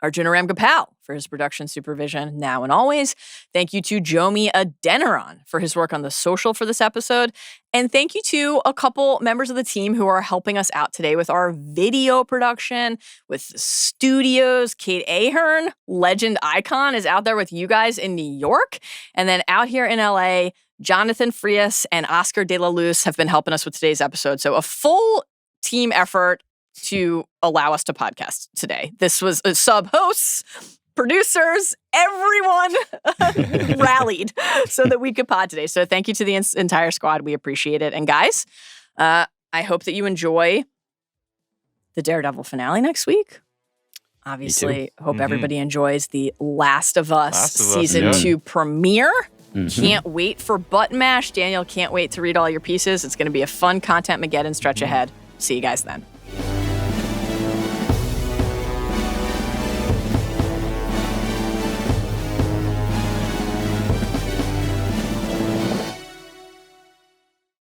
Speaker 1: Arjuna Ramgopal for his production supervision now and always. Thank you to Jomi Adeniran for his work on the social for this episode. And thank you to a couple members of the team who are helping us out today with our video production, with the studios. Kate Ahern, legend icon, is out there with you guys in New York. And then out here in LA, Jonathan Frias and Oscar De La Luz have been helping us with today's episode. So a full team effort to allow us to podcast today. This was sub-hosts, producers, everyone rallied so that we could pod today. So thank you to the entire squad. We appreciate it. And guys, I hope that you enjoy the Daredevil finale next week. Obviously, hope everybody enjoys the Last of Us Season 2 premiere. Can't wait for Button Mash. Daniel, can't wait to read all your pieces. It's going to be a fun content Mageddon stretch ahead. See you guys then.